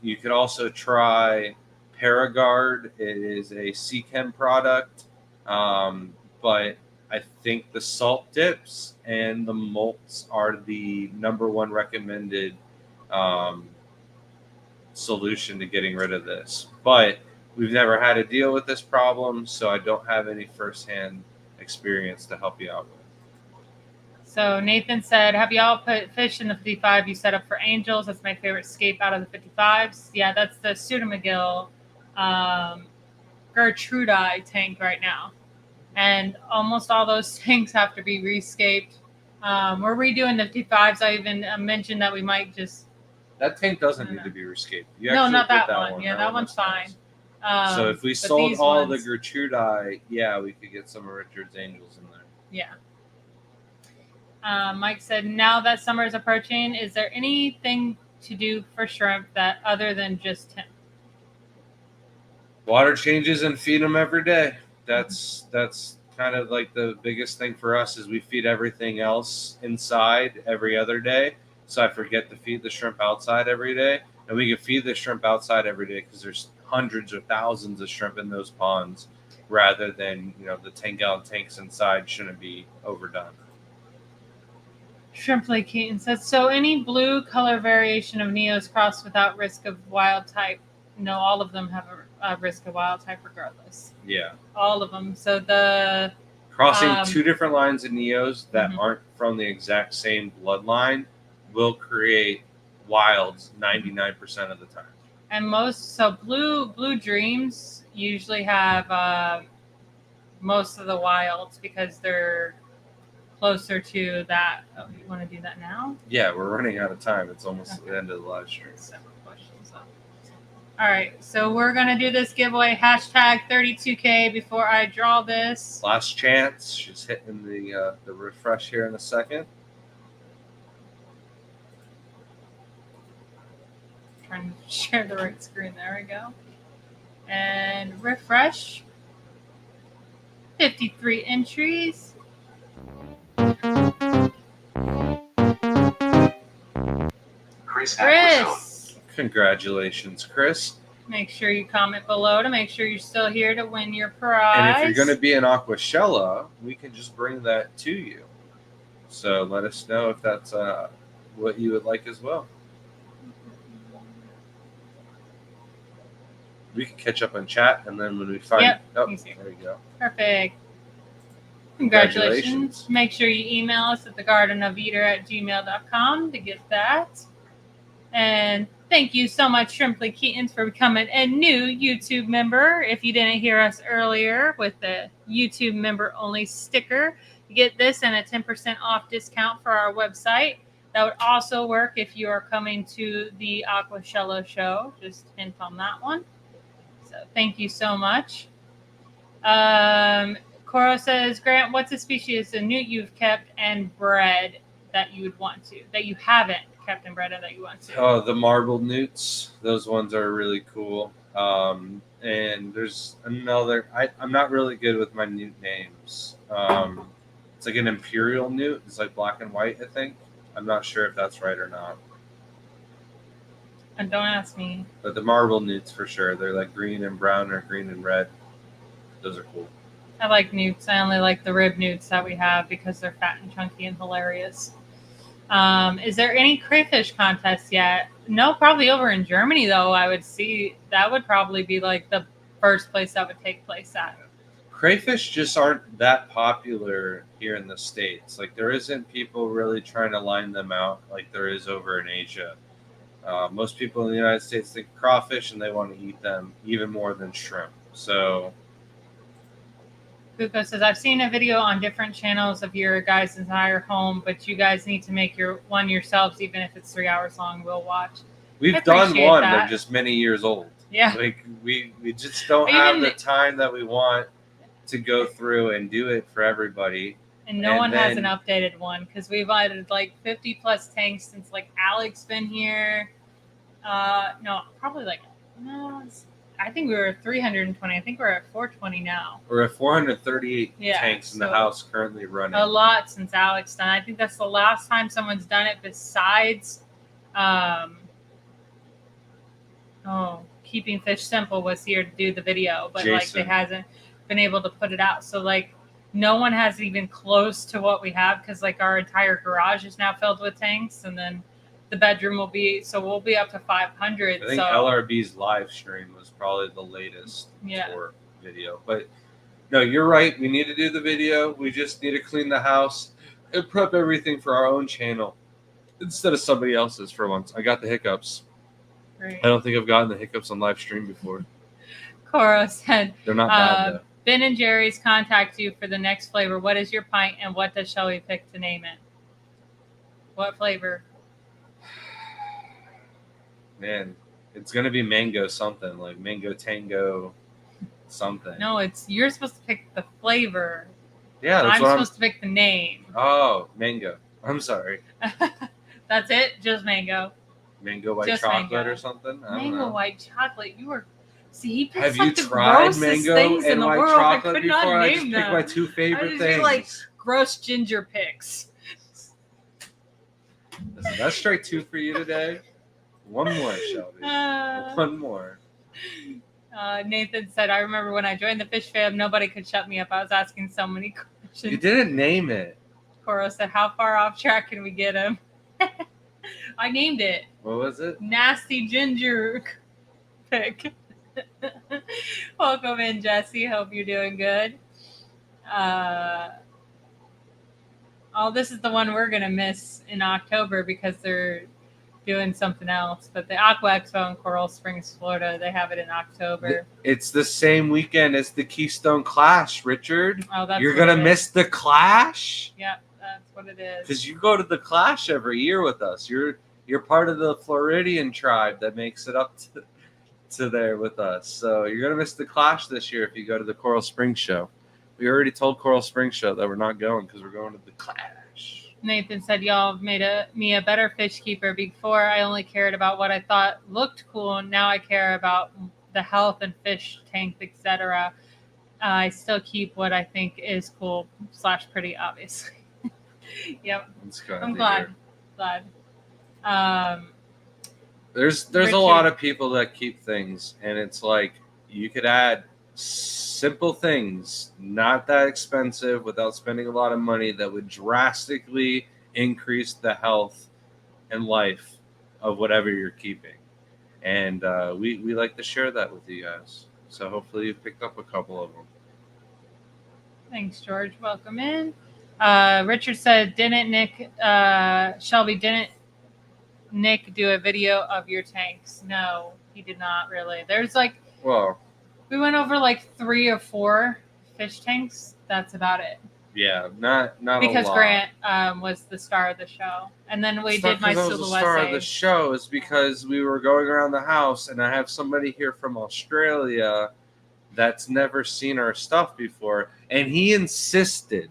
Speaker 1: You could also try Paragard. It is a Seachem product, but I think the salt dips and the molts are the number one recommended solution to getting rid of this. But we've never had to deal with this problem, so I don't have any firsthand experience to help you out with.
Speaker 2: So Nathan said, have y'all put fish in the 55 you set up for angels? That's my favorite scape out of the 55s. Yeah, that's the Pseudomagil Gertrudii tank right now. And almost all those tanks have to be rescaped. We're redoing the 55s. I even mentioned that we might just...
Speaker 1: That tank doesn't need to be rescaped.
Speaker 2: No, not that one. Yeah, that one's fine.
Speaker 1: Nice. So if we sold all the Gertrudii, yeah, we could get some of Richard's angels in there.
Speaker 2: Yeah. Mike said, now that summer is approaching, is there anything to do for shrimp that other than just him?
Speaker 1: Water changes and feed them every day. That's kind of like the biggest thing for us is we feed everything else inside every other day. So I forget to feed the shrimp outside every day. And we can feed the shrimp outside every day because there's hundreds or thousands of shrimp in those ponds rather than, the 10-gallon tanks inside shouldn't be overdone.
Speaker 2: Shrimp Lake Keaton says, so any blue color variation of Neos crossed without risk of wild type? No, all of them have a risk of wild type regardless.
Speaker 1: Yeah.
Speaker 2: All of them. So the...
Speaker 1: Crossing two different lines of Neos that aren't from the exact same bloodline will create wilds 99% of the time.
Speaker 2: And blue dreams usually have most of the wilds because they're closer to that. Oh, you want to do that now?
Speaker 1: Yeah, we're running out of time. It's almost the end of the live stream.
Speaker 2: All right, so we're going to do this giveaway, hashtag 32K before I draw this.
Speaker 1: Last chance. She's hitting the refresh here in a second.
Speaker 2: Trying to share the right screen. There we go. And refresh. 53 entries. Chris.
Speaker 1: Congratulations, Chris.
Speaker 2: Make sure you comment below to make sure you're still here to win your prize.
Speaker 1: And if you're going to be in Aquashella, we can just bring that to you. So let us know if that's what you would like as well. We can catch up on chat, and then when we find...
Speaker 2: Yep,
Speaker 1: Oh,
Speaker 2: easy.
Speaker 1: there you go.
Speaker 2: Perfect. Congratulations. Make sure you email us at thegardenofeater@gmail.com to get that. And thank you so much, Shrimply Keatons, for becoming a new YouTube member. If you didn't hear us earlier with the YouTube member only sticker, you get this and a 10% off discount for our website. That would also work if you are coming to the Aquashella show. Just hint on that one. So thank you so much. Coro says, Grant, what's a species of newt you've kept and bred that you would want to, that you haven't kept and bred and that you want to?
Speaker 1: Oh, the marbled newts. Those ones are really cool. And there's another. I'm not really good with my newt names. It's like an imperial newt. It's like black and white, I think. I'm not sure if that's right or not.
Speaker 2: And don't ask me.
Speaker 1: But the marble newts for sure. They're like green and brown or green and red. Those are cool.
Speaker 2: I like newts. I only like the rib newts that we have because they're fat and chunky and hilarious. Is there any crayfish contests yet? No, probably over in Germany, though. I would see that would probably be like the first place that would take place at.
Speaker 1: Crayfish just aren't that popular here in the States. Like, there isn't people really trying to line them out like there is over in Asia. Most people in the United States think crawfish and they want to eat them even more than shrimp. So
Speaker 2: Kuko says, I've seen a video on different channels of your guys' entire home, but you guys need to make your one yourselves, even if it's 3 hours long. We'll watch.
Speaker 1: We've done one. They're just many years old.
Speaker 2: Yeah.
Speaker 1: Like, we just don't have the time that we want to go through and do it for everybody.
Speaker 2: And no one has an updated one because we've added like 50 plus tanks since like Alex been here. No, probably like, no, I think we were at 320. I think we're at 420 now.
Speaker 1: We're at 438 tanks in the house currently running.
Speaker 2: A lot since Alex done. I think that's the last time someone's done it besides, Keeping Fish Simple was here to do the video, but
Speaker 1: Jason.
Speaker 2: Like they hasn't been able to put it out. So like no one has even close to what we have because like our entire garage is now filled with tanks, and then the bedroom will be, so we'll be up to 500.
Speaker 1: I think LRB's live stream was probably the latest for video. But no, you're right. We need to do the video. We just need to clean the house and prep everything for our own channel instead of somebody else's for once. I got the hiccups.
Speaker 2: Great.
Speaker 1: I don't think I've gotten the hiccups on live stream before.
Speaker 2: Cora said,
Speaker 1: they're not bad, though.
Speaker 2: Ben and Jerry's contact you for the next flavor. What is your pint and what does Shelby pick to name it? What flavor?
Speaker 1: Man, it's going to be mango something, like mango tango something.
Speaker 2: No, you're supposed to pick the flavor.
Speaker 1: Yeah,
Speaker 2: I'm supposed to pick the name.
Speaker 1: Oh, mango. I'm sorry.
Speaker 2: That's it? Just mango.
Speaker 1: Mango white chocolate or something?
Speaker 2: Mango white chocolate. You were... See, he picks
Speaker 1: Have
Speaker 2: like
Speaker 1: you
Speaker 2: the
Speaker 1: tried mango
Speaker 2: things
Speaker 1: and
Speaker 2: in the
Speaker 1: white
Speaker 2: world.
Speaker 1: chocolate
Speaker 2: I could
Speaker 1: before?
Speaker 2: not
Speaker 1: I
Speaker 2: name
Speaker 1: just
Speaker 2: them.
Speaker 1: picked my two favorite things.
Speaker 2: Like gross ginger picks.
Speaker 1: Listen, that's strike 2 for you today. One more, Shelby. One more.
Speaker 2: Nathan said, I remember when I joined the fish fam, nobody could shut me up. I was asking so many questions.
Speaker 1: You didn't name it.
Speaker 2: Coro said, how far off track can we get him? I named it.
Speaker 1: What was it?
Speaker 2: Nasty ginger pick. Welcome in, Jesse. Hope you're doing good. This is the one we're going to miss in October because they're doing something else. But the Aqua Expo in Coral Springs, Florida, they have it in October.
Speaker 1: It's the same weekend as the Keystone Clash, Richard.
Speaker 2: Oh, that's
Speaker 1: You're going to miss the Clash?
Speaker 2: Yep, that's what it is.
Speaker 1: Because you go to the Clash every year with us. You're part of the Floridian tribe that makes it up to there with us. So you're going to miss the Clash this year if you go to the Coral Springs show. We already told Coral Springs show that we're not going because we're going to the Clash.
Speaker 2: Nathan said, y'all have made me a better fish keeper. Before, I only cared about what I thought looked cool. And now I care about the health and fish tank, etc. I still keep what I think is cool / pretty, obviously. Yep. I'm glad.
Speaker 1: There's Richard, a lot of people that keep things, and it's like you could add simple things, not that expensive, without spending a lot of money, that would drastically increase the health and life of whatever you're keeping. And we like to share that with you guys. So hopefully you picked up a couple of them.
Speaker 2: Thanks, George. Welcome in. Richard said, Shelby, didn't Nick do a video of your tanks? No, he did not really. There's we went over 3 or 4 fish tanks. That's about it.
Speaker 1: Yeah, not
Speaker 2: because
Speaker 1: a lot.
Speaker 2: Grant was the star of the show, and then we did my silhouette.
Speaker 1: The star of the show is because we were going around the house, and I have somebody here from Australia that's never seen our stuff before, and he insisted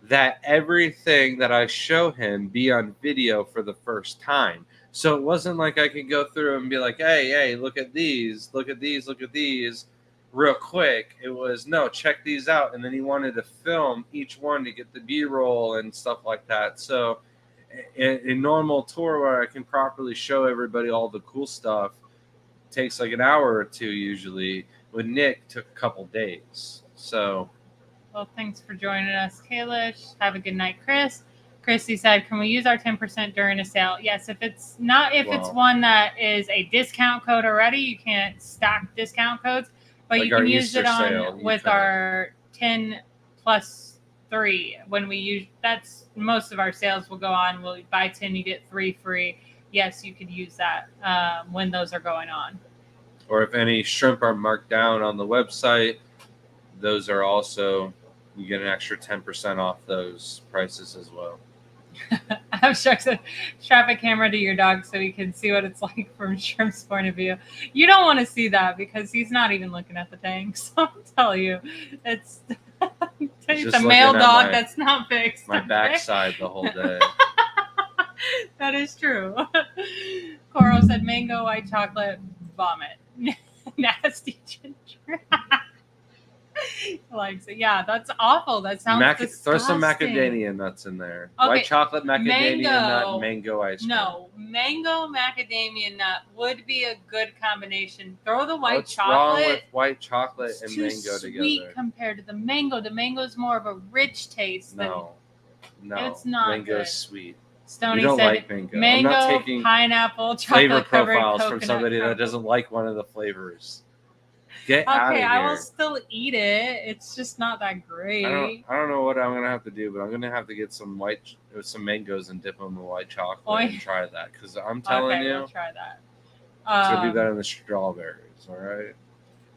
Speaker 1: that everything that I show him be on video for the first time. So it wasn't like I could go through and be like, hey, look at these, look at these, look at these, real quick. It was, no, check these out. And then he wanted to film each one to get the B-roll and stuff like that. So a normal tour where I can properly show everybody all the cool stuff takes like an hour or two usually. With Nick, took a couple days. So,
Speaker 2: well, thanks for joining us, Kalish. Have a good night, Chris. Christy said, "Can we use our 10% during a sale?" Yes, if it's one that is a discount code already, you can't stack discount codes, but you can use it on with our 10 plus 3. When we use that's most of our sales will go on. We'll buy 10, you get 3 free. Yes, you could use that when those are going on.
Speaker 1: Or if any shrimp are marked down on the website, those are also, you get an extra 10% off those prices as well.
Speaker 2: I've said, strap a camera to your dog so he can see what it's like from Shrimp's point of view. You don't want to see that because he's not even looking at the tank. So I'll tell you, it's a male dog that's not fixed.
Speaker 1: My backside the whole day.
Speaker 2: That is true. Coral said, mango, white chocolate, vomit. Nasty ginger. Likes it. Yeah, that's awful. That sounds disgusting.
Speaker 1: Throw some macadamia nuts in there. Okay. White chocolate macadamia nut, mango ice cream.
Speaker 2: No, mango macadamia nut would be a good combination. Throw the white chocolate.
Speaker 1: What's wrong with white chocolate and mango together?
Speaker 2: It's sweet compared to the mango. The mango is more of a rich taste.
Speaker 1: No,
Speaker 2: it's not.
Speaker 1: Mango's sweet.
Speaker 2: Stoney
Speaker 1: you don't
Speaker 2: said
Speaker 1: like mango.
Speaker 2: Mango,
Speaker 1: I'm not taking
Speaker 2: pineapple,
Speaker 1: flavor
Speaker 2: chocolate
Speaker 1: profiles from somebody that doesn't like one of the flavors. Get out of here.
Speaker 2: I will still eat it. It's just not that great.
Speaker 1: I don't know what I'm gonna have to do, but I'm gonna have to get some mangoes and dip them in white chocolate and try that. Because I'm telling you,
Speaker 2: we'll try that.
Speaker 1: It's gonna be better than the strawberries. All right.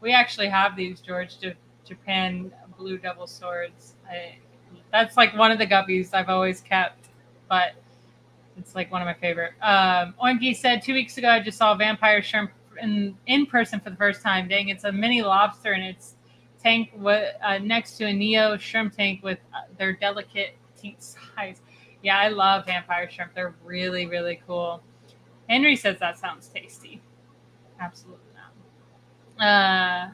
Speaker 2: We actually have these George Japan blue double swords. That's like one of the guppies I've always kept, but it's like one of my favorite. Oinky said 2 weeks ago I just saw vampire shrimp in person for the first time. Dang, it's a mini lobster and it's tank next to a Neo shrimp tank with their delicate petite size. Yeah, I love vampire shrimp. They're really, really cool. Henry says that sounds tasty. Absolutely not.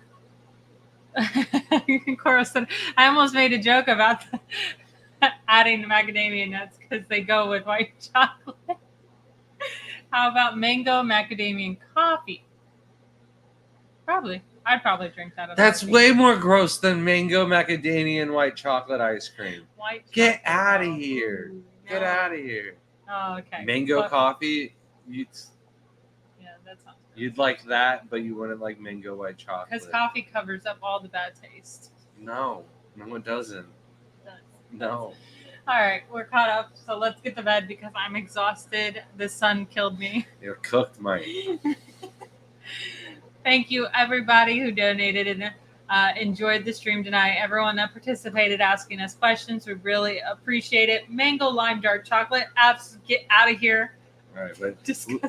Speaker 2: Cora said, I almost made a joke about adding the macadamia nuts because they go with white chocolate. How about mango, macadamia, and coffee? I'd probably drink that.
Speaker 1: That's way more gross than mango, macadamia, and white chocolate ice cream. Get out of here. Get out of here.
Speaker 2: Oh, okay.
Speaker 1: Mango coffee,
Speaker 2: yeah, that sounds good.
Speaker 1: You'd like that, but you wouldn't like mango white chocolate.
Speaker 2: Because coffee covers up all the bad taste.
Speaker 1: No, it doesn't. No.
Speaker 2: All right, we're caught up, so let's get to bed because I'm exhausted. The sun killed me.
Speaker 1: You're cooked, Mike.
Speaker 2: Thank you, everybody who donated and enjoyed the stream tonight. Everyone that participated asking us questions, we really appreciate it. Mango lime dark chocolate, apps, get out of here.
Speaker 1: All right, but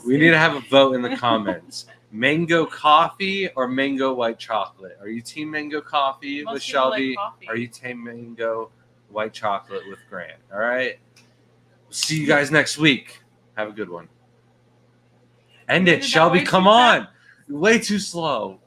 Speaker 1: we need to have a vote in the comments. Mango coffee or mango white chocolate? Are you team mango coffee with Shelby? Are you team mango white chocolate with Grant? All right. We'll see you guys next week. Have a good one. End it, Shelby. Come on. You're way too slow.